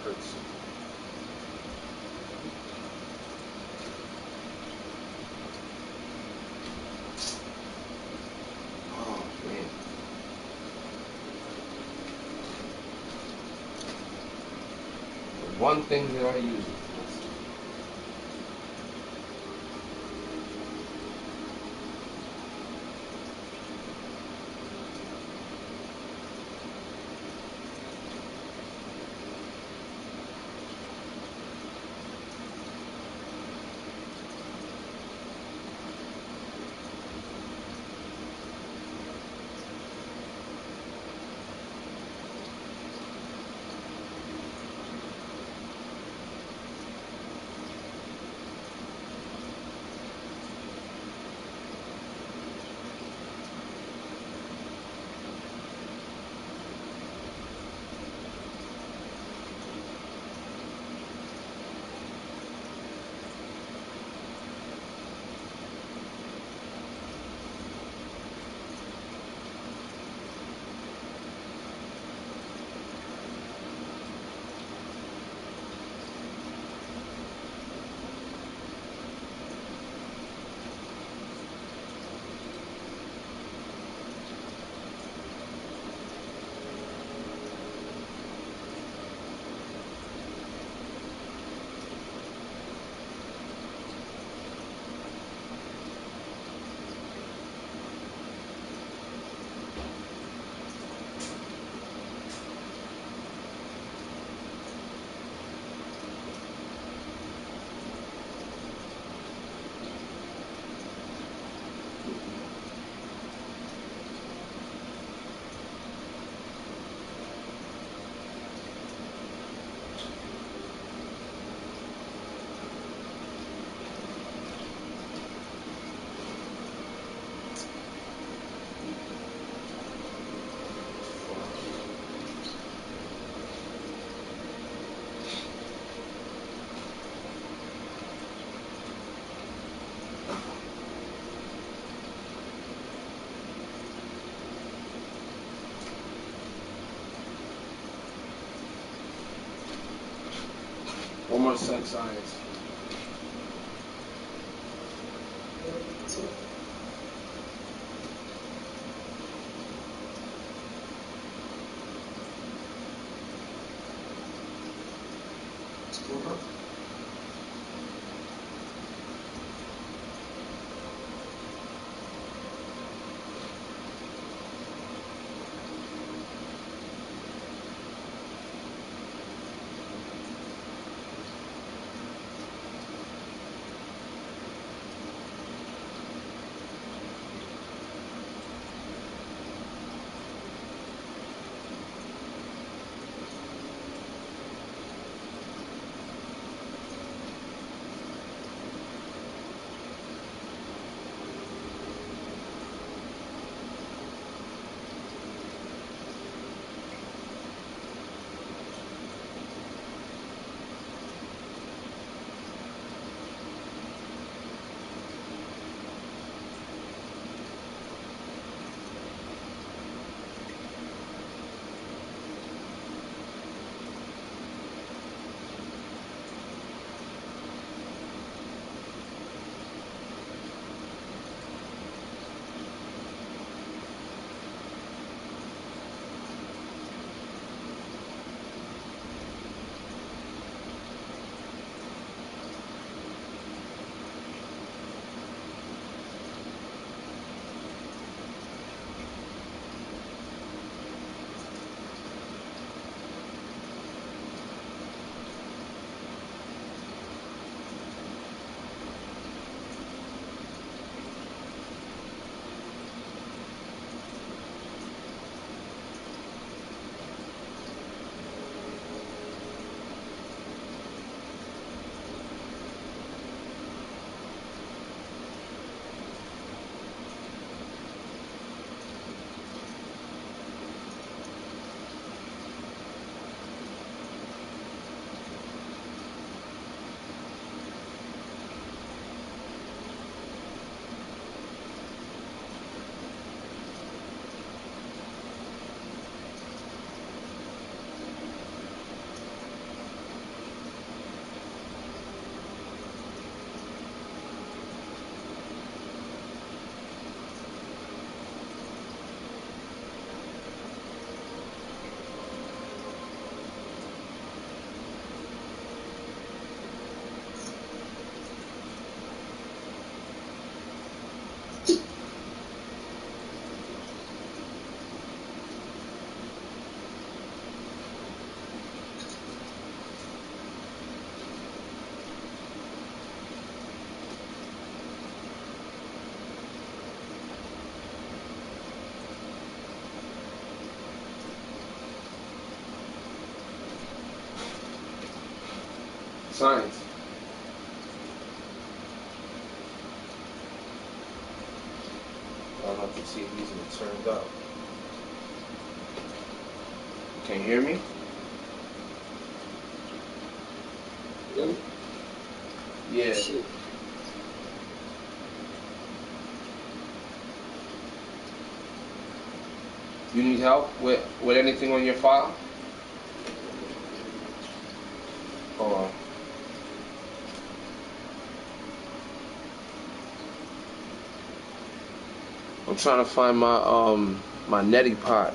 hurts. Oh man. The one thing that I use. One more sex science. Science. I'll have to see if these are turned up. Can you hear me? Yeah. You need help with anything on your file? Hold on. I'm trying to find my neti pot.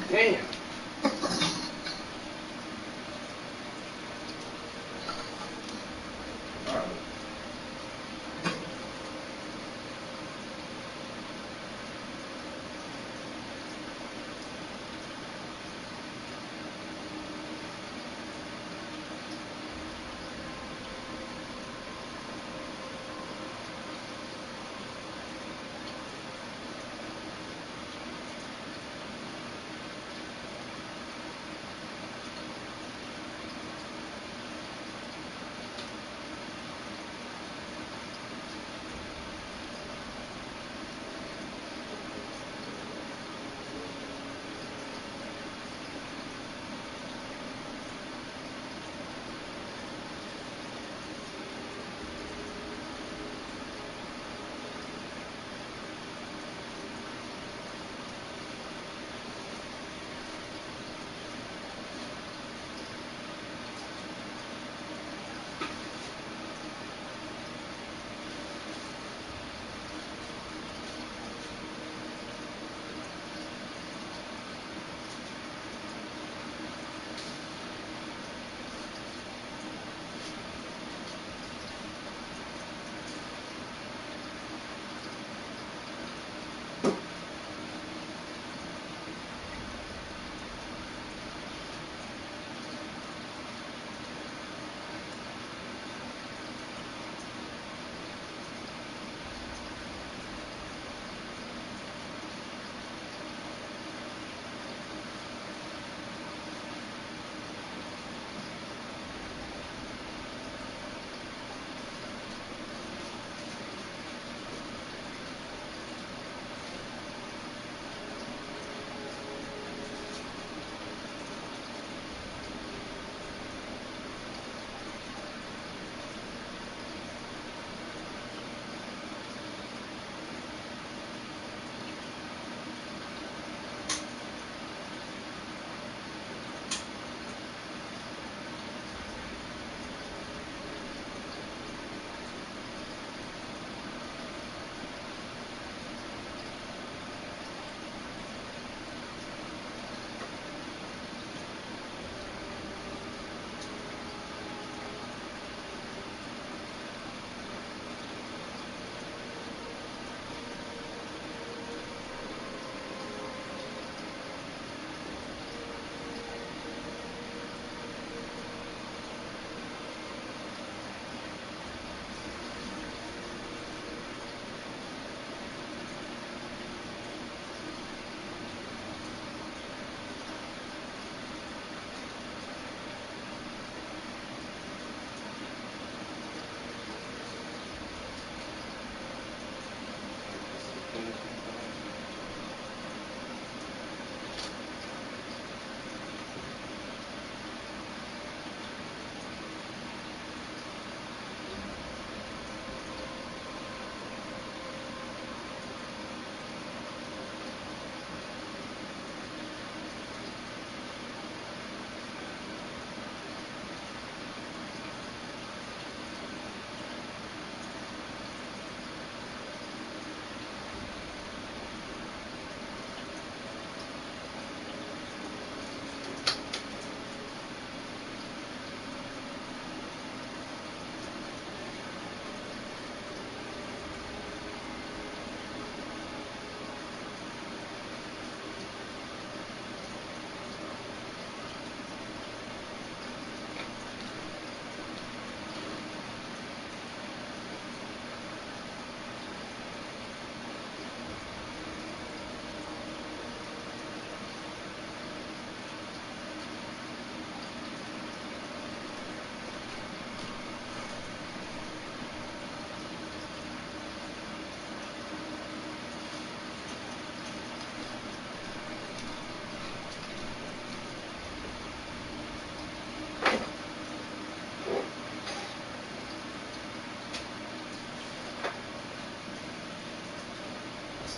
Damn. Alright.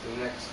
the next